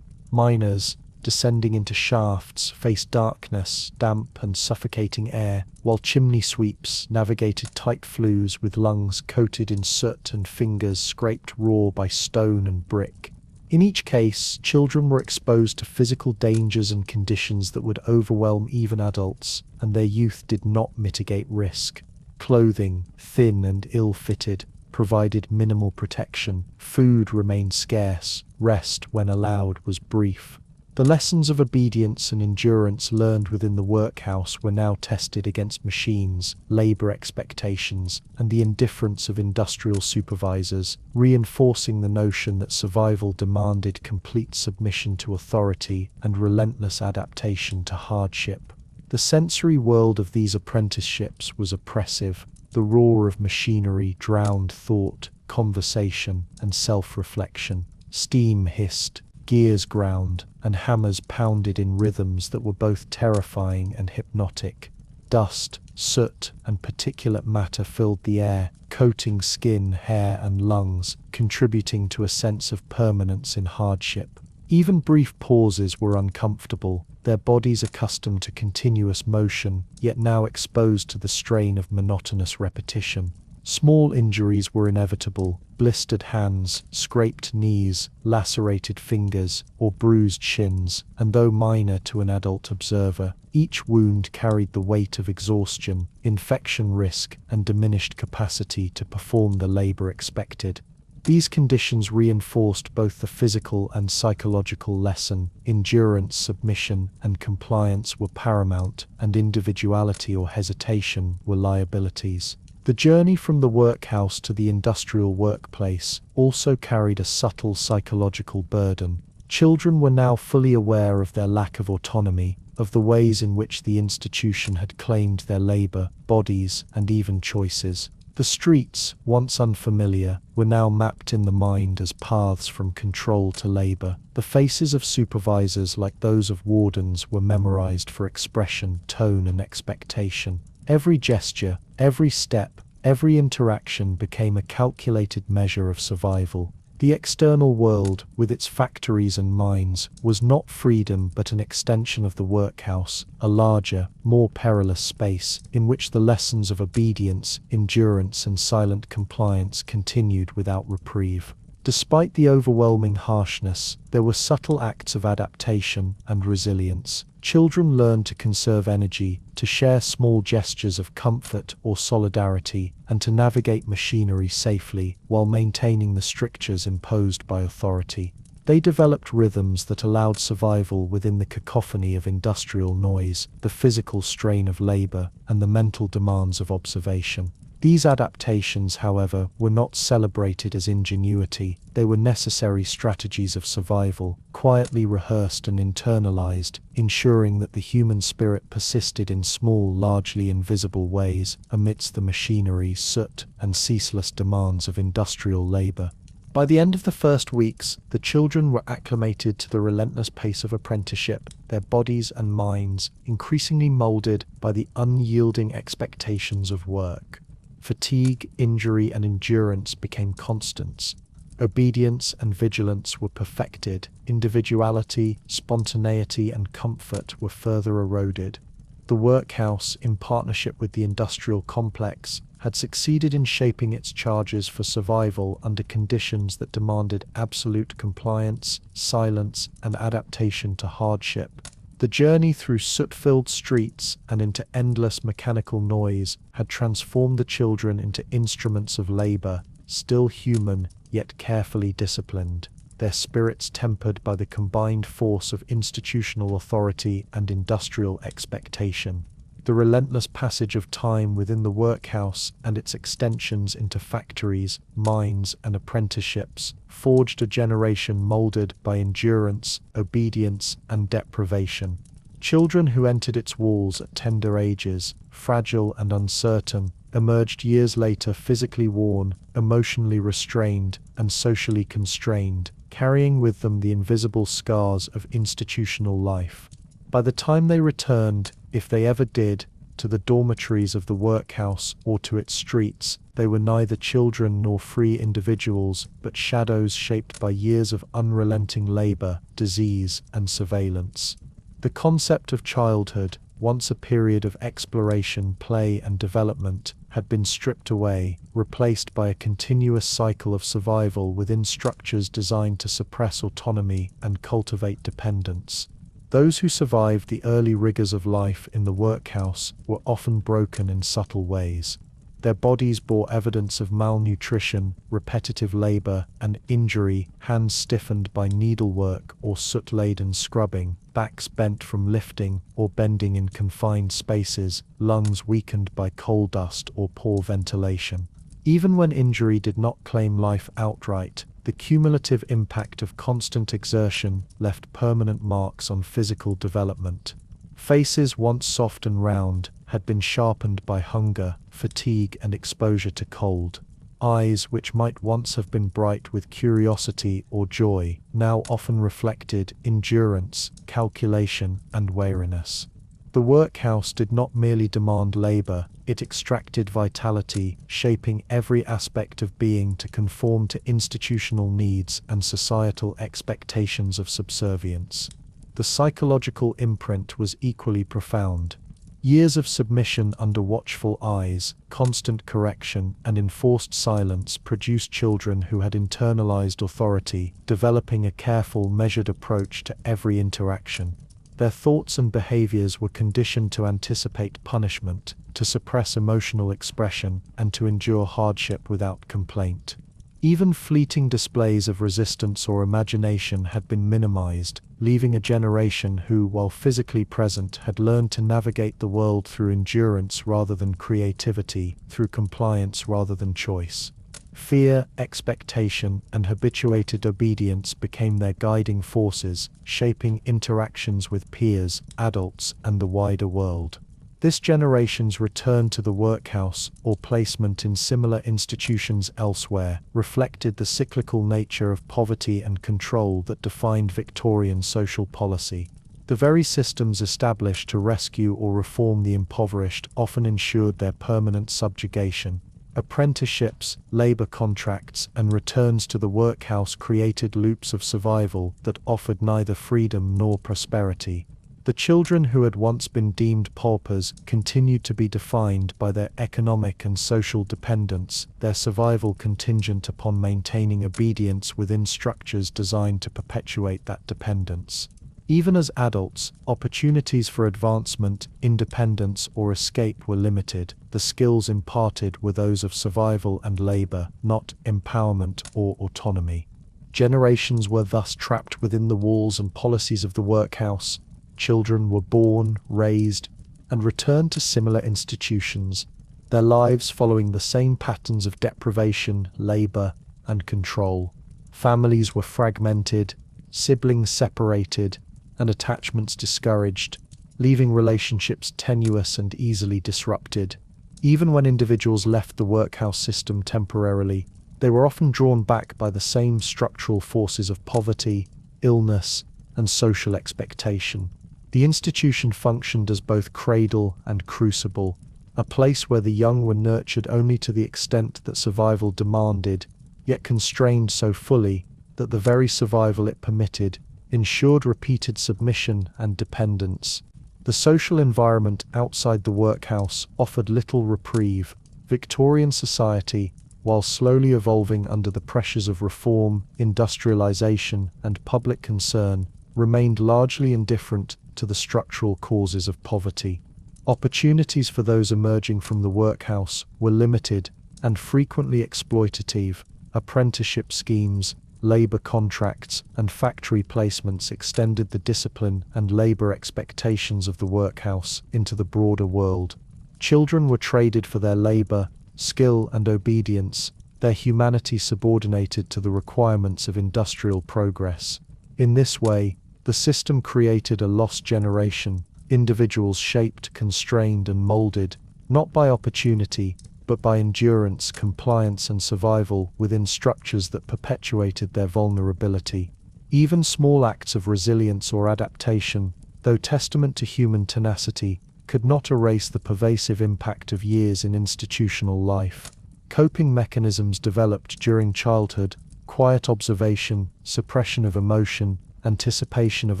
Miners, descending into shafts, faced darkness, damp, and suffocating air, while chimney sweeps navigated tight flues with lungs coated in soot and fingers scraped raw by stone and brick. In each case, children were exposed to physical dangers and conditions that would overwhelm even adults, and their youth did not mitigate risk. Clothing, thin and ill-fitted, provided minimal protection. Food remained scarce. Rest, when allowed, was brief. The lessons of obedience and endurance learned within the workhouse were now tested against machines, labor expectations, and the indifference of industrial supervisors, reinforcing the notion that survival demanded complete submission to authority and relentless adaptation to hardship. The sensory world of these apprenticeships was oppressive. The roar of machinery drowned thought, conversation, and self-reflection. Steam hissed, gears ground, and hammers pounded in rhythms that were both terrifying and hypnotic. Dust, soot, and particulate matter filled the air, coating skin, hair, and lungs, contributing to a sense of permanence in hardship. Even brief pauses were uncomfortable, their bodies accustomed to continuous motion, yet now exposed to the strain of monotonous repetition. Small injuries were inevitable: blistered hands, scraped knees, lacerated fingers, or bruised shins, and though minor to an adult observer, each wound carried the weight of exhaustion, infection risk, and diminished capacity to perform the labor expected. These conditions reinforced both the physical and psychological lesson: endurance, submission, and compliance were paramount, and individuality or hesitation were liabilities. The journey from the workhouse to the industrial workplace also carried a subtle psychological burden. Children were now fully aware of their lack of autonomy, of the ways in which the institution had claimed their labor, bodies, and even choices. The streets, once unfamiliar, were now mapped in the mind as paths from control to labor. The faces of supervisors, like those of wardens, were memorized for expression, tone, and expectation. Every gesture, every step, every interaction became a calculated measure of survival. The external world, with its factories and mines, was not freedom but an extension of the workhouse, a larger, more perilous space, in which the lessons of obedience, endurance, and silent compliance continued without reprieve. Despite the overwhelming harshness, there were subtle acts of adaptation and resilience. Children learned to conserve energy, to share small gestures of comfort or solidarity, and to navigate machinery safely while maintaining the strictures imposed by authority. They developed rhythms that allowed survival within the cacophony of industrial noise, the physical strain of labor, and the mental demands of observation. These adaptations, however, were not celebrated as ingenuity. They were necessary strategies of survival, quietly rehearsed and internalized, ensuring that the human spirit persisted in small, largely invisible ways amidst the machinery, soot, and ceaseless demands of industrial labor. By the end of the first weeks, the children were acclimated to the relentless pace of apprenticeship, their bodies and minds increasingly molded by the unyielding expectations of work. Fatigue, injury, and endurance became constants. Obedience and vigilance were perfected. Individuality, spontaneity, and comfort were further eroded. The workhouse, in partnership with the industrial complex, had succeeded in shaping its charges for survival under conditions that demanded absolute compliance, silence, and adaptation to hardship. The journey through soot-filled streets and into endless mechanical noise had transformed the children into instruments of labor, still human, yet carefully disciplined, their spirits tempered by the combined force of institutional authority and industrial expectation. The relentless passage of time within the workhouse and its extensions into factories, mines, and apprenticeships forged a generation molded by endurance, obedience, and deprivation. Children who entered its walls at tender ages, fragile and uncertain, emerged years later physically worn, emotionally restrained, and socially constrained, carrying with them the invisible scars of institutional life. By the time they returned, if they ever did, to the dormitories of the workhouse or to its streets, they were neither children nor free individuals, but shadows shaped by years of unrelenting labor, disease, and surveillance. The concept of childhood, once a period of exploration, play, and development, had been stripped away, replaced by a continuous cycle of survival within structures designed to suppress autonomy and cultivate dependence. Those who survived the early rigors of life in the workhouse were often broken in subtle ways. Their bodies bore evidence of malnutrition, repetitive labor, and injury, hands stiffened by needlework or soot-laden scrubbing, backs bent from lifting or bending in confined spaces, lungs weakened by coal dust or poor ventilation. Even when injury did not claim life outright, the cumulative impact of constant exertion left permanent marks on physical development. Faces once soft and round had been sharpened by hunger, fatigue, and exposure to cold. Eyes, which might once have been bright with curiosity or joy, now often reflected endurance, calculation, and weariness. The workhouse did not merely demand labor, it extracted vitality, shaping every aspect of being to conform to institutional needs and societal expectations of subservience. The psychological imprint was equally profound. Years of submission under watchful eyes, constant correction, and enforced silence produced children who had internalized authority, developing a careful, measured approach to every interaction. Their thoughts and behaviors were conditioned to anticipate punishment, to suppress emotional expression, and to endure hardship without complaint. Even fleeting displays of resistance or imagination had been minimized, leaving a generation who, while physically present, had learned to navigate the world through endurance rather than creativity, through compliance rather than choice. Fear, expectation, and habituated obedience became their guiding forces, shaping interactions with peers, adults, and the wider world. This generation's return to the workhouse, or placement in similar institutions elsewhere, reflected the cyclical nature of poverty and control that defined Victorian social policy. The very systems established to rescue or reform the impoverished often ensured their permanent subjugation. Apprenticeships, labor contracts, and returns to the workhouse created loops of survival that offered neither freedom nor prosperity. The children who had once been deemed paupers continued to be defined by their economic and social dependence, their survival contingent upon maintaining obedience within structures designed to perpetuate that dependence. Even as adults, opportunities for advancement, independence, or escape were limited. The skills imparted were those of survival and labor, not empowerment or autonomy. Generations were thus trapped within the walls and policies of the workhouse. Children were born, raised, and returned to similar institutions, their lives following the same patterns of deprivation, labor, and control. Families were fragmented, siblings separated, and attachments discouraged, leaving relationships tenuous and easily disrupted. Even when individuals left the workhouse system temporarily, they were often drawn back by the same structural forces of poverty, illness, and social expectation. The institution functioned as both cradle and crucible, a place where the young were nurtured only to the extent that survival demanded, yet constrained so fully that the very survival it permitted ensured repeated submission and dependence. The social environment outside the workhouse offered little reprieve. Victorian society, while slowly evolving under the pressures of reform, industrialization, and public concern, remained largely indifferent to the structural causes of poverty. Opportunities for those emerging from the workhouse were limited and frequently exploitative. Apprenticeship schemes, labor contracts, and factory placements extended the discipline and labor expectations of the workhouse into the broader world. Children were traded for their labor, skill, and obedience, their humanity subordinated to the requirements of industrial progress. In this way, the system created a lost generation, individuals shaped, constrained, and molded, not by opportunity, but by endurance, compliance, and survival within structures that perpetuated their vulnerability. Even small acts of resilience or adaptation, though testament to human tenacity, could not erase the pervasive impact of years in institutional life. Coping mechanisms developed during childhood, quiet observation, suppression of emotion, anticipation of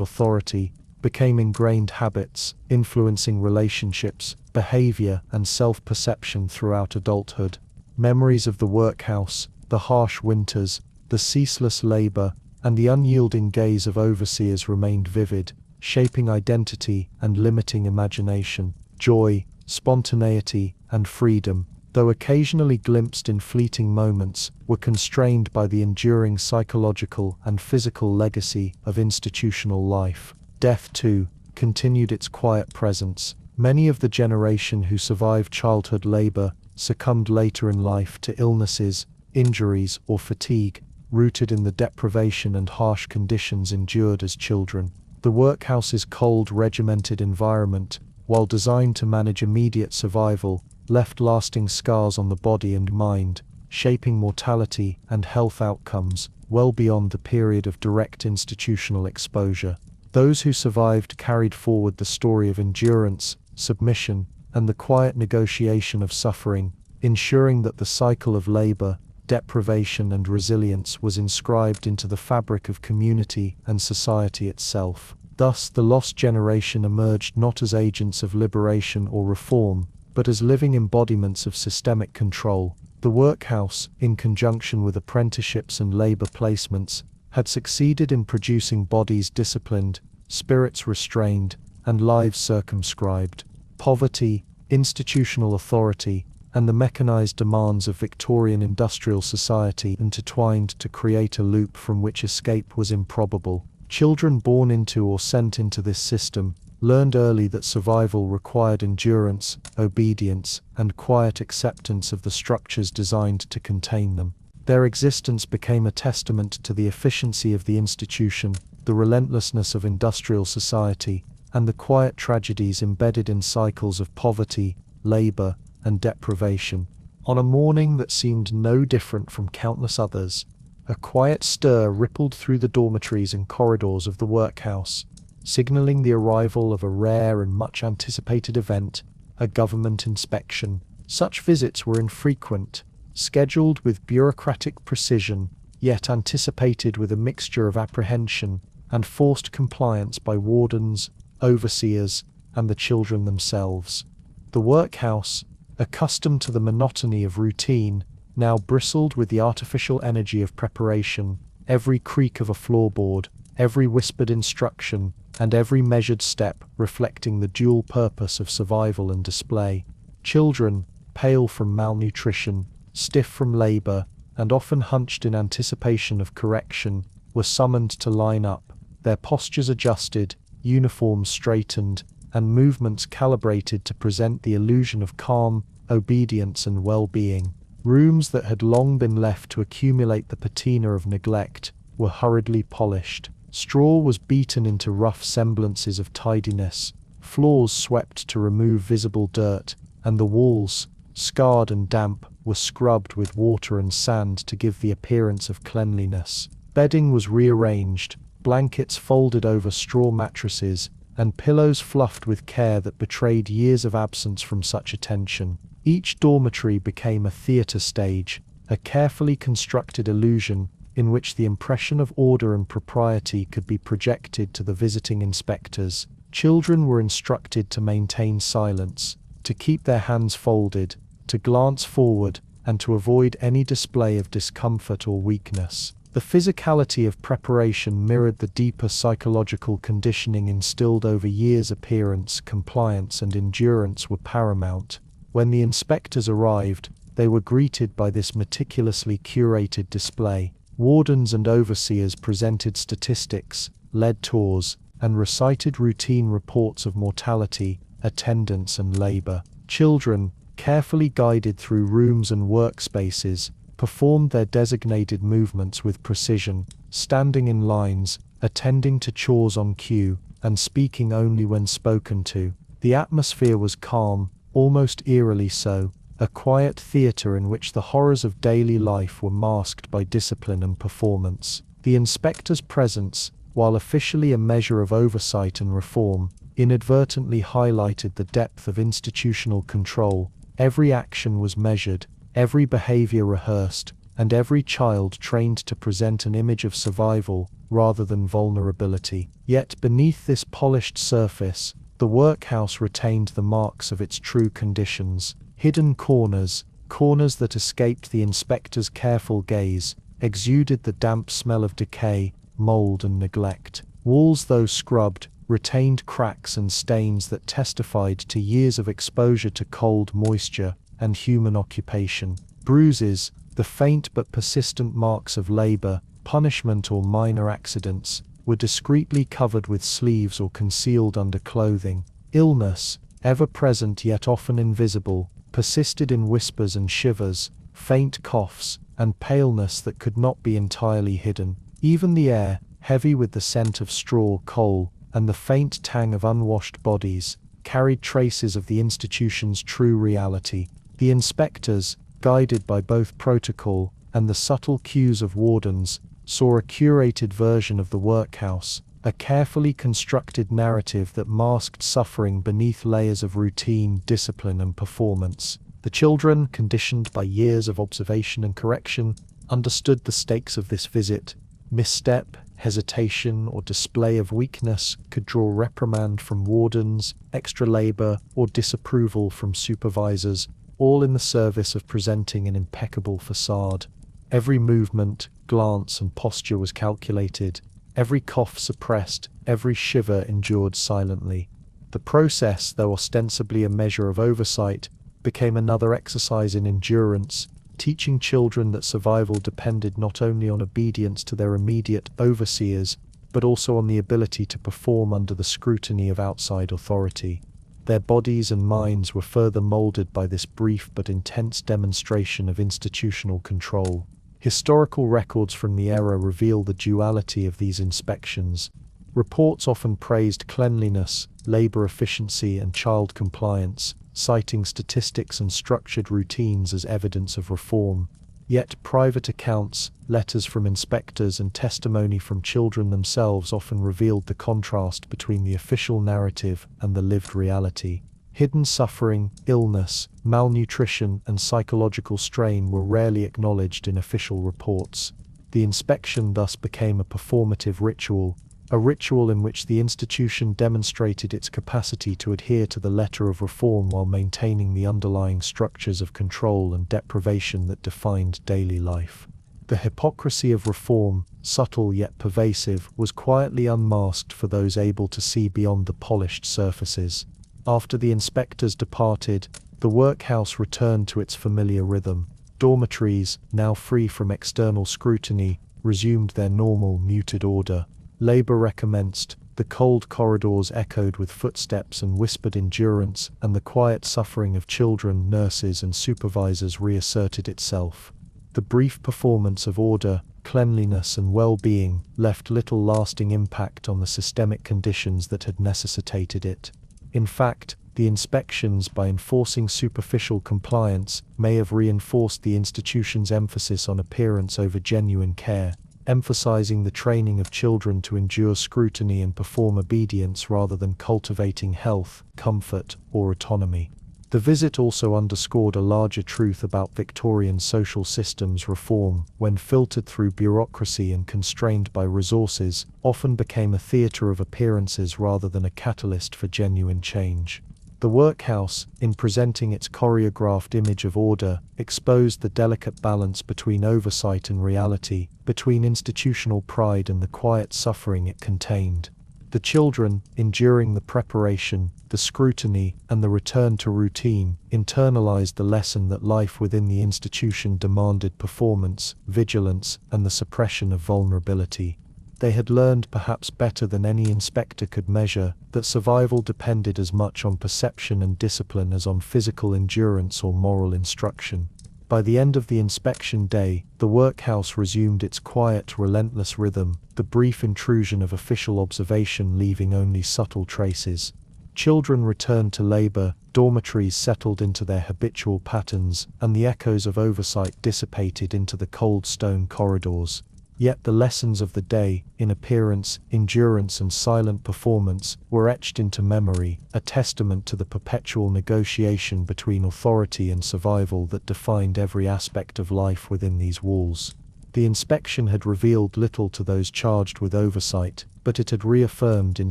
authority, became ingrained habits, influencing relationships, behavior, and self-perception throughout adulthood. Memories of the workhouse, the harsh winters, the ceaseless labor, and the unyielding gaze of overseers remained vivid, shaping identity and limiting imagination. Joy, spontaneity, and freedom, though occasionally glimpsed in fleeting moments, were constrained by the enduring psychological and physical legacy of institutional life. Death, too, continued its quiet presence. Many of the generation who survived childhood labor succumbed later in life to illnesses, injuries, or fatigue, rooted in the deprivation and harsh conditions endured as children. The workhouse's cold, regimented environment, while designed to manage immediate survival, left lasting scars on the body and mind, shaping mortality and health outcomes well beyond the period of direct institutional exposure. Those who survived carried forward the story of endurance, submission, and the quiet negotiation of suffering, ensuring that the cycle of labor, deprivation, and resilience was inscribed into the fabric of community and society itself. Thus, the lost generation emerged not as agents of liberation or reform, but as living embodiments of systemic control. The workhouse, in conjunction with apprenticeships and labor placements, had succeeded in producing bodies disciplined, spirits restrained, and lives circumscribed. Poverty, institutional authority, and the mechanized demands of Victorian industrial society intertwined to create a loop from which escape was improbable. Children born into or sent into this system learned early that survival required endurance, obedience, and quiet acceptance of the structures designed to contain them. Their existence became a testament to the efficiency of the institution, the relentlessness of industrial society, and the quiet tragedies embedded in cycles of poverty, labor, and deprivation. On a morning that seemed no different from countless others, a quiet stir rippled through the dormitories and corridors of the workhouse, signaling the arrival of a rare and much anticipated event, a government inspection. Such visits were infrequent, scheduled with bureaucratic precision, yet anticipated with a mixture of apprehension and forced compliance by wardens, overseers, and the children themselves. The workhouse, accustomed to the monotony of routine, now bristled with the artificial energy of preparation. Every creak of a floorboard, every whispered instruction, and every measured step reflecting the dual purpose of survival and display. Children, pale from malnutrition, stiff from labor, and often hunched in anticipation of correction, were summoned to line up, their postures adjusted, uniforms straightened, and movements calibrated to present the illusion of calm, obedience, and well-being. Rooms that had long been left to accumulate the patina of neglect were hurriedly polished. Straw was beaten into rough semblances of tidiness, floors swept to remove visible dirt, and the walls, scarred and damp, were scrubbed with water and sand to give the appearance of cleanliness. Bedding was rearranged, blankets folded over straw mattresses, and pillows fluffed with care that betrayed years of absence from such attention. Each dormitory became a theatre stage, a carefully constructed illusion in which the impression of order and propriety could be projected to the visiting inspectors. Children were instructed to maintain silence, to keep their hands folded, to glance forward, and to avoid any display of discomfort or weakness. The physicality of preparation mirrored the deeper psychological conditioning instilled over years. Appearance, compliance, and endurance were paramount. When the inspectors arrived, they were greeted by this meticulously curated display. Wardens and overseers presented statistics, led tours, and recited routine reports of mortality, attendance, and labor. Children, carefully guided through rooms and workspaces, performed their designated movements with precision, standing in lines, attending to chores on cue, and speaking only when spoken to. The atmosphere was calm, almost eerily so, a quiet theatre in which the horrors of daily life were masked by discipline and performance. The inspector's presence, while officially a measure of oversight and reform, inadvertently highlighted the depth of institutional control. Every action was measured, every behavior rehearsed, and every child trained to present an image of survival rather than vulnerability. Yet beneath this polished surface, the workhouse retained the marks of its true conditions. Hidden corners, corners that escaped the inspector's careful gaze, exuded the damp smell of decay, mold, and neglect. Walls, though scrubbed, retained cracks and stains that testified to years of exposure to cold, moisture, and human occupation. Bruises, the faint but persistent marks of labor, punishment, or minor accidents, were discreetly covered with sleeves or concealed under clothing. Illness, ever present yet often invisible, persisted in whispers and shivers, faint coughs, and paleness that could not be entirely hidden. Even the air, heavy with the scent of straw, coal, and the faint tang of unwashed bodies, carried traces of the institution's true reality. The inspectors, guided by both protocol and the subtle cues of wardens, saw a curated version of the workhouse, a carefully constructed narrative that masked suffering beneath layers of routine, discipline, and performance. The children, conditioned by years of observation and correction, understood the stakes of this visit. Misstep, hesitation, or display of weakness could draw reprimand from wardens, extra labor, or disapproval from supervisors, all in the service of presenting an impeccable facade. Every movement, glance, and posture was calculated, every cough suppressed, every shiver endured silently. The process, though ostensibly a measure of oversight, became another exercise in endurance, teaching children that survival depended not only on obedience to their immediate overseers, but also on the ability to perform under the scrutiny of outside authority. Their bodies and minds were further molded by this brief but intense demonstration of institutional control. Historical records from the era reveal the duality of these inspections. Reports often praised cleanliness, labor efficiency, and child compliance, citing statistics and structured routines as evidence of reform. Yet private accounts, letters from inspectors, and testimony from children themselves often revealed the contrast between the official narrative and the lived reality. Hidden suffering, illness, malnutrition, and psychological strain were rarely acknowledged in official reports. The inspection thus became a performative ritual, a ritual in which the institution demonstrated its capacity to adhere to the letter of reform while maintaining the underlying structures of control and deprivation that defined daily life. The hypocrisy of reform, subtle yet pervasive, was quietly unmasked for those able to see beyond the polished surfaces. After the inspectors departed, the workhouse returned to its familiar rhythm. Dormitories, now free from external scrutiny, resumed their normal, muted order. Labour recommenced, the cold corridors echoed with footsteps and whispered endurance, and the quiet suffering of children, nurses, and supervisors reasserted itself. The brief performance of order, cleanliness, and well-being left little lasting impact on the systemic conditions that had necessitated it. In fact, the inspections, by enforcing superficial compliance, may have reinforced the institution's emphasis on appearance over genuine care, emphasizing the training of children to endure scrutiny and perform obedience rather than cultivating health, comfort, or autonomy. The visit also underscored a larger truth about Victorian social systems. Reform, when filtered through bureaucracy and constrained by resources, often became a theatre of appearances rather than a catalyst for genuine change. The workhouse, in presenting its choreographed image of order, exposed the delicate balance between oversight and reality, between institutional pride and the quiet suffering it contained. The children, enduring the preparation, the scrutiny, and the return to routine, internalized the lesson that life within the institution demanded performance, vigilance, and the suppression of vulnerability. They had learned, perhaps better than any inspector could measure, that survival depended as much on perception and discipline as on physical endurance or moral instruction. By the end of the inspection day, the workhouse resumed its quiet, relentless rhythm, the brief intrusion of official observation leaving only subtle traces. Children returned to labor, dormitories settled into their habitual patterns, and the echoes of oversight dissipated into the cold stone corridors. Yet the lessons of the day, in appearance, endurance, and silent performance, were etched into memory, a testament to the perpetual negotiation between authority and survival that defined every aspect of life within these walls. The inspection had revealed little to those charged with oversight, but it had reaffirmed in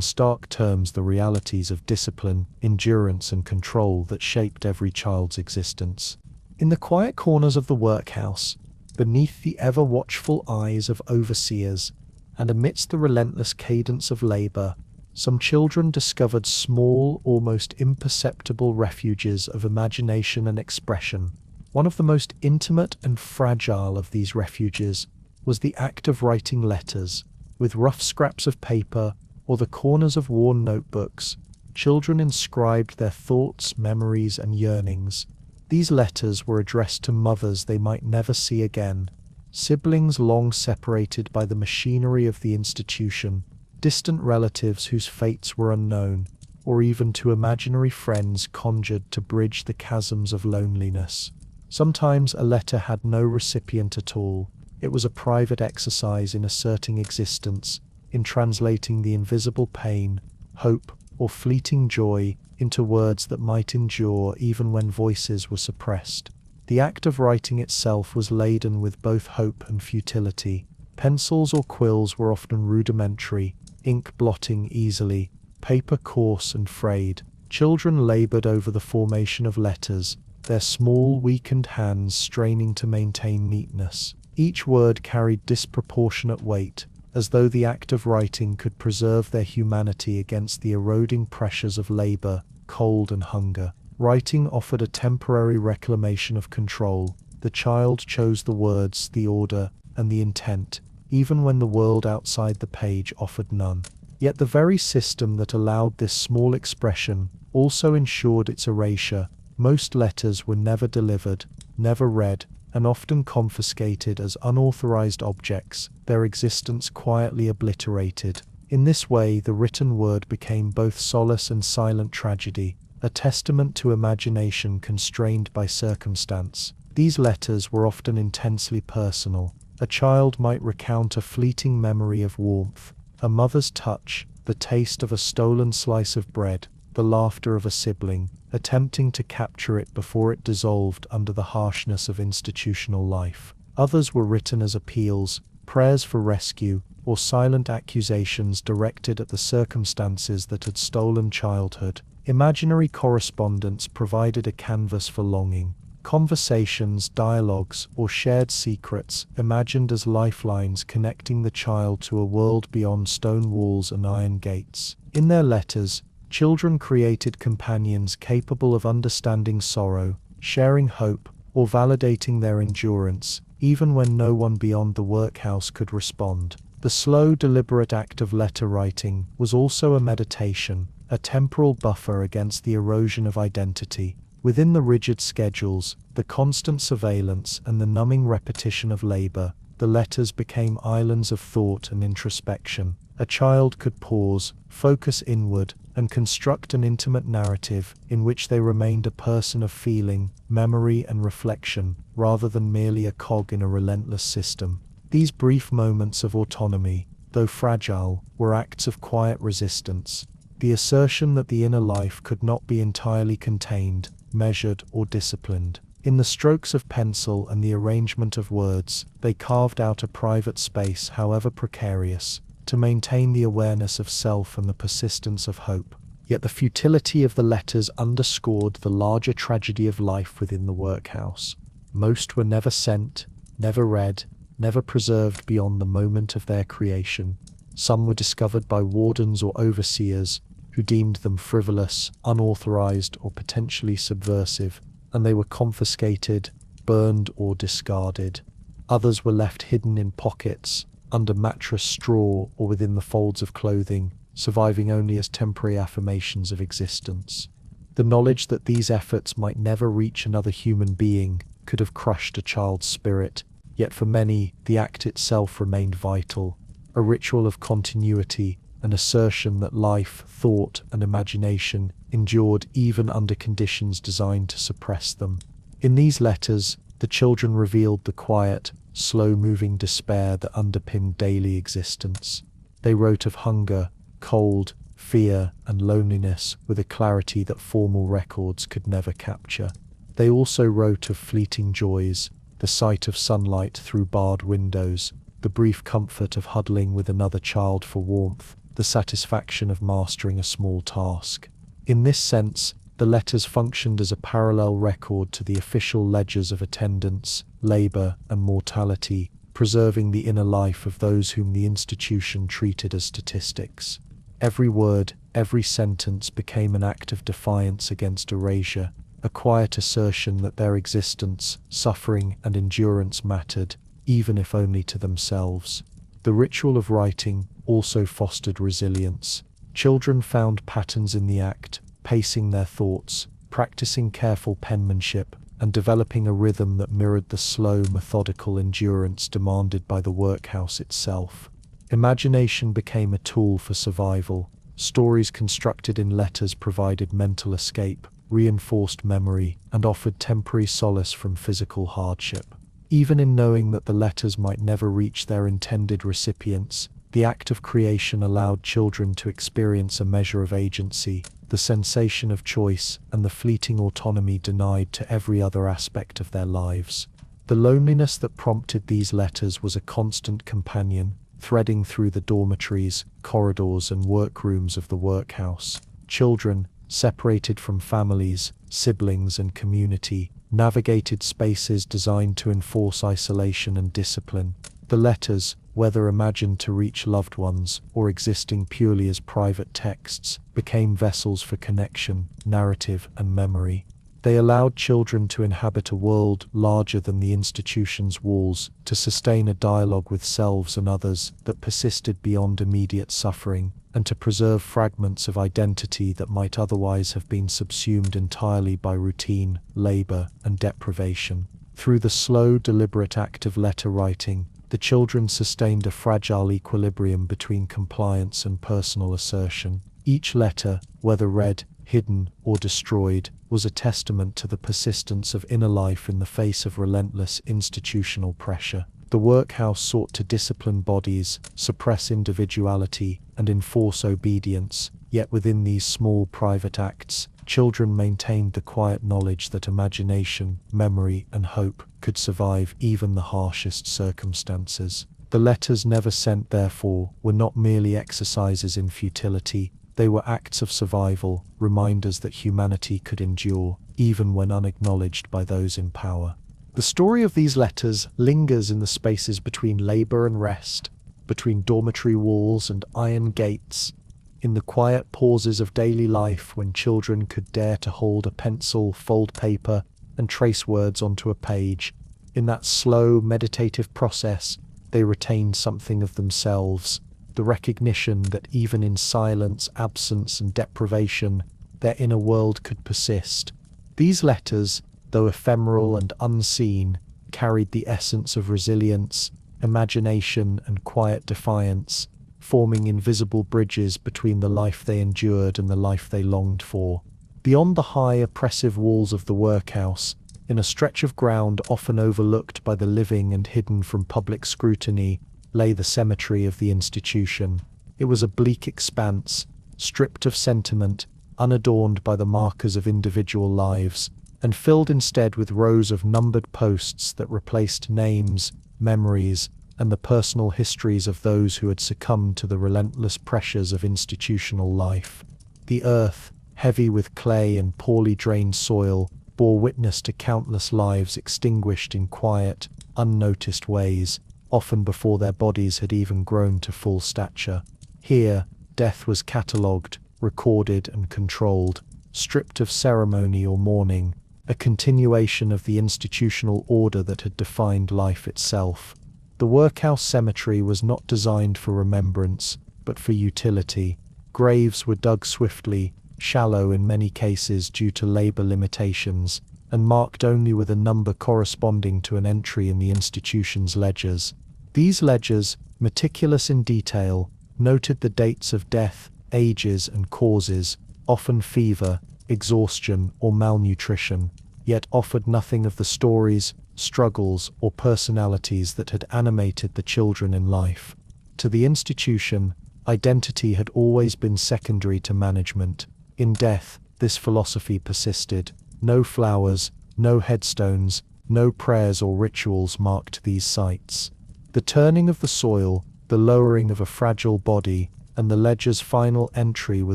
stark terms the realities of discipline, endurance, and control that shaped every child's existence. In the quiet corners of the workhouse, beneath the ever-watchful eyes of overseers, and amidst the relentless cadence of labor, some children discovered small, almost imperceptible refuges of imagination and expression. One of the most intimate and fragile of these refuges was the act of writing letters. With rough scraps of paper or the corners of worn notebooks, children inscribed their thoughts, memories, and yearnings. These letters were addressed to mothers they might never see again, siblings long separated by the machinery of the institution, distant relatives whose fates were unknown, or even to imaginary friends conjured to bridge the chasms of loneliness. Sometimes a letter had no recipient at all. It was a private exercise in asserting existence, in translating the invisible pain, hope, or fleeting joy into words that might endure even when voices were suppressed. The act of writing itself was laden with both hope and futility. Pencils or quills were often rudimentary, ink blotting easily, paper coarse and frayed. Children labored over the formation of letters, their small, weakened hands straining to maintain neatness. Each word carried disproportionate weight, as though the act of writing could preserve their humanity against the eroding pressures of labor, cold, and hunger. Writing offered a temporary reclamation of control. The child chose the words, the order, and the intent, even when the world outside the page offered none. Yet the very system that allowed this small expression also ensured its erasure. Most letters were never delivered, never read, and often confiscated as unauthorized objects, their existence quietly obliterated. In this way, the written word became both solace and silent tragedy, a testament to imagination constrained by circumstance. These letters were often intensely personal. A child might recount a fleeting memory of warmth, a mother's touch, the taste of a stolen slice of bread, the laughter of a sibling, attempting to capture it before it dissolved under the harshness of institutional life. Others were written as appeals, prayers for rescue, or silent accusations directed at the circumstances that had stolen childhood. Imaginary correspondence provided a canvas for longing. Conversations, dialogues, or shared secrets, imagined as lifelines connecting the child to a world beyond stone walls and iron gates. In their letters, children created companions capable of understanding sorrow, sharing hope, or validating their endurance, even when no one beyond the workhouse could respond. The slow, deliberate act of letter writing was also a meditation, a temporal buffer against the erosion of identity. Within the rigid schedules, the constant surveillance, and the numbing repetition of labor, the letters became islands of thought and introspection. A child could pause, focus inward, and construct an intimate narrative in which they remained a person of feeling, memory, and reflection, rather than merely a cog in a relentless system. These brief moments of autonomy, though fragile, were acts of quiet resistance. The assertion that the inner life could not be entirely contained, measured, or disciplined. In the strokes of pencil and the arrangement of words, they carved out a private space, however precarious, to maintain the awareness of self and the persistence of hope. Yet the futility of the letters underscored the larger tragedy of life within the workhouse. Most were never sent, never read, never preserved beyond the moment of their creation. Some were discovered by wardens or overseers, who deemed them frivolous, unauthorized, or potentially subversive, and they were confiscated, burned, or discarded. Others were left hidden in pockets, under mattress straw, or within the folds of clothing, surviving only as temporary affirmations of existence. The knowledge that these efforts might never reach another human being could have crushed a child's spirit, yet for many, the act itself remained vital, a ritual of continuity, an assertion that life, thought, and imagination endured even under conditions designed to suppress them. In these letters, the children revealed the quiet, slow-moving despair that underpinned daily existence. They wrote of hunger, cold, fear, and loneliness with a clarity that formal records could never capture. They also wrote of fleeting joys, the sight of sunlight through barred windows, the brief comfort of huddling with another child for warmth, the satisfaction of mastering a small task. In this sense, the letters functioned as a parallel record to the official ledgers of attendance, labor, and mortality, preserving the inner life of those whom the institution treated as statistics. Every word, every sentence became an act of defiance against erasure, a quiet assertion that their existence, suffering, and endurance mattered, even if only to themselves. The ritual of writing also fostered resilience. Children found patterns in the act, pacing their thoughts, practicing careful penmanship, and developing a rhythm that mirrored the slow, methodical endurance demanded by the workhouse itself. Imagination became a tool for survival. Stories constructed in letters provided mental escape, reinforced memory, and offered temporary solace from physical hardship. Even in knowing that the letters might never reach their intended recipients, the act of creation allowed children to experience a measure of agency, the sensation of choice, and the fleeting autonomy denied to every other aspect of their lives. The loneliness that prompted these letters was a constant companion, threading through the dormitories, corridors, and workrooms of the workhouse. Children, separated from families, siblings, and community, navigated spaces designed to enforce isolation and discipline. The letters, whether imagined to reach loved ones or existing purely as private texts, became vessels for connection, narrative, and memory. They allowed children to inhabit a world larger than the institution's walls, to sustain a dialogue with selves and others that persisted beyond immediate suffering, and to preserve fragments of identity that might otherwise have been subsumed entirely by routine, labor, and deprivation. Through the slow, deliberate act of letter writing, the children sustained a fragile equilibrium between compliance and personal assertion. Each letter, whether read, hidden, or destroyed, was a testament to the persistence of inner life in the face of relentless institutional pressure. The workhouse sought to discipline bodies, suppress individuality, and enforce obedience, yet within these small private acts, children maintained the quiet knowledge that imagination, memory, and hope could survive even the harshest circumstances. The letters never sent, therefore, were not merely exercises in futility, they were acts of survival, reminders that humanity could endure, even when unacknowledged by those in power. The story of these letters lingers in the spaces between labour and rest, between dormitory walls and iron gates, in the quiet pauses of daily life when children could dare to hold a pencil, fold paper, and trace words onto a page. In that slow, meditative process, they retained something of themselves, the recognition that even in silence, absence, and deprivation, their inner world could persist. These letters, though ephemeral and unseen, carried the essence of resilience, imagination, and quiet defiance, forming invisible bridges between the life they endured and the life they longed for. Beyond the high, oppressive walls of the workhouse, in a stretch of ground often overlooked by the living and hidden from public scrutiny, lay the cemetery of the institution. It was a bleak expanse, stripped of sentiment, unadorned by the markers of individual lives, and filled instead with rows of numbered posts that replaced names, memories, and the personal histories of those who had succumbed to the relentless pressures of institutional life. The earth, heavy with clay and poorly drained soil, bore witness to countless lives extinguished in quiet, unnoticed ways, often before their bodies had even grown to full stature. Here, death was catalogued, recorded, and controlled, stripped of ceremony or mourning, a continuation of the institutional order that had defined life itself. The workhouse cemetery was not designed for remembrance, but for utility. Graves were dug swiftly, shallow in many cases due to labour limitations, and marked only with a number corresponding to an entry in the institution's ledgers. These ledgers, meticulous in detail, noted the dates of death, ages and causes, often fever, exhaustion or malnutrition, yet offered nothing of the stories, struggles or personalities that had animated the children in life. To the institution, identity had always been secondary to management. In death, this philosophy persisted. No flowers, no headstones, no prayers or rituals marked these sites. The turning of the soil, the lowering of a fragile body, and the ledger's final entry were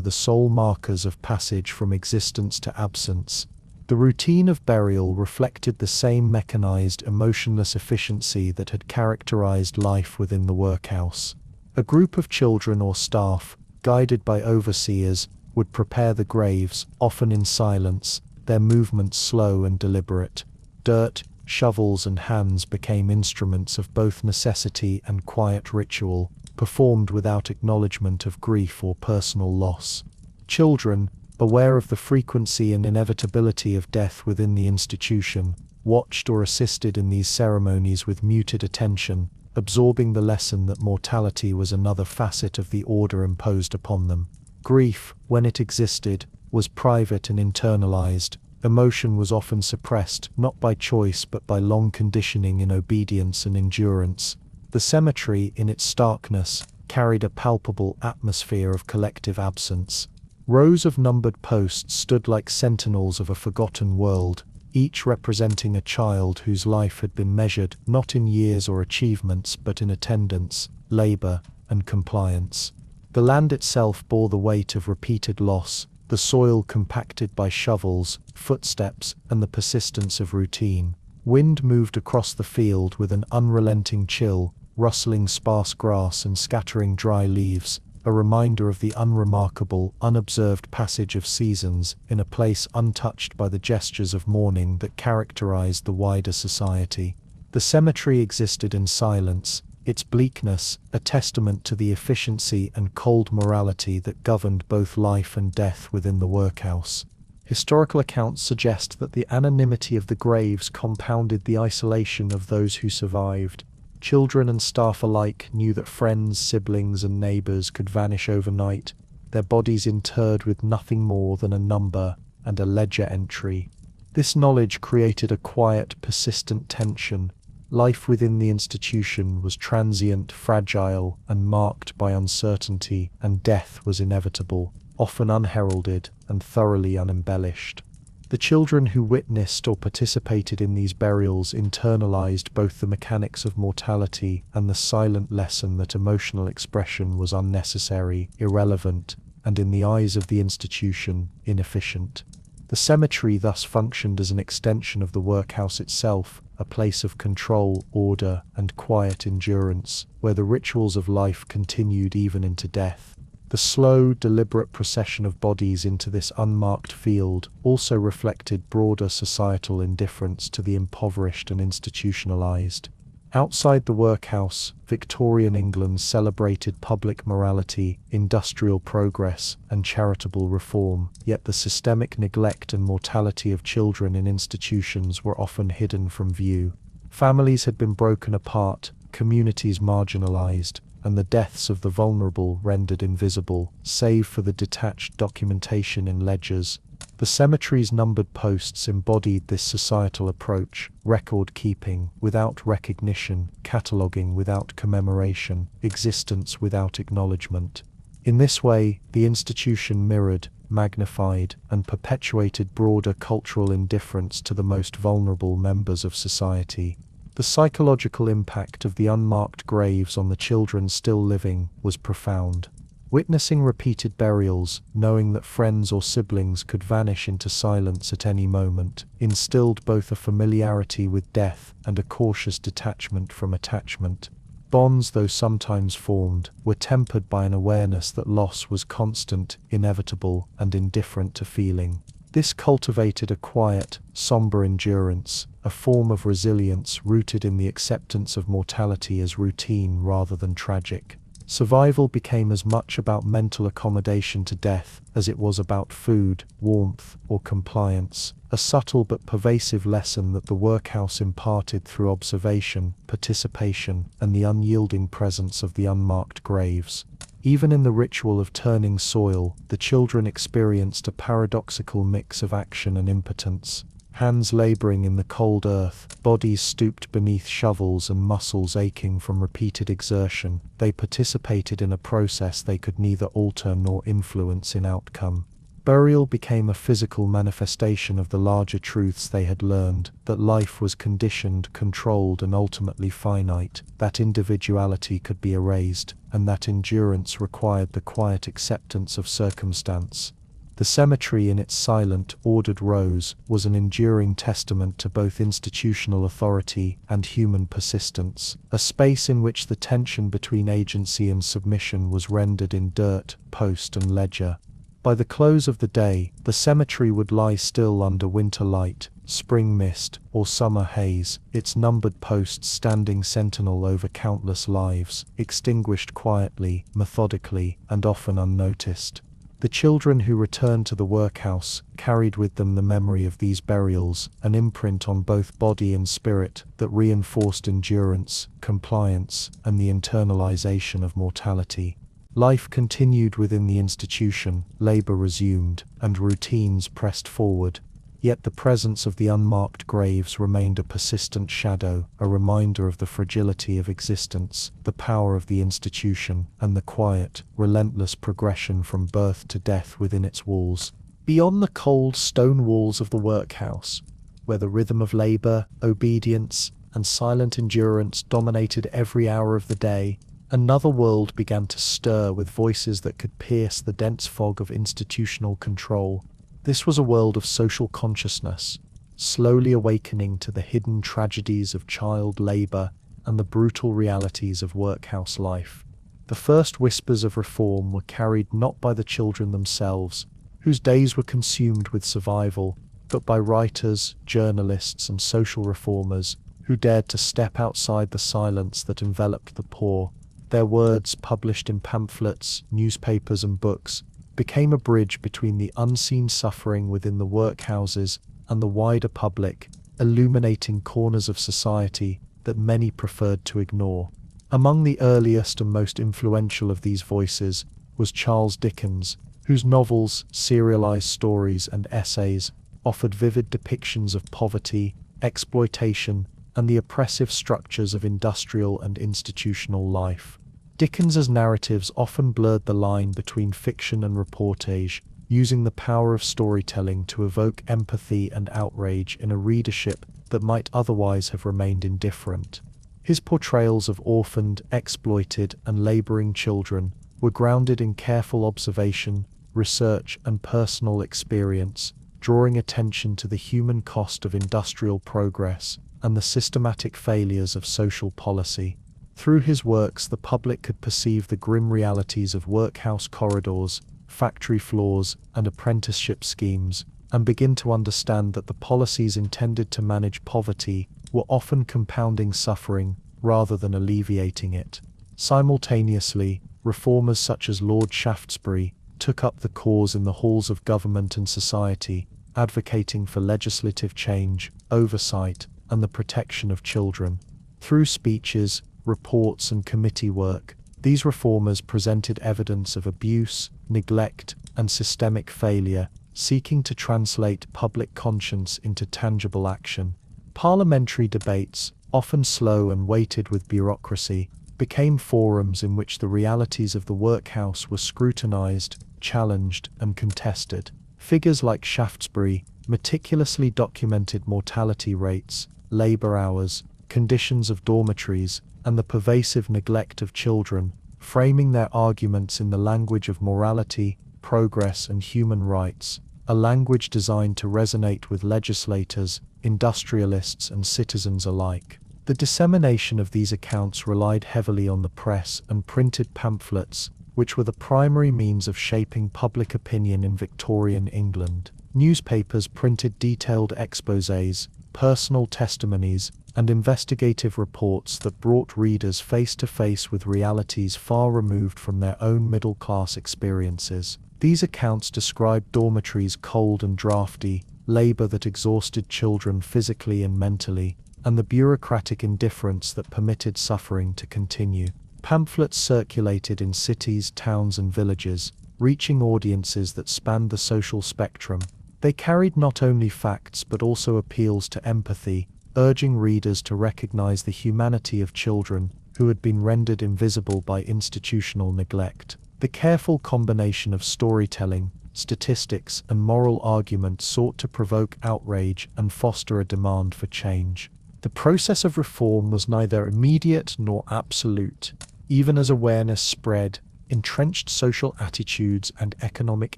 the sole markers of passage from existence to absence. The routine of burial reflected the same mechanized, emotionless efficiency that had characterized life within the workhouse. A group of children or staff, guided by overseers, would prepare the graves, often in silence, their movements slow and deliberate. Dirt, shovels, and hands became instruments of both necessity and quiet ritual, performed without acknowledgement of grief or personal loss. Children, aware of the frequency and inevitability of death within the institution, watched or assisted in these ceremonies with muted attention, absorbing the lesson that mortality was another facet of the order imposed upon them. Grief, when it existed, was private and internalized. Emotion was often suppressed, not by choice but by long conditioning in obedience and endurance. The cemetery, in its starkness, carried a palpable atmosphere of collective absence. Rows of numbered posts stood like sentinels of a forgotten world, each representing a child whose life had been measured not in years or achievements but in attendance, labor, and compliance. The land itself bore the weight of repeated loss, the soil compacted by shovels, footsteps, and the persistence of routine. Wind moved across the field with an unrelenting chill, rustling sparse grass and scattering dry leaves, a reminder of the unremarkable, unobserved passage of seasons in a place untouched by the gestures of mourning that characterized the wider society. The cemetery existed in silence, its bleakness a testament to the efficiency and cold morality that governed both life and death within the workhouse. Historical accounts suggest that the anonymity of the graves compounded the isolation of those who survived. Children and staff alike knew that friends, siblings, and neighbors could vanish overnight, their bodies interred with nothing more than a number and a ledger entry. This knowledge created a quiet, persistent tension. Life within the institution was transient, fragile, and marked by uncertainty, and death was inevitable, often unheralded and thoroughly unembellished. The children who witnessed or participated in these burials internalized both the mechanics of mortality and the silent lesson that emotional expression was unnecessary, irrelevant, and in the eyes of the institution, inefficient. The cemetery thus functioned as an extension of the workhouse itself, a place of control, order, and quiet endurance, where the rituals of life continued even into death. The slow, deliberate procession of bodies into this unmarked field also reflected broader societal indifference to the impoverished and institutionalized. Outside the workhouse, Victorian England celebrated public morality, industrial progress, and charitable reform, yet the systemic neglect and mortality of children in institutions were often hidden from view. Families had been broken apart, communities marginalized, and the deaths of the vulnerable rendered invisible, save for the detached documentation in ledgers. The cemetery's numbered posts embodied this societal approach: record-keeping without recognition, cataloguing without commemoration, existence without acknowledgement. In this way, the institution mirrored, magnified, and perpetuated broader cultural indifference to the most vulnerable members of society. The psychological impact of the unmarked graves on the children still living was profound. Witnessing repeated burials, knowing that friends or siblings could vanish into silence at any moment, instilled both a familiarity with death and a cautious detachment from attachment. Bonds, though sometimes formed, were tempered by an awareness that loss was constant, inevitable, and indifferent to feeling. This cultivated a quiet, somber endurance, a form of resilience rooted in the acceptance of mortality as routine rather than tragic. Survival became as much about mental accommodation to death as it was about food, warmth, or compliance, a subtle but pervasive lesson that the workhouse imparted through observation, participation, and the unyielding presence of the unmarked graves. Even in the ritual of turning soil, the children experienced a paradoxical mix of action and impotence. Hands laboring in the cold earth, bodies stooped beneath shovels and muscles aching from repeated exertion, they participated in a process they could neither alter nor influence in outcome. Burial became a physical manifestation of the larger truths they had learned, that life was conditioned, controlled, and ultimately finite, that individuality could be erased, and that endurance required the quiet acceptance of circumstance. The cemetery in its silent, ordered rows was an enduring testament to both institutional authority and human persistence, a space in which the tension between agency and submission was rendered in dirt, post, and ledger. By the close of the day, the cemetery would lie still under winter light, spring mist, or summer haze, its numbered posts standing sentinel over countless lives, extinguished quietly, methodically, and often unnoticed. The children who returned to the workhouse carried with them the memory of these burials, an imprint on both body and spirit that reinforced endurance, compliance, and the internalization of mortality. Life continued within the institution, labor resumed, and routines pressed forward. Yet the presence of the unmarked graves remained a persistent shadow, a reminder of the fragility of existence, the power of the institution, and the quiet, relentless progression from birth to death within its walls. Beyond the cold stone walls of the workhouse, where the rhythm of labor, obedience, and silent endurance dominated every hour of the day, another world began to stir with voices that could pierce the dense fog of institutional control. This was a world of social consciousness, slowly awakening to the hidden tragedies of child labor and the brutal realities of workhouse life. The first whispers of reform were carried not by the children themselves, whose days were consumed with survival, but by writers, journalists, and social reformers who dared to step outside the silence that enveloped the poor. Their words, published in pamphlets, newspapers, and books, became a bridge between the unseen suffering within the workhouses and the wider public, illuminating corners of society that many preferred to ignore. Among the earliest and most influential of these voices was Charles Dickens, whose novels, serialized stories, and essays offered vivid depictions of poverty, exploitation, and the oppressive structures of industrial and institutional life. Dickens's narratives often blurred the line between fiction and reportage, using the power of storytelling to evoke empathy and outrage in a readership that might otherwise have remained indifferent. His portrayals of orphaned, exploited, and laboring children were grounded in careful observation, research, and personal experience, drawing attention to the human cost of industrial progress and the systematic failures of social policy. Through his works, the public could perceive the grim realities of workhouse corridors, factory floors, and apprenticeship schemes, and begin to understand that the policies intended to manage poverty were often compounding suffering rather than alleviating it. Simultaneously, reformers such as Lord Shaftesbury took up the cause in the halls of government and society, advocating for legislative change, oversight, and the protection of children. Through speeches, reports, and committee work, these reformers presented evidence of abuse, neglect, and systemic failure, seeking to translate public conscience into tangible action. Parliamentary debates, often slow and weighted with bureaucracy, became forums in which the realities of the workhouse were scrutinized, challenged, and contested. Figures like Shaftesbury meticulously documented mortality rates, labor hours, conditions of dormitories, and the pervasive neglect of children, framing their arguments in the language of morality, progress, and human rights, a language designed to resonate with legislators, industrialists, and citizens alike. The dissemination of these accounts relied heavily on the press and printed pamphlets, which were the primary means of shaping public opinion in Victorian England. Newspapers printed detailed exposés, personal testimonies, and investigative reports that brought readers face to face with realities far removed from their own middle-class experiences. These accounts described dormitories cold and drafty, labor that exhausted children physically and mentally, and the bureaucratic indifference that permitted suffering to continue. Pamphlets circulated in cities, towns, and villages, reaching audiences that spanned the social spectrum. They carried not only facts but also appeals to empathy, urging readers to recognize the humanity of children who had been rendered invisible by institutional neglect. The careful combination of storytelling, statistics, and moral argument sought to provoke outrage and foster a demand for change. The process of reform was neither immediate nor absolute. Even as awareness spread, entrenched social attitudes and economic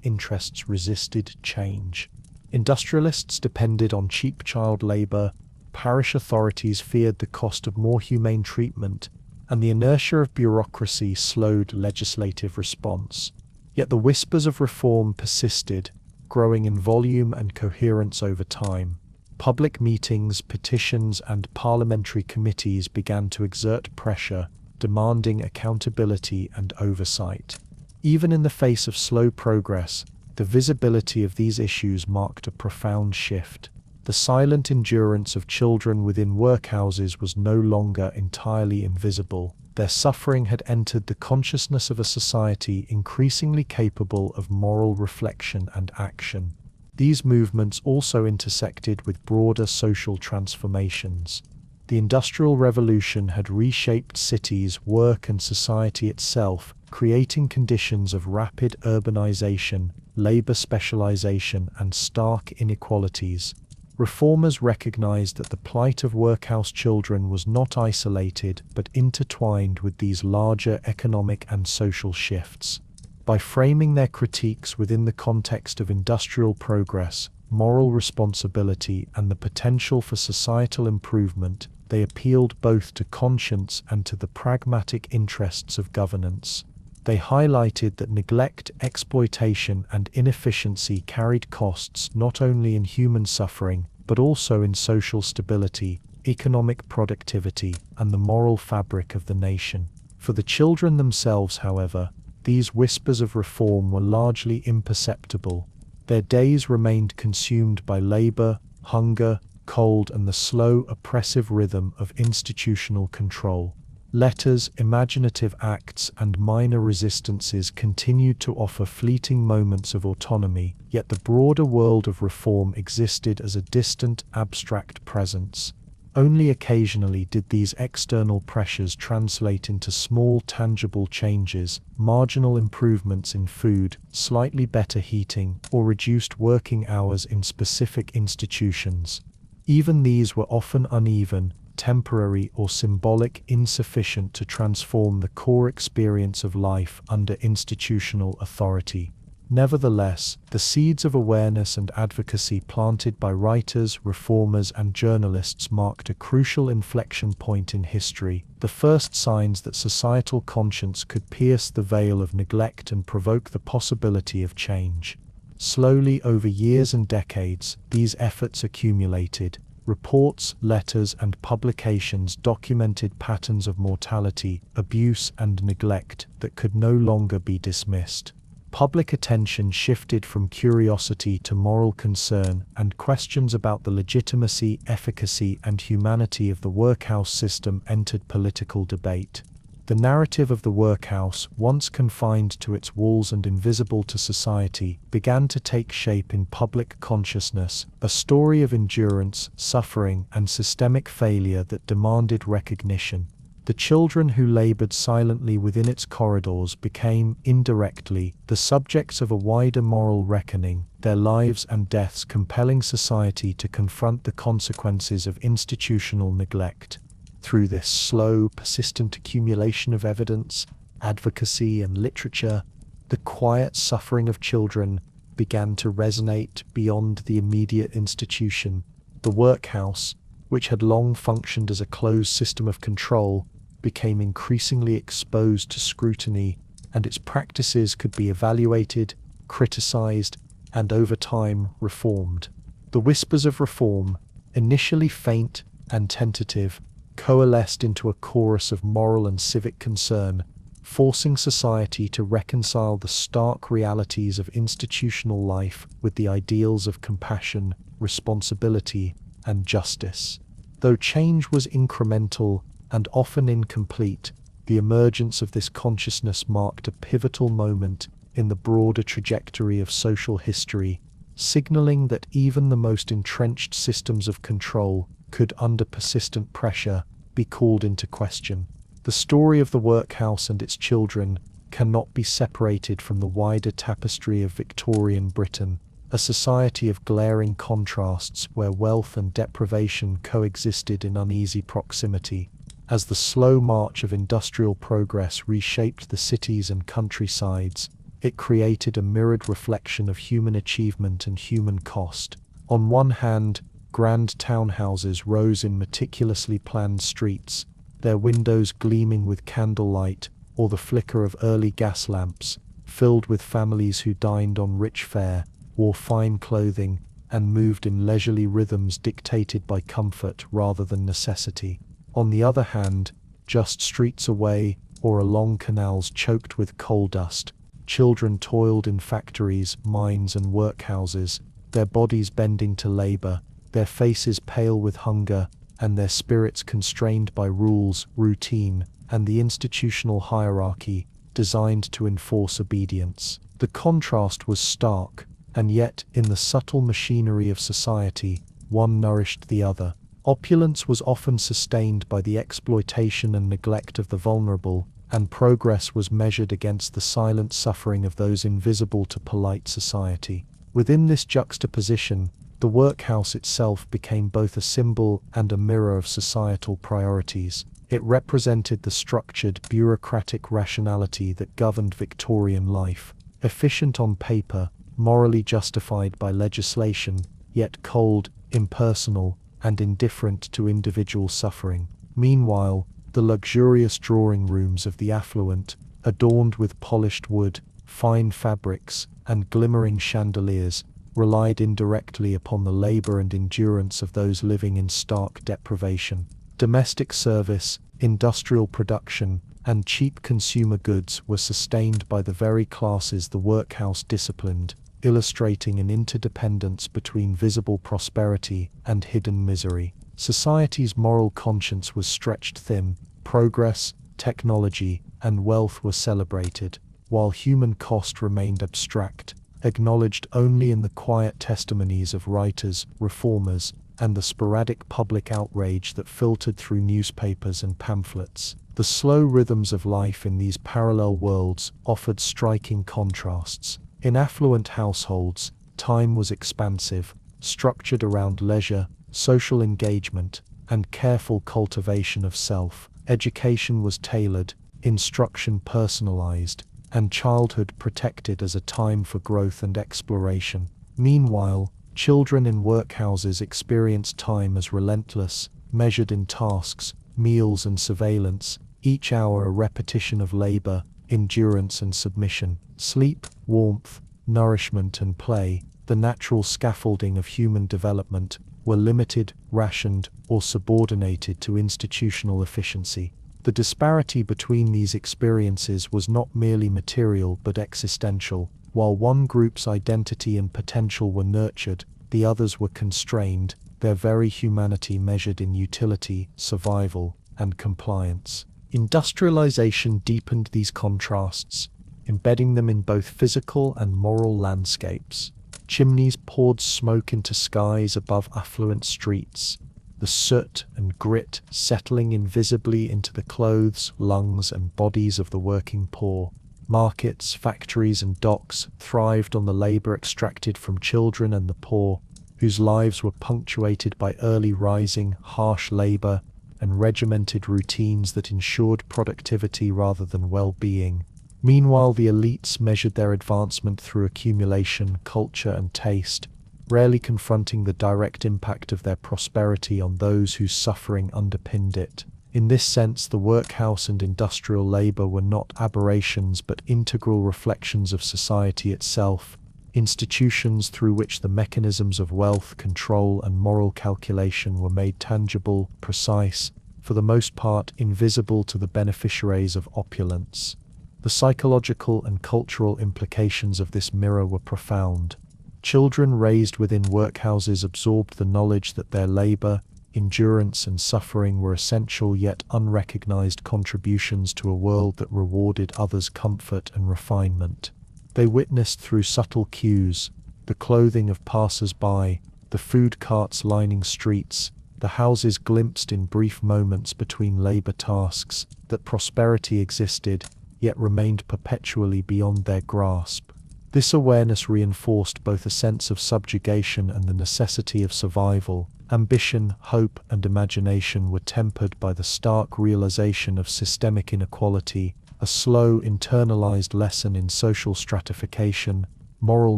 interests resisted change. Industrialists depended on cheap child labor, parish authorities feared the cost of more humane treatment, and the inertia of bureaucracy slowed legislative response. Yet the whispers of reform persisted, growing in volume and coherence over time. Public meetings, petitions, and parliamentary committees began to exert pressure, demanding accountability and oversight. Even in the face of slow progress, the visibility of these issues marked a profound shift. The silent endurance of children within workhouses was no longer entirely invisible. Their suffering had entered the consciousness of a society increasingly capable of moral reflection and action. These movements also intersected with broader social transformations. The Industrial Revolution had reshaped cities, work, and society itself, creating conditions of rapid urbanization, labor specialization, and stark inequalities. Reformers recognized that the plight of workhouse children was not isolated but intertwined with these larger economic and social shifts. By framing their critiques within the context of industrial progress, moral responsibility, and the potential for societal improvement, they appealed both to conscience and to the pragmatic interests of governance. They highlighted that neglect, exploitation, and inefficiency carried costs not only in human suffering, but also in social stability, economic productivity, and the moral fabric of the nation. For the children themselves, however, these whispers of reform were largely imperceptible. Their days remained consumed by labor, hunger, cold, and the slow, oppressive rhythm of institutional control. Letters, imaginative acts, and minor resistances continued to offer fleeting moments of autonomy, yet the broader world of reform existed as a distant, abstract presence. Only occasionally did these external pressures translate into small tangible changes, marginal improvements in food, slightly better heating, or reduced working hours in specific institutions. Even these were often uneven, temporary, or symbolic, insufficient to transform the core experience of life under institutional authority. Nevertheless, the seeds of awareness and advocacy planted by writers, reformers, and journalists marked a crucial inflection point in history, the first signs that societal conscience could pierce the veil of neglect and provoke the possibility of change. Slowly, over years and decades, these efforts accumulated. Reports, letters, and publications documented patterns of mortality, abuse, and neglect that could no longer be dismissed. Public attention shifted from curiosity to moral concern, and questions about the legitimacy, efficacy, and humanity of the workhouse system entered political debate. The narrative of the workhouse, once confined to its walls and invisible to society, began to take shape in public consciousness, a story of endurance, suffering, and systemic failure that demanded recognition. The children who labored silently within its corridors became, indirectly, the subjects of a wider moral reckoning, their lives and deaths compelling society to confront the consequences of institutional neglect. Through this slow, persistent accumulation of evidence, advocacy, and literature, the quiet suffering of children began to resonate beyond the immediate institution. The workhouse, which had long functioned as a closed system of control, became increasingly exposed to scrutiny, and its practices could be evaluated, criticized, and over time reformed. The whispers of reform, initially faint and tentative, coalesced into a chorus of moral and civic concern, forcing society to reconcile the stark realities of institutional life with the ideals of compassion, responsibility, and justice. Though change was incremental and often incomplete, the emergence of this consciousness marked a pivotal moment in the broader trajectory of social history, signaling that even the most entrenched systems of control could, under persistent pressure, be called into question. The story of the workhouse and its children cannot be separated from the wider tapestry of Victorian Britain, a society of glaring contrasts where wealth and deprivation coexisted in uneasy proximity. As the slow march of industrial progress reshaped the cities and countrysides, it created a mirrored reflection of human achievement and human cost. On one hand, grand townhouses rose in meticulously planned streets, their windows gleaming with candlelight or the flicker of early gas lamps, filled with families who dined on rich fare, wore fine clothing, and moved in leisurely rhythms dictated by comfort rather than necessity. On the other hand, just streets away, or along canals choked with coal dust, children toiled in factories, mines, and workhouses, their bodies bending to labor, their faces pale with hunger, and their spirits constrained by rules, routine, and the institutional hierarchy designed to enforce obedience. The contrast was stark, and yet, in the subtle machinery of society, one nourished the other. Opulence was often sustained by the exploitation and neglect of the vulnerable, and progress was measured against the silent suffering of those invisible to polite society. Within this juxtaposition, the workhouse itself became both a symbol and a mirror of societal priorities. It represented the structured, bureaucratic rationality that governed Victorian life, efficient on paper, morally justified by legislation, yet cold, impersonal, and indifferent to individual suffering. Meanwhile, the luxurious drawing rooms of the affluent, adorned with polished wood, fine fabrics, and glimmering chandeliers, relied indirectly upon the labor and endurance of those living in stark deprivation. Domestic service, industrial production, and cheap consumer goods were sustained by the very classes the workhouse disciplined, illustrating an interdependence between visible prosperity and hidden misery. Society's moral conscience was stretched thin, progress, technology, and wealth were celebrated, while human cost remained abstract, acknowledged only in the quiet testimonies of writers, reformers, and the sporadic public outrage that filtered through newspapers and pamphlets. The slow rhythms of life in these parallel worlds offered striking contrasts. In affluent households, time was expansive, structured around leisure, social engagement, and careful cultivation of self. Education was tailored, instruction personalized, and childhood protected as a time for growth and exploration. Meanwhile, children in workhouses experienced time as relentless, measured in tasks, meals and surveillance, each hour a repetition of labor, endurance and submission. Sleep, warmth, nourishment and play, the natural scaffolding of human development, were limited, rationed, or subordinated to institutional efficiency. The disparity between these experiences was not merely material but existential. While one group's identity and potential were nurtured, the others were constrained, their very humanity measured in utility, survival, and compliance. Industrialization deepened these contrasts, embedding them in both physical and moral landscapes. Chimneys poured smoke into skies above affluent streets, the soot and grit settling invisibly into the clothes, lungs, and bodies of the working poor. Markets, factories, and docks thrived on the labor extracted from children and the poor, whose lives were punctuated by early rising, harsh labor, and regimented routines that ensured productivity rather than well-being. Meanwhile, the elites measured their advancement through accumulation, culture, and taste, rarely confronting the direct impact of their prosperity on those whose suffering underpinned it. In this sense, the workhouse and industrial labor were not aberrations but integral reflections of society itself, institutions through which the mechanisms of wealth, control, and moral calculation were made tangible, precise, for the most part invisible to the beneficiaries of opulence. The psychological and cultural implications of this mirror were profound. Children raised within workhouses absorbed the knowledge that their labor, endurance, and suffering were essential yet unrecognized contributions to a world that rewarded others' comfort and refinement. They witnessed through subtle cues, the clothing of passers-by, the food carts lining streets, the houses glimpsed in brief moments between labor tasks, that prosperity existed, yet remained perpetually beyond their grasp. This awareness reinforced both a sense of subjugation and the necessity of survival. Ambition, hope, and imagination were tempered by the stark realization of systemic inequality, a slow, internalized lesson in social stratification, moral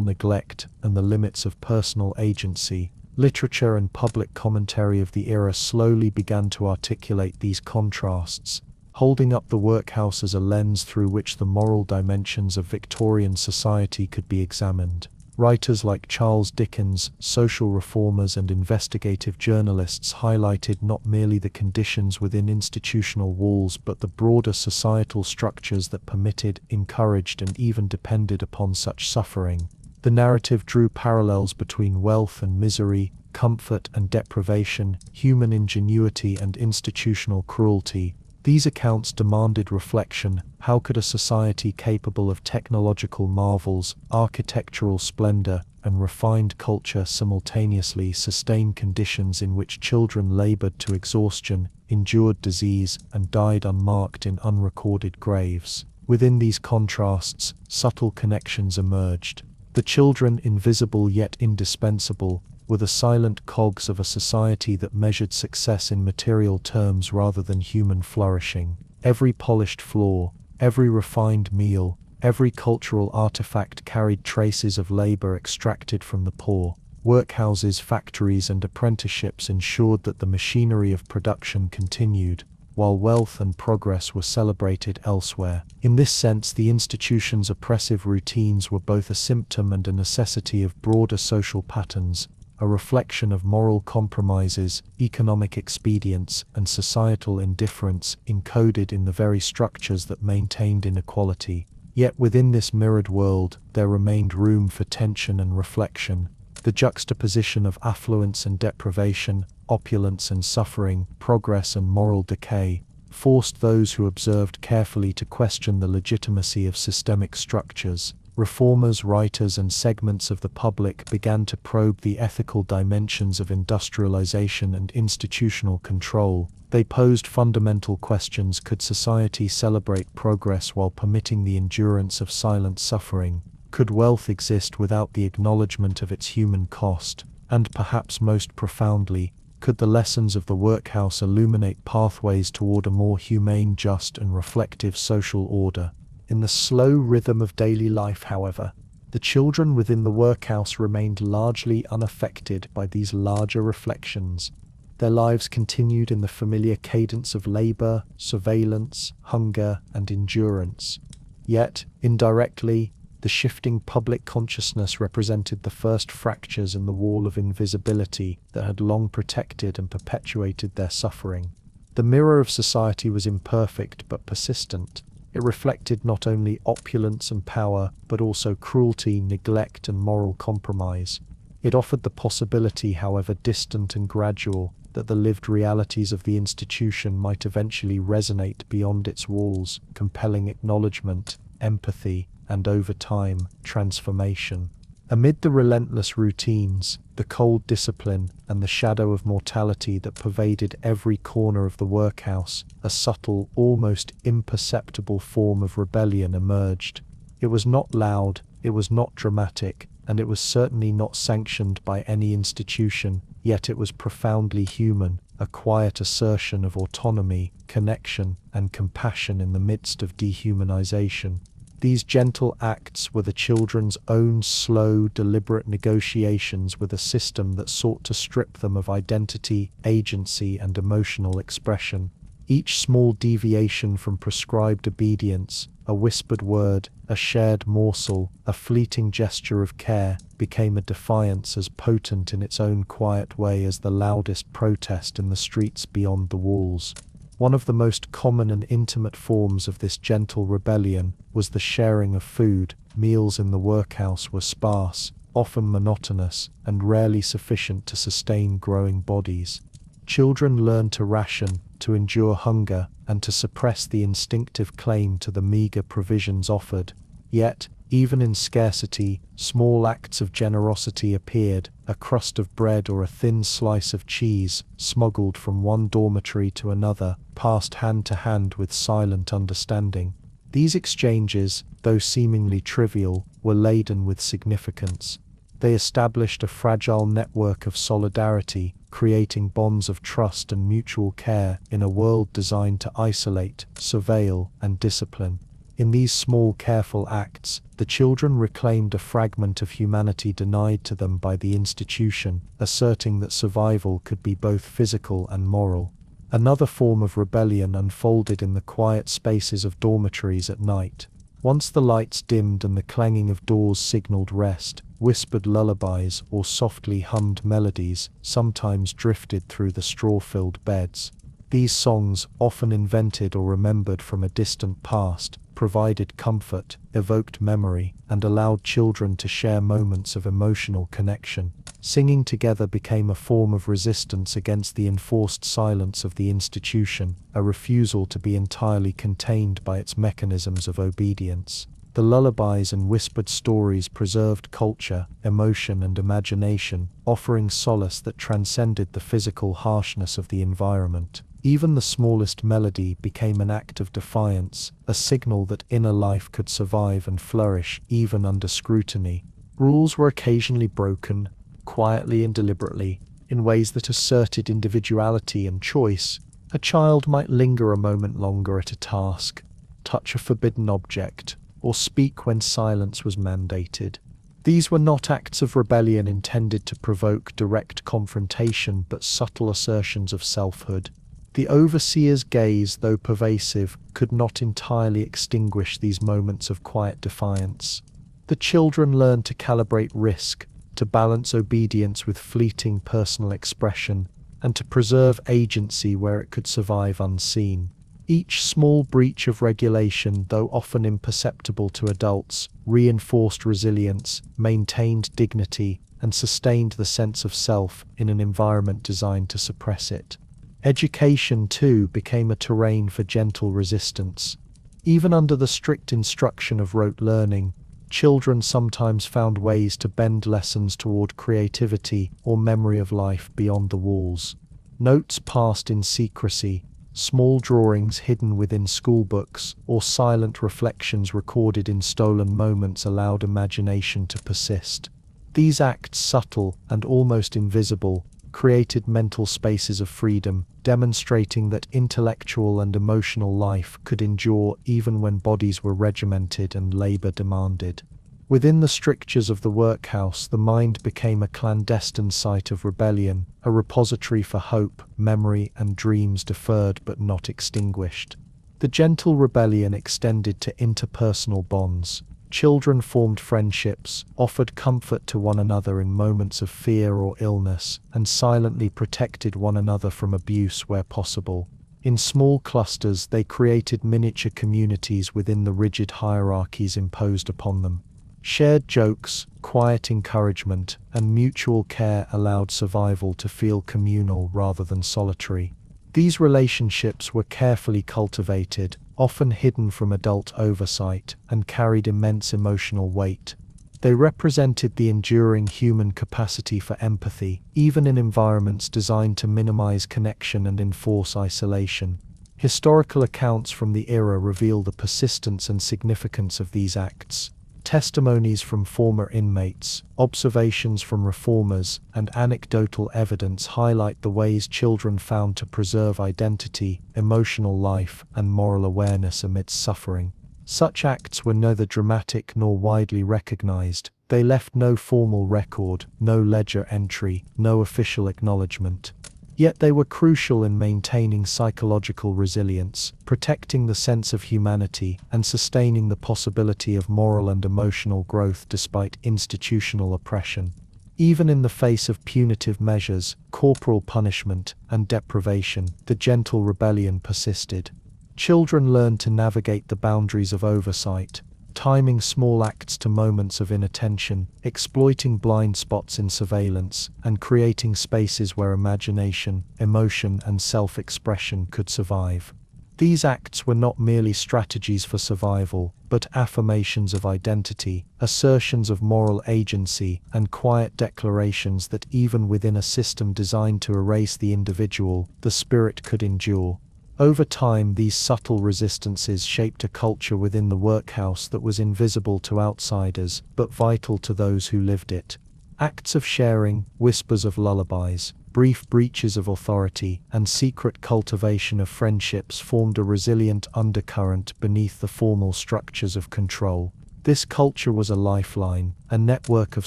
neglect, and the limits of personal agency. Literature and public commentary of the era slowly began to articulate these contrasts, holding up the workhouse as a lens through which the moral dimensions of Victorian society could be examined. Writers like Charles Dickens, social reformers, and investigative journalists highlighted not merely the conditions within institutional walls but the broader societal structures that permitted, encouraged, and even depended upon such suffering. The narrative drew parallels between wealth and misery, comfort and deprivation, human ingenuity and institutional cruelty. These accounts demanded reflection. How could a society capable of technological marvels, architectural splendor, and refined culture simultaneously sustain conditions in which children labored to exhaustion, endured disease, and died unmarked in unrecorded graves? Within these contrasts, subtle connections emerged. The children, invisible yet indispensable, were the silent cogs of a society that measured success in material terms rather than human flourishing. Every polished floor, every refined meal, every cultural artifact carried traces of labor extracted from the poor. Workhouses, factories, and apprenticeships ensured that the machinery of production continued, while wealth and progress were celebrated elsewhere. In this sense, the institution's oppressive routines were both a symptom and a necessity of broader social patterns, a reflection of moral compromises, economic expedience, and societal indifference encoded in the very structures that maintained inequality. Yet within this mirrored world, there remained room for tension and reflection. The juxtaposition of affluence and deprivation, opulence and suffering, progress and moral decay, forced those who observed carefully to question the legitimacy of systemic structures. reformers, writers, and segments of the public began to probe the ethical dimensions of industrialization and institutional control. They posed fundamental questions: could society celebrate progress while permitting the endurance of silent suffering? Could wealth exist without the acknowledgement of its human cost? And perhaps most profoundly, could the lessons of the workhouse illuminate pathways toward a more humane, just, and reflective social order? In the slow rhythm of daily life, however, the children within the workhouse remained largely unaffected by these larger reflections. Their lives continued in the familiar cadence of labor, surveillance, hunger, and endurance. Yet, indirectly, the shifting public consciousness represented the first fractures in the wall of invisibility that had long protected and perpetuated their suffering. The mirror of society was imperfect but persistent. It reflected not only opulence and power, but also cruelty, neglect, and moral compromise. It offered the possibility, however distant and gradual, that the lived realities of the institution might eventually resonate beyond its walls, compelling acknowledgement, empathy, and over time, transformation. Amid the relentless routines, the cold discipline, and the shadow of mortality that pervaded every corner of the workhouse, a subtle, almost imperceptible form of rebellion emerged. It was not loud, it was not dramatic, and it was certainly not sanctioned by any institution, yet it was profoundly human, a quiet assertion of autonomy, connection, and compassion in the midst of dehumanization. These gentle acts were the children's own slow, deliberate negotiations with a system that sought to strip them of identity, agency, and emotional expression. Each small deviation from prescribed obedience, a whispered word, a shared morsel, a fleeting gesture of care, became a defiance as potent in its own quiet way as the loudest protest in the streets beyond the walls. One of the most common and intimate forms of this gentle rebellion was the sharing of food. Meals in the workhouse were sparse, often monotonous, and rarely sufficient to sustain growing bodies. Children learned to ration, to endure hunger, and to suppress the instinctive claim to the meager provisions offered. Yet, even in scarcity, small acts of generosity appeared, a crust of bread or a thin slice of cheese, smuggled from one dormitory to another, passed hand to hand with silent understanding. These exchanges, though seemingly trivial, were laden with significance. They established a fragile network of solidarity, creating bonds of trust and mutual care in a world designed to isolate, surveil, and discipline. In these small, careful acts, the children reclaimed a fragment of humanity denied to them by the institution, asserting that survival could be both physical and moral. Another form of rebellion unfolded in the quiet spaces of dormitories at night. Once the lights dimmed and the clanging of doors signaled rest, whispered lullabies or softly hummed melodies sometimes drifted through the straw-filled beds. These songs, often invented or remembered from a distant past, provided comfort, evoked memory, and allowed children to share moments of emotional connection. Singing together became a form of resistance against the enforced silence of the institution, a refusal to be entirely contained by its mechanisms of obedience. The lullabies and whispered stories preserved culture, emotion, and imagination, offering solace that transcended the physical harshness of the environment. Even the smallest melody became an act of defiance, a signal that inner life could survive and flourish even under scrutiny. Rules were occasionally broken, quietly and deliberately, in ways that asserted individuality and choice. A child might linger a moment longer at a task, touch a forbidden object, or speak when silence was mandated. These were not acts of rebellion intended to provoke direct confrontation, but subtle assertions of selfhood. The overseer's gaze, though pervasive, could not entirely extinguish these moments of quiet defiance. The children learned to calibrate risk, to balance obedience with fleeting personal expression, and to preserve agency where it could survive unseen. Each small breach of regulation, though often imperceptible to adults, reinforced resilience, maintained dignity, and sustained the sense of self in an environment designed to suppress it. Education, too, became a terrain for gentle resistance. Even under the strict instruction of rote learning, children sometimes found ways to bend lessons toward creativity or memory of life beyond the walls. Notes passed in secrecy, small drawings hidden within schoolbooks, or silent reflections recorded in stolen moments allowed imagination to persist. These acts, subtle and almost invisible, created mental spaces of freedom, demonstrating that intellectual and emotional life could endure even when bodies were regimented and labor demanded. Within the strictures of the workhouse, the mind became a clandestine site of rebellion, a repository for hope, memory, and dreams deferred but not extinguished. The gentle rebellion extended to interpersonal bonds. Children formed friendships, offered comfort to one another in moments of fear or illness, and silently protected one another from abuse where possible. In small clusters, they created miniature communities within the rigid hierarchies imposed upon them. Shared jokes, quiet encouragement, and mutual care allowed survival to feel communal rather than solitary. These relationships were carefully cultivated, often hidden from adult oversight, and carried immense emotional weight. They represented the enduring human capacity for empathy, even in environments designed to minimize connection and enforce isolation. Historical accounts from the era reveal the persistence and significance of these acts. Testimonies from former inmates, observations from reformers, and anecdotal evidence highlight the ways children found to preserve identity, emotional life, and moral awareness amidst suffering. Such acts were neither dramatic nor widely recognized. They left no formal record, no ledger entry, no official acknowledgement. Yet they were crucial in maintaining psychological resilience, protecting the sense of humanity, and sustaining the possibility of moral and emotional growth despite institutional oppression. Even in the face of punitive measures, corporal punishment, and deprivation, the gentle rebellion persisted. Children learned to navigate the boundaries of oversight, timing small acts to moments of inattention, exploiting blind spots in surveillance, and creating spaces where imagination, emotion, and self-expression could survive. These acts were not merely strategies for survival, but affirmations of identity, assertions of moral agency, and quiet declarations that even within a system designed to erase the individual, the spirit could endure. Over time, these subtle resistances shaped a culture within the workhouse that was invisible to outsiders, but vital to those who lived it. Acts of sharing, whispers of lullabies, brief breaches of authority, and secret cultivation of friendships formed a resilient undercurrent beneath the formal structures of control. This culture was a lifeline, a network of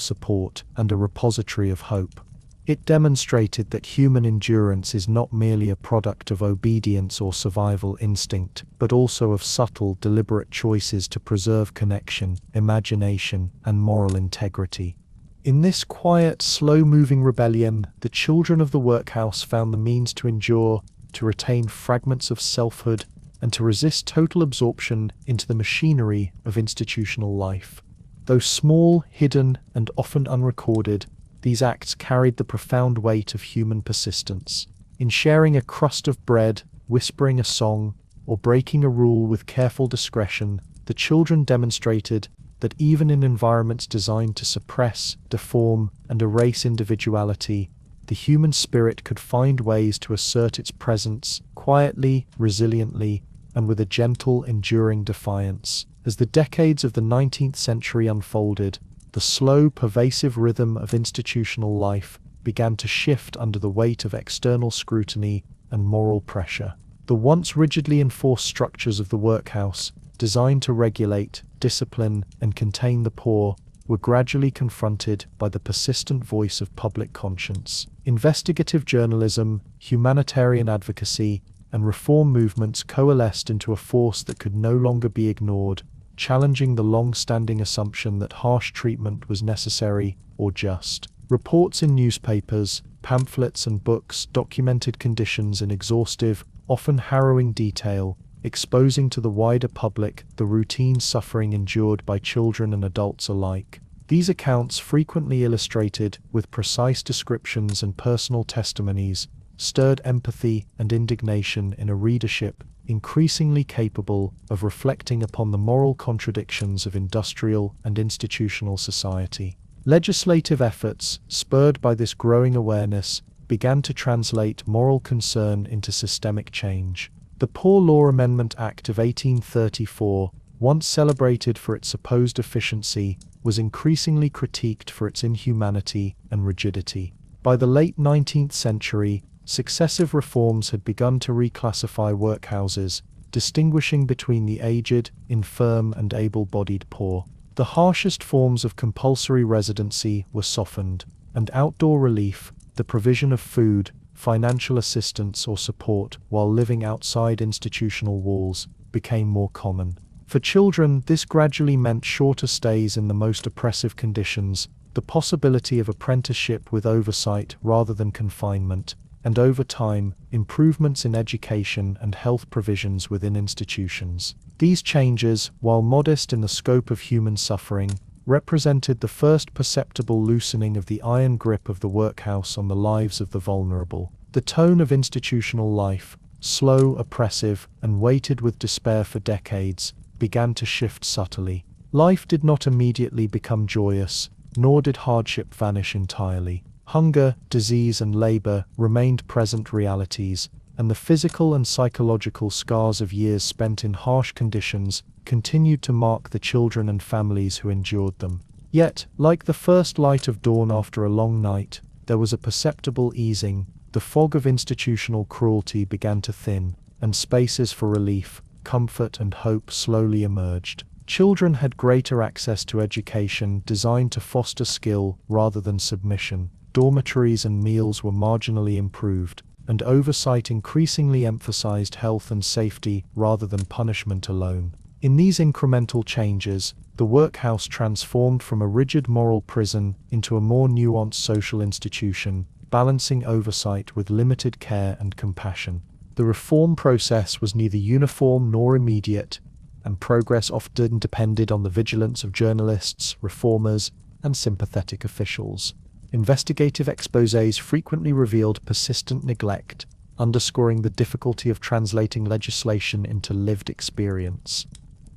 support, and a repository of hope. It demonstrated that human endurance is not merely a product of obedience or survival instinct, but also of subtle, deliberate choices to preserve connection, imagination, and moral integrity. In this quiet, slow-moving rebellion, the children of the workhouse found the means to endure, to retain fragments of selfhood, and to resist total absorption into the machinery of institutional life. Though small, hidden, and often unrecorded, these acts carried the profound weight of human persistence. In sharing a crust of bread, whispering a song, or breaking a rule with careful discretion, the children demonstrated that even in environments designed to suppress, deform, and erase individuality, the human spirit could find ways to assert its presence quietly, resiliently, and with a gentle, enduring defiance. As the decades of the 19th century unfolded, the slow, pervasive rhythm of institutional life began to shift under the weight of external scrutiny and moral pressure. The once rigidly enforced structures of the workhouse, designed to regulate, discipline, and contain the poor, were gradually confronted by the persistent voice of public conscience. Investigative journalism, humanitarian advocacy, and reform movements coalesced into a force that could no longer be ignored, challenging the long-standing assumption that harsh treatment was necessary or just. Reports in newspapers, pamphlets, and books documented conditions in exhaustive, often harrowing detail, exposing to the wider public the routine suffering endured by children and adults alike. These accounts, frequently illustrated with precise descriptions and personal testimonies, stirred empathy and indignation in a readership increasingly capable of reflecting upon the moral contradictions of industrial and institutional society. Legislative efforts, spurred by this growing awareness, began to translate moral concern into systemic change. The Poor Law Amendment Act of 1834, once celebrated for its supposed efficiency, was increasingly critiqued for its inhumanity and rigidity. By the late 19th century, successive reforms had begun to reclassify workhouses, distinguishing between the aged, infirm, and able-bodied poor. The harshest forms of compulsory residency were softened, and outdoor relief, the provision of food, financial assistance or support while living outside institutional walls, became more common. For children, this gradually meant shorter stays in the most oppressive conditions, the possibility of apprenticeship with oversight rather than confinement, and over time, improvements in education and health provisions within institutions. These changes, while modest in the scope of human suffering, represented the first perceptible loosening of the iron grip of the workhouse on the lives of the vulnerable. The tone of institutional life, slow, oppressive, and weighted with despair for decades, began to shift subtly. Life did not immediately become joyous, nor did hardship vanish entirely. Hunger, disease, and labor remained present realities, and the physical and psychological scars of years spent in harsh conditions continued to mark the children and families who endured them. Yet, like the first light of dawn after a long night, there was a perceptible easing. The fog of institutional cruelty began to thin, and spaces for relief, comfort, and hope slowly emerged. Children had greater access to education designed to foster skill rather than submission. Dormitories and meals were marginally improved, and oversight increasingly emphasized health and safety rather than punishment alone. In these incremental changes, the workhouse transformed from a rigid moral prison into a more nuanced social institution, balancing oversight with limited care and compassion. The reform process was neither uniform nor immediate, and progress often depended on the vigilance of journalists, reformers, and sympathetic officials. Investigative exposés frequently revealed persistent neglect, underscoring the difficulty of translating legislation into lived experience.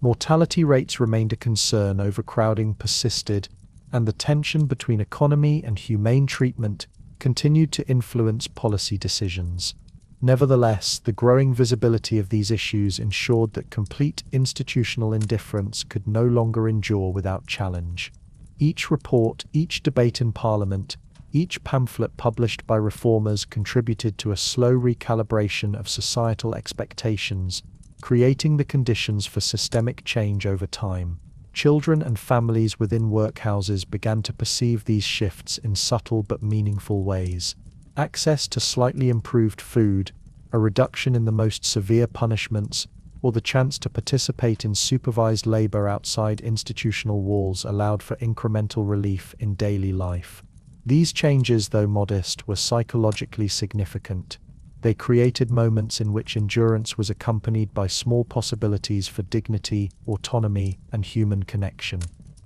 Mortality rates remained a concern, overcrowding persisted, and the tension between economy and humane treatment continued to influence policy decisions. Nevertheless, the growing visibility of these issues ensured that complete institutional indifference could no longer endure without challenge. Each report, each debate in Parliament, each pamphlet published by reformers contributed to a slow recalibration of societal expectations, creating the conditions for systemic change over time. Children and families within workhouses began to perceive these shifts in subtle but meaningful ways. Access to slightly improved food, a reduction in the most severe punishments, or the chance to participate in supervised labor outside institutional walls allowed for incremental relief in daily life. These changes, though modest, were psychologically significant. They created moments in which endurance was accompanied by small possibilities for dignity, autonomy, and human connection.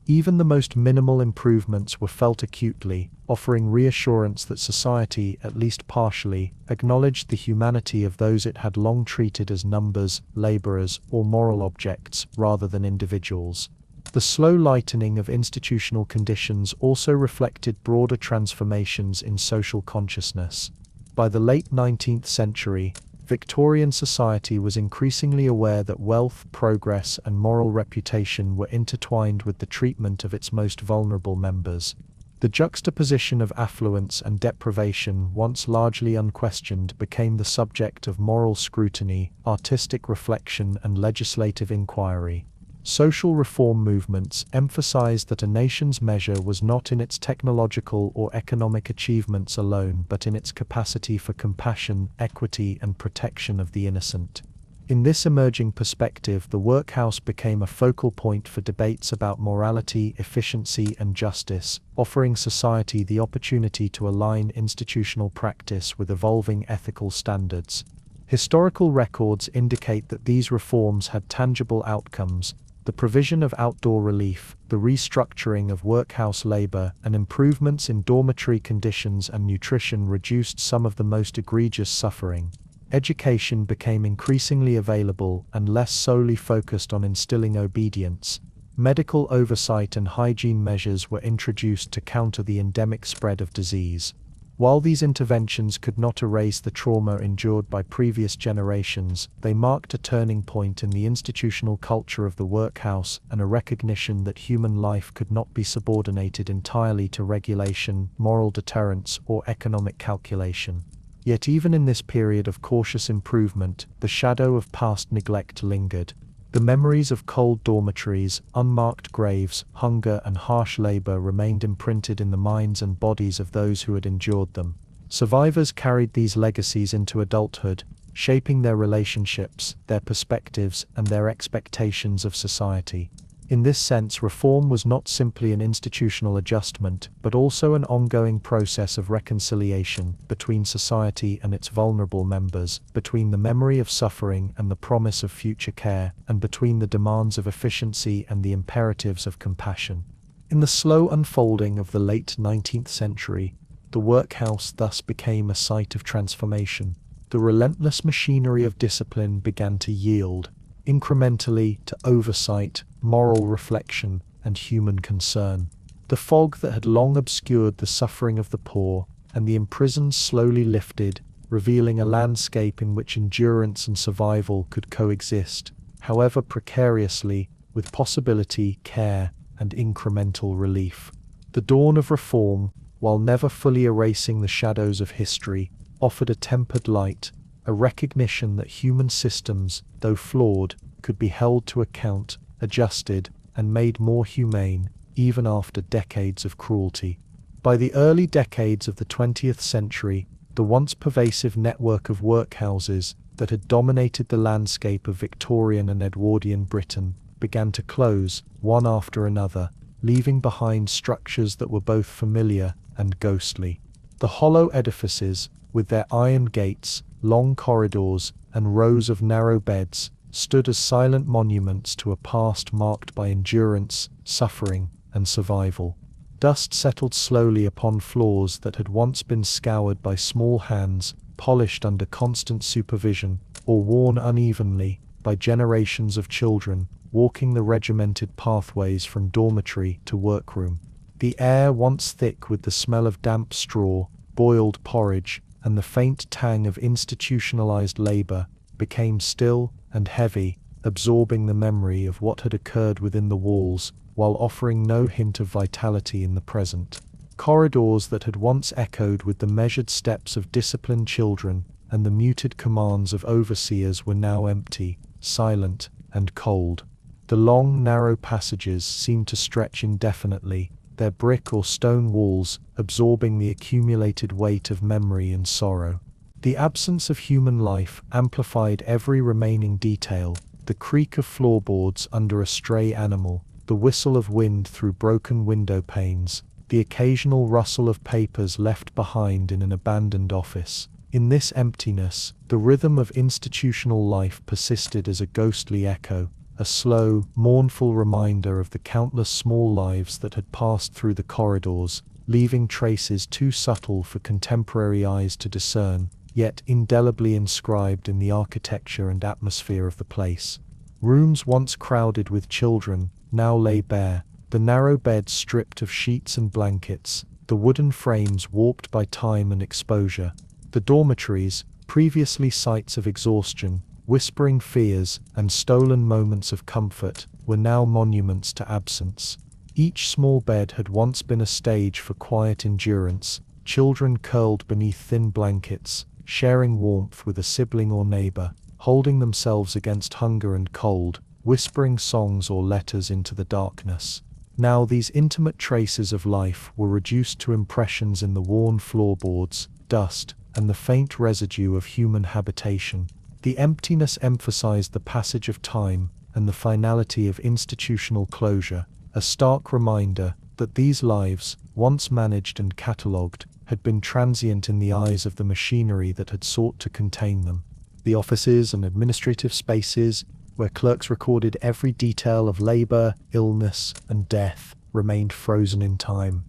Even the most minimal improvements were felt acutely, offering reassurance that society, at least partially, acknowledged the humanity of those it had long treated as numbers, laborers, or moral objects, rather than individuals. The slow lightening of institutional conditions also reflected broader transformations in social consciousness. By the late 19th century, Victorian society was increasingly aware that wealth, progress, and moral reputation were intertwined with the treatment of its most vulnerable members. The juxtaposition of affluence and deprivation, once largely unquestioned, became the subject of moral scrutiny, artistic reflection, and legislative inquiry. Social reform movements emphasized that a nation's measure was not in its technological or economic achievements alone, but in its capacity for compassion, equity, and protection of the innocent. In this emerging perspective, the workhouse became a focal point for debates about morality, efficiency, and justice, offering society the opportunity to align institutional practice with evolving ethical standards. Historical records indicate that these reforms had tangible outcomes. The provision of outdoor relief, the restructuring of workhouse labor, and improvements in dormitory conditions and nutrition reduced some of the most egregious suffering. education became increasingly available and less solely focused on instilling obedience. Medical oversight and hygiene measures were introduced to counter the endemic spread of disease. While these interventions could not erase the trauma endured by previous generations, they marked a turning point in the institutional culture of the workhouse and a recognition that human life could not be subordinated entirely to regulation, moral deterrence, or economic calculation. Yet even in this period of cautious improvement, the shadow of past neglect lingered. The memories of cold dormitories, unmarked graves, hunger, and harsh labor remained imprinted in the minds and bodies of those who had endured them. Survivors carried these legacies into adulthood, shaping their relationships, their perspectives, and their expectations of society. In this sense, reform was not simply an institutional adjustment, but also an ongoing process of reconciliation between society and its vulnerable members, between the memory of suffering and the promise of future care, and between the demands of efficiency and the imperatives of compassion. In the slow unfolding of the late 19th century, the workhouse thus became a site of transformation. The relentless machinery of discipline began to yield, incrementally, to oversight, moral reflection, and human concern. The fog that had long obscured the suffering of the poor and the imprisoned slowly lifted, revealing a landscape in which endurance and survival could coexist, however precariously, with possibility, care, and incremental relief. The dawn of reform, while never fully erasing the shadows of history, offered a tempered light, a recognition that human systems, though flawed, could be held to account, adjusted, and made more humane, even after decades of cruelty. By the early decades of the 20th century, the once pervasive network of workhouses that had dominated the landscape of Victorian and Edwardian Britain began to close, one after another, leaving behind structures that were both familiar and ghostly. The hollow edifices, with their iron gates, long corridors, and rows of narrow beds, stood as silent monuments to a past marked by endurance, suffering, and survival. Dust settled slowly upon floors that had once been scoured by small hands, polished under constant supervision, or worn unevenly by generations of children walking the regimented pathways from dormitory to workroom. The air, once thick with the smell of damp straw, boiled porridge, and the faint tang of institutionalized labor, became still and heavy, absorbing the memory of what had occurred within the walls, while offering no hint of vitality in the present. Corridors that had once echoed with the measured steps of disciplined children and the muted commands of overseers were now empty, silent, and cold. The long, narrow passages seemed to stretch indefinitely, their brick or stone walls absorbing the accumulated weight of memory and sorrow. The absence of human life amplified every remaining detail: the creak of floorboards under a stray animal, the whistle of wind through broken window panes, the occasional rustle of papers left behind in an abandoned office. In this emptiness, the rhythm of institutional life persisted as a ghostly echo, a slow, mournful reminder of the countless small lives that had passed through the corridors, leaving traces too subtle for contemporary eyes to discern, yet indelibly inscribed in the architecture and atmosphere of the place. Rooms once crowded with children now lay bare, the narrow beds stripped of sheets and blankets, the wooden frames warped by time and exposure. The dormitories, previously sites of exhaustion, whispering fears, and stolen moments of comfort, were now monuments to absence. Each small bed had once been a stage for quiet endurance, children curled beneath thin blankets, sharing warmth with a sibling or neighbor, holding themselves against hunger and cold, whispering songs or letters into the darkness. Now these intimate traces of life were reduced to impressions in the worn floorboards, dust, and the faint residue of human habitation. The emptiness emphasized the passage of time and the finality of institutional closure, a stark reminder that these lives, once managed and catalogued, had been transient in the eyes of the machinery that had sought to contain them. The offices and administrative spaces, where clerks recorded every detail of labor, illness, and death, remained frozen in time.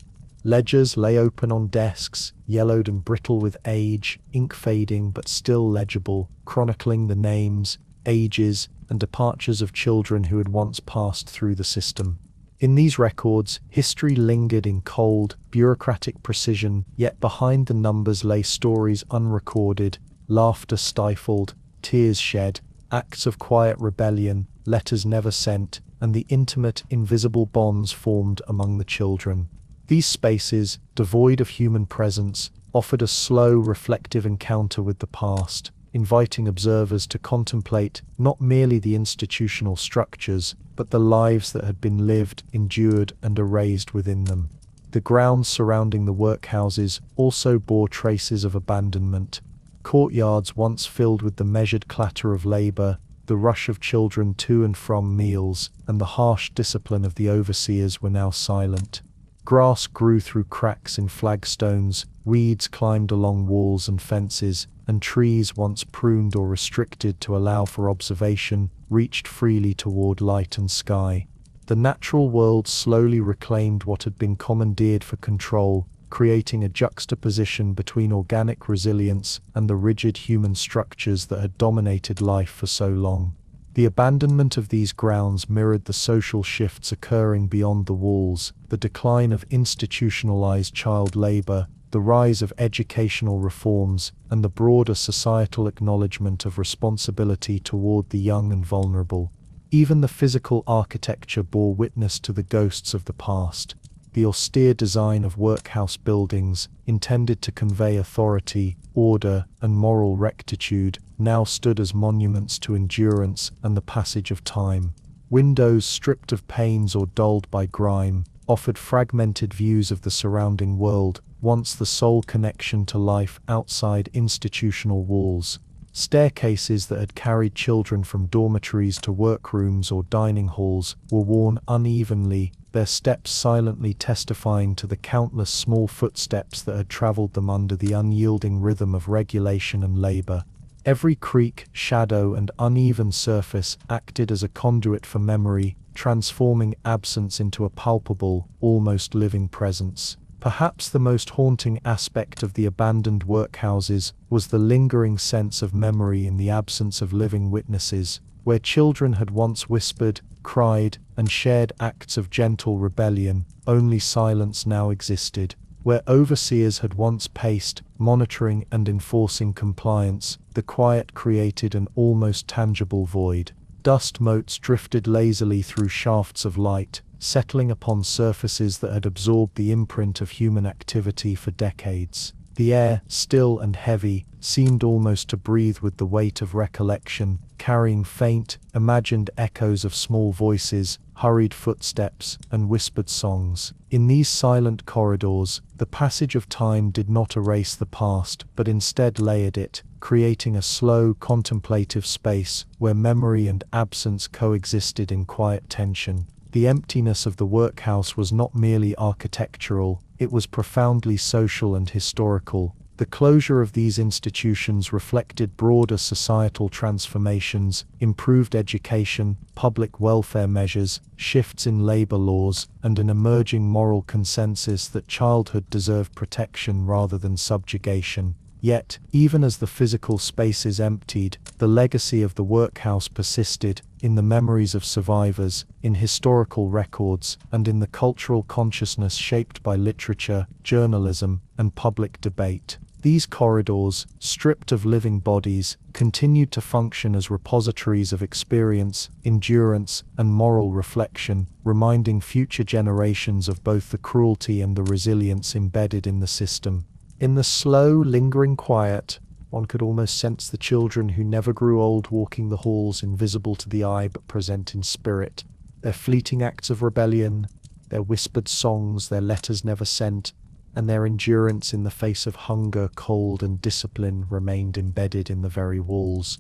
Ledgers lay open on desks, yellowed and brittle with age, ink fading but still legible, chronicling the names, ages, and departures of children who had once passed through the system. In these records, history lingered in cold, bureaucratic precision, yet behind the numbers lay stories unrecorded, laughter stifled, tears shed, acts of quiet rebellion, letters never sent, and the intimate, invisible bonds formed among the children. These spaces, devoid of human presence, offered a slow, reflective encounter with the past, inviting observers to contemplate not merely the institutional structures, but the lives that had been lived, endured, and erased within them. The grounds surrounding the workhouses also bore traces of abandonment. Courtyards once filled with the measured clatter of labor, the rush of children to and from meals, and the harsh discipline of the overseers were now silent. Grass grew through cracks in flagstones, weeds climbed along walls and fences, and trees once pruned or restricted to allow for observation reached freely toward light and sky. The natural world slowly reclaimed what had been commandeered for control, creating a juxtaposition between organic resilience and the rigid human structures that had dominated life for so long. The abandonment of these grounds mirrored the social shifts occurring beyond the walls, the decline of institutionalized child labor, the rise of educational reforms, and the broader societal acknowledgement of responsibility toward the young and vulnerable. Even the physical architecture bore witness to the ghosts of the past. The austere design of workhouse buildings, intended to convey authority, order, and moral rectitude, now stood as monuments to endurance and the passage of time. Windows stripped of panes or dulled by grime offered fragmented views of the surrounding world, once the sole connection to life outside institutional walls. Staircases that had carried children from dormitories to workrooms or dining halls were worn unevenly, their steps silently testifying to the countless small footsteps that had traveled them under the unyielding rhythm of regulation and labor. Every creak, shadow, and uneven surface acted as a conduit for memory, transforming absence into a palpable, almost living presence. Perhaps the most haunting aspect of the abandoned workhouses was the lingering sense of memory in the absence of living witnesses. Where children had once whispered, cried, and shared acts of gentle rebellion, only silence now existed. Where overseers had once paced, monitoring and enforcing compliance, the quiet created an almost tangible void. Dust motes drifted lazily through shafts of light, settling upon surfaces that had absorbed the imprint of human activity for decades. The air, still and heavy, seemed almost to breathe with the weight of recollection, carrying faint, imagined echoes of small voices, hurried footsteps, and whispered songs. In these silent corridors, the passage of time did not erase the past, but instead layered it, creating a slow, contemplative space where memory and absence coexisted in quiet tension. The emptiness of the workhouse was not merely architectural, it was profoundly social and historical. The closure of these institutions reflected broader societal transformations, improved education, public welfare measures, shifts in labor laws, and an emerging moral consensus that childhood deserved protection rather than subjugation. Yet, even as the physical spaces emptied, the legacy of the workhouse persisted, in the memories of survivors, in historical records, and in the cultural consciousness shaped by literature, journalism, and public debate. These corridors, stripped of living bodies, continued to function as repositories of experience, endurance, and moral reflection, reminding future generations of both the cruelty and the resilience embedded in the system. In the slow, lingering quiet, one could almost sense the children who never grew old walking the halls, invisible to the eye but present in spirit. Their fleeting acts of rebellion, their whispered songs, their letters never sent, and their endurance in the face of hunger, cold, and discipline remained embedded in the very walls.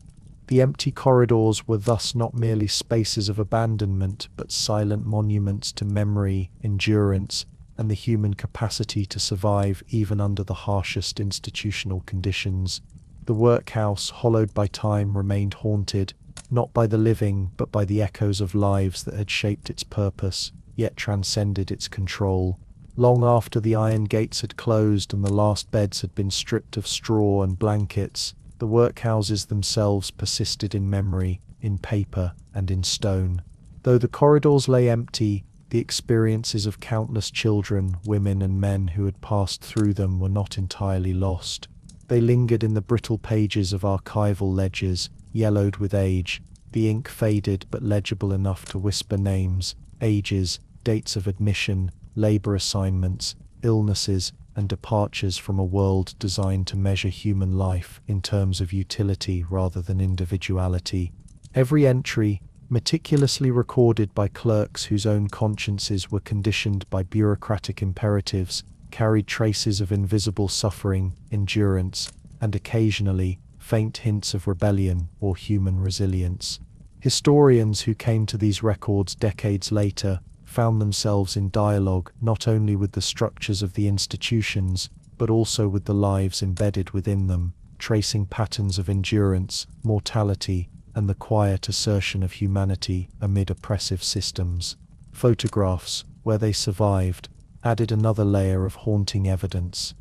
The empty corridors were thus not merely spaces of abandonment, but silent monuments to memory, endurance, and the human capacity to survive even under the harshest institutional conditions. The workhouse, hollowed by time, remained haunted, not by the living, but by the echoes of lives that had shaped its purpose, yet transcended its control. Long after the iron gates had closed and the last beds had been stripped of straw and blankets, the workhouses themselves persisted in memory, in paper, and in stone. Though the corridors lay empty, the experiences of countless children, women, and men who had passed through them were not entirely lost. They lingered in the brittle pages of archival ledgers, yellowed with age, the ink faded but legible enough to whisper names, ages, dates of admission, labor assignments, illnesses, and departures from a world designed to measure human life in terms of utility rather than individuality. Every entry, meticulously recorded by clerks whose own consciences were conditioned by bureaucratic imperatives, carried traces of invisible suffering, endurance, and occasionally, faint hints of rebellion or human resilience. Historians who came to these records decades later found themselves in dialogue not only with the structures of the institutions, but also with the lives embedded within them, tracing patterns of endurance, mortality, and the quiet assertion of humanity amid oppressive systems. Photographs, where they survived, added another layer of haunting evidence.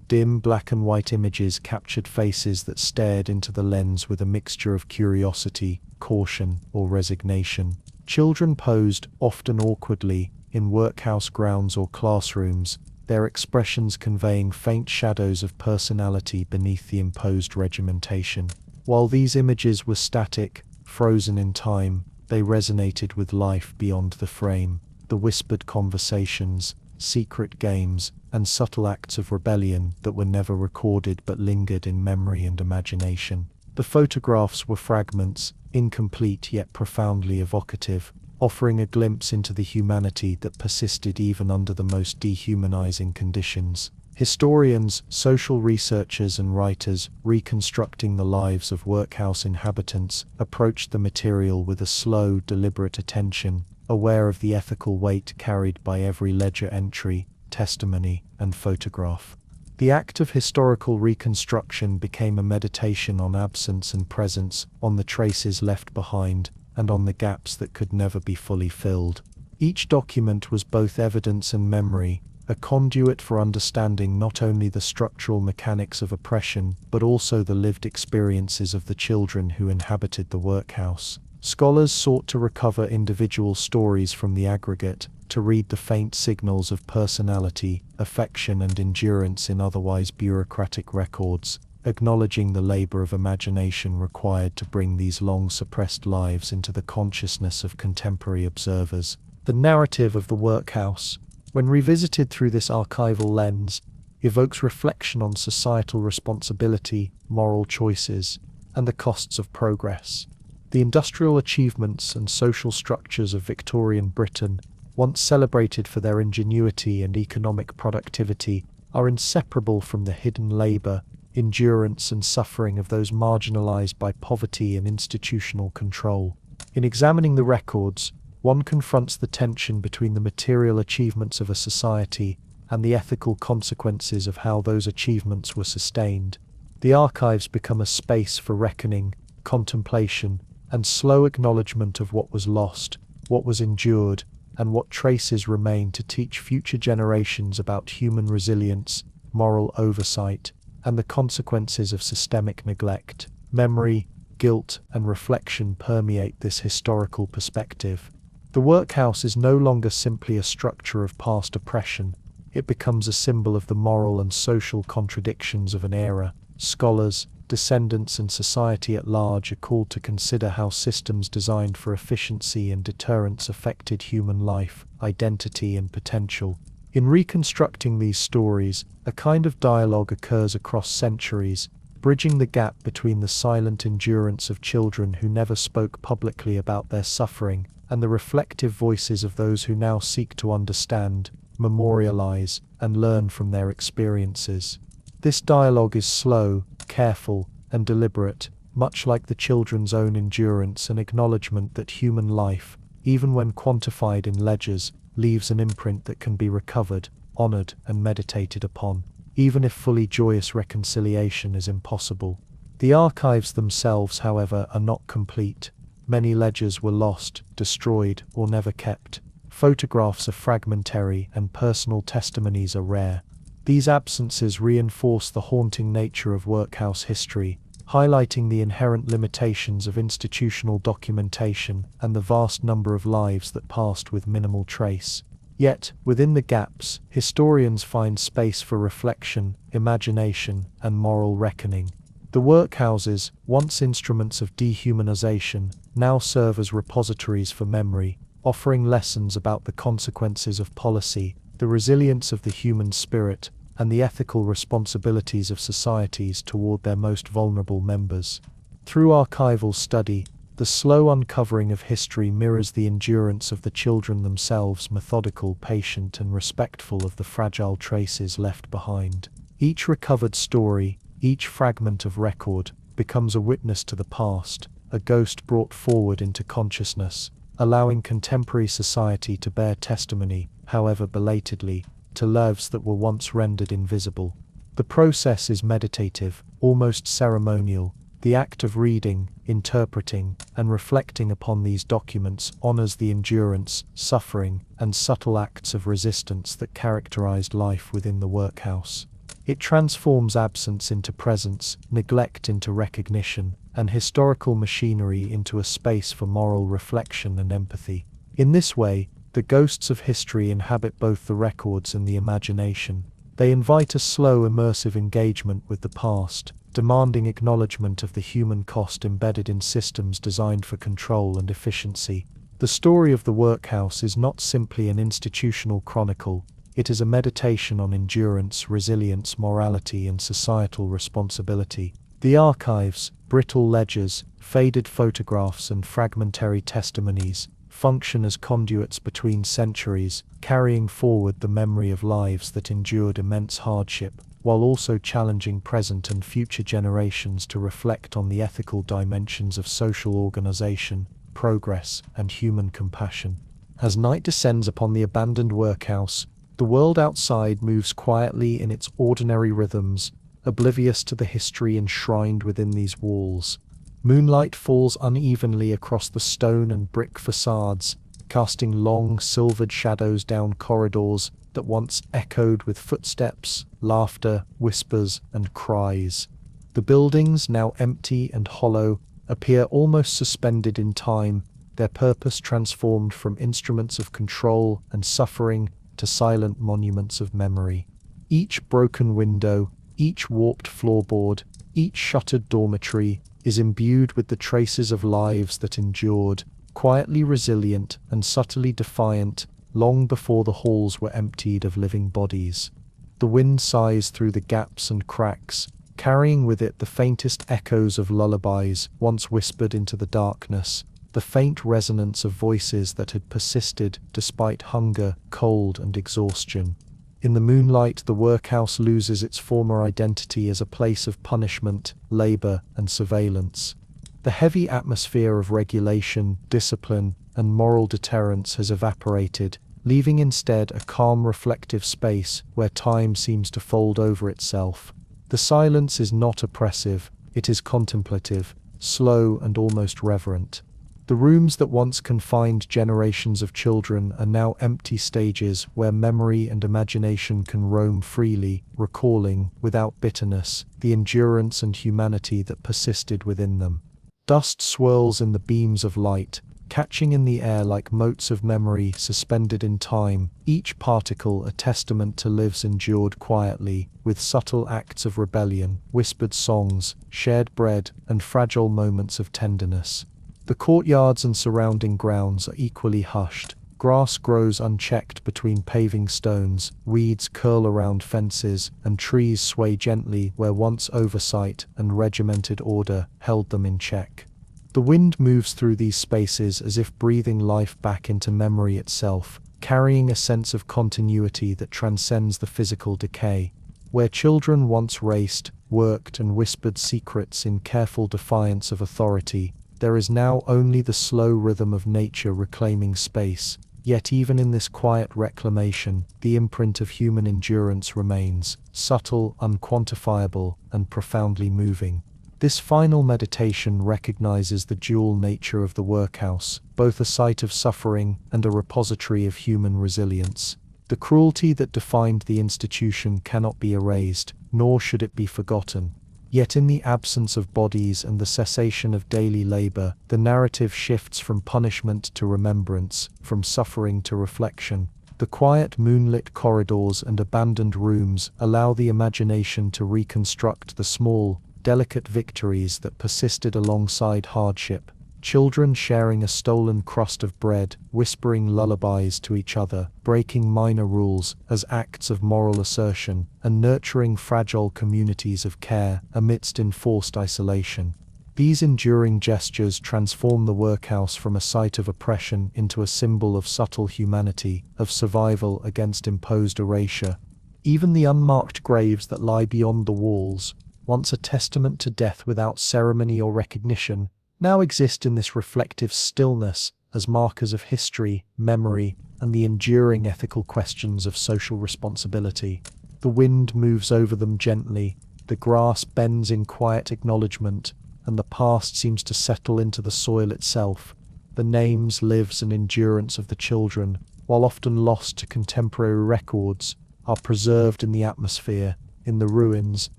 Dim black and white images captured faces that stared into the lens with a mixture of curiosity, caution, or resignation. Children posed, often awkwardly, in workhouse grounds or classrooms, their expressions conveying faint shadows of personality beneath the imposed regimentation. While these images were static, frozen in time, they resonated with life beyond the frame. The whispered conversations, secret games, and subtle acts of rebellion that were never recorded but lingered in memory and imagination. The photographs were fragments, incomplete yet profoundly evocative, offering a glimpse into the humanity that persisted even under the most dehumanizing conditions. Historians, social researchers, and writers reconstructing the lives of workhouse inhabitants approached the material with a slow, deliberate attention, aware of the ethical weight carried by every ledger entry, testimony, and photograph. The act of historical reconstruction became a meditation on absence and presence, on the traces left behind, and on the gaps that could never be fully filled. Each document was both evidence and memory, a conduit for understanding not only the structural mechanics of oppression, but also the lived experiences of the children who inhabited the workhouse. Scholars sought to recover individual stories from the aggregate, to read the faint signals of personality, affection, and endurance in otherwise bureaucratic records, acknowledging the labor of imagination required to bring these long-suppressed lives into the consciousness of contemporary observers. The narrative of the workhouse, when revisited through this archival lens, evokes reflection on societal responsibility, moral choices, and the costs of progress. The industrial achievements and social structures of Victorian Britain, once celebrated for their ingenuity and economic productivity, are inseparable from the hidden labor, endurance, and suffering of those marginalized by poverty and institutional control. In examining the records, one confronts the tension between the material achievements of a society and the ethical consequences of how those achievements were sustained. The archives become a space for reckoning, contemplation, and slow acknowledgement of what was lost, what was endured, and what traces remain to teach future generations about human resilience, moral oversight, and the consequences of systemic neglect. Memory, guilt, and reflection permeate this historical perspective. The workhouse is no longer simply a structure of past oppression, it becomes a symbol of the moral and social contradictions of an era. Scholars, descendants, and society at large are called to consider how systems designed for efficiency and deterrence affected human life, identity, and potential. In reconstructing these stories, a kind of dialogue occurs across centuries, bridging the gap between the silent endurance of children who never spoke publicly about their suffering and the reflective voices of those who now seek to understand, memorialize, and learn from their experiences. This dialogue is slow, careful, and deliberate, much like the children's own endurance and acknowledgement that human life, even when quantified in ledgers, leaves an imprint that can be recovered, honored, and meditated upon, even if fully joyous reconciliation is impossible. The archives themselves, however, are not complete. Many ledgers were lost, destroyed, or never kept. photographs are fragmentary and personal testimonies are rare. These absences reinforce the haunting nature of workhouse history, highlighting the inherent limitations of institutional documentation and the vast number of lives that passed with minimal trace. Yet, within the gaps, historians find space for reflection, imagination, and moral reckoning. The workhouses, once instruments of dehumanization, now serve as repositories for memory, offering lessons about the consequences of policy, the resilience of the human spirit, and the ethical responsibilities of societies toward their most vulnerable members. Through archival study, the slow uncovering of history mirrors the endurance of the children themselves, methodical, patient, and respectful of the fragile traces left behind. Each recovered story, each fragment of record, becomes a witness to the past, a ghost brought forward into consciousness, allowing contemporary society to bear testimony, however belatedly, to lives that were once rendered invisible. The process is meditative, almost ceremonial. The act of reading, interpreting, and reflecting upon these documents honors the endurance, suffering, and subtle acts of resistance that characterized life within the workhouse. It transforms absence into presence, neglect into recognition, and historical machinery into a space for moral reflection and empathy. In this way, the ghosts of history inhabit both the records and the imagination. They invite a slow, immersive engagement with the past, demanding acknowledgement of the human cost embedded in systems designed for control and efficiency. The story of the workhouse is not simply an institutional chronicle, it is a meditation on endurance, resilience, morality, and societal responsibility. The archives, brittle ledgers, faded photographs, and fragmentary testimonies function as conduits between centuries, carrying forward the memory of lives that endured immense hardship, while also challenging present and future generations to reflect on the ethical dimensions of social organization, progress, and human compassion. As night descends upon the abandoned workhouse, the world outside moves quietly in its ordinary rhythms, oblivious to the history enshrined within these walls. Moonlight falls unevenly across the stone and brick facades, casting long, silvered shadows down corridors that once echoed with footsteps, laughter, whispers, and cries. The buildings, now empty and hollow, appear almost suspended in time, their purpose transformed from instruments of control and suffering to silent monuments of memory. Each broken window, each warped floorboard, each shuttered dormitory is imbued with the traces of lives that endured, quietly resilient and subtly defiant, long before the halls were emptied of living bodies. The wind sighs through the gaps and cracks, carrying with it the faintest echoes of lullabies once whispered into the darkness, the faint resonance of voices that had persisted despite hunger, cold, and exhaustion. In the moonlight, the workhouse loses its former identity as a place of punishment, labor, and surveillance. The heavy atmosphere of regulation, discipline, and moral deterrence has evaporated, leaving instead a calm, reflective space where time seems to fold over itself. The silence is not oppressive, it is contemplative, slow, and almost reverent. The rooms that once confined generations of children are now empty stages where memory and imagination can roam freely, recalling, without bitterness, the endurance and humanity that persisted within them. Dust swirls in the beams of light, catching in the air like motes of memory suspended in time, each particle a testament to lives endured quietly, with subtle acts of rebellion, whispered songs, shared bread, and fragile moments of tenderness. The courtyards and surrounding grounds are equally hushed. Grass grows unchecked between paving stones, weeds curl around fences, and trees sway gently where once oversight and regimented order held them in check. The wind moves through these spaces as if breathing life back into memory itself, carrying a sense of continuity that transcends the physical decay. Where children once raced, worked, and whispered secrets in careful defiance of authority, there is now only the slow rhythm of nature reclaiming space. Yet even in this quiet reclamation, the imprint of human endurance remains, subtle, unquantifiable, and profoundly moving. This final meditation recognizes the dual nature of the workhouse, both a site of suffering and a repository of human resilience. The cruelty that defined the institution cannot be erased, nor should it be forgotten. Yet in the absence of bodies and the cessation of daily labor, the narrative shifts from punishment to remembrance, from suffering to reflection. The quiet moonlit corridors and abandoned rooms allow the imagination to reconstruct the small, delicate victories that persisted alongside hardship. Children sharing a stolen crust of bread, whispering lullabies to each other, breaking minor rules as acts of moral assertion, and nurturing fragile communities of care amidst enforced isolation. These enduring gestures transform the workhouse from a site of oppression into a symbol of subtle humanity, of survival against imposed erasure. Even the unmarked graves that lie beyond the walls, once a testament to death without ceremony or recognition, now exist in this reflective stillness as markers of history, memory, and the enduring ethical questions of social responsibility. The wind moves over them gently, the grass bends in quiet acknowledgement, and the past seems to settle into the soil itself. The names, lives, and endurance of the children, while often lost to contemporary records, are preserved in the atmosphere, in the ruins,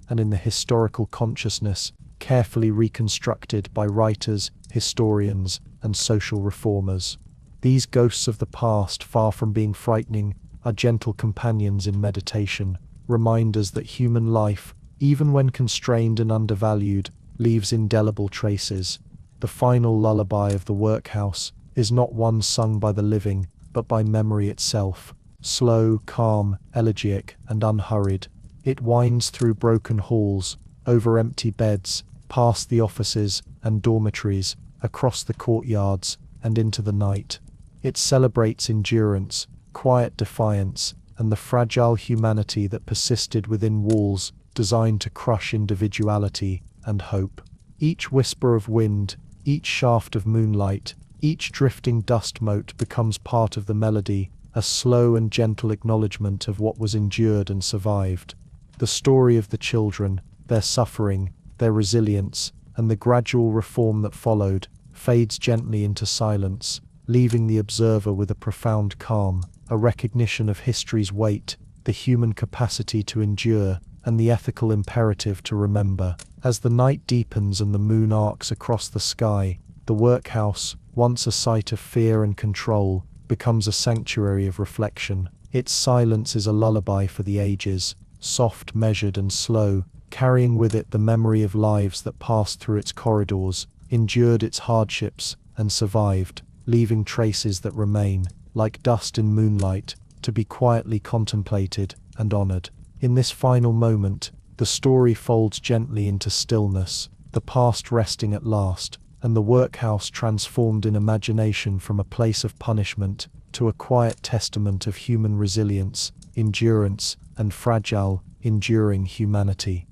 and in the historical consciousness, carefully reconstructed by writers, historians, and social reformers. These ghosts of the past, far from being frightening, are gentle companions in meditation, reminders that human life, even when constrained and undervalued, leaves indelible traces. The final lullaby of the workhouse is not one sung by the living, but by memory itself. Slow, calm, elegiac, and unhurried, it winds through broken halls, over empty beds, past the offices and dormitories, across the courtyards, and into the night. It celebrates endurance, quiet defiance, and the fragile humanity that persisted within walls designed to crush individuality and hope. Each whisper of wind, each shaft of moonlight, each drifting dust mote becomes part of the melody, a slow and gentle acknowledgement of what was endured and survived. The story of the children, their suffering, their resilience, and the gradual reform that followed, fades gently into silence, leaving the observer with a profound calm, a recognition of history's weight, the human capacity to endure, and the ethical imperative to remember. As the night deepens and the moon arcs across the sky, the workhouse, once a site of fear and control, becomes a sanctuary of reflection. Its silence is a lullaby for the ages, soft, measured, and slow, carrying with it the memory of lives that passed through its corridors, endured its hardships, and survived, leaving traces that remain, like dust in moonlight, to be quietly contemplated and honored. In this final moment, the story folds gently into stillness, the past resting at last, and the workhouse transformed in imagination from a place of punishment to a quiet testament of human resilience, endurance, and fragile, enduring humanity.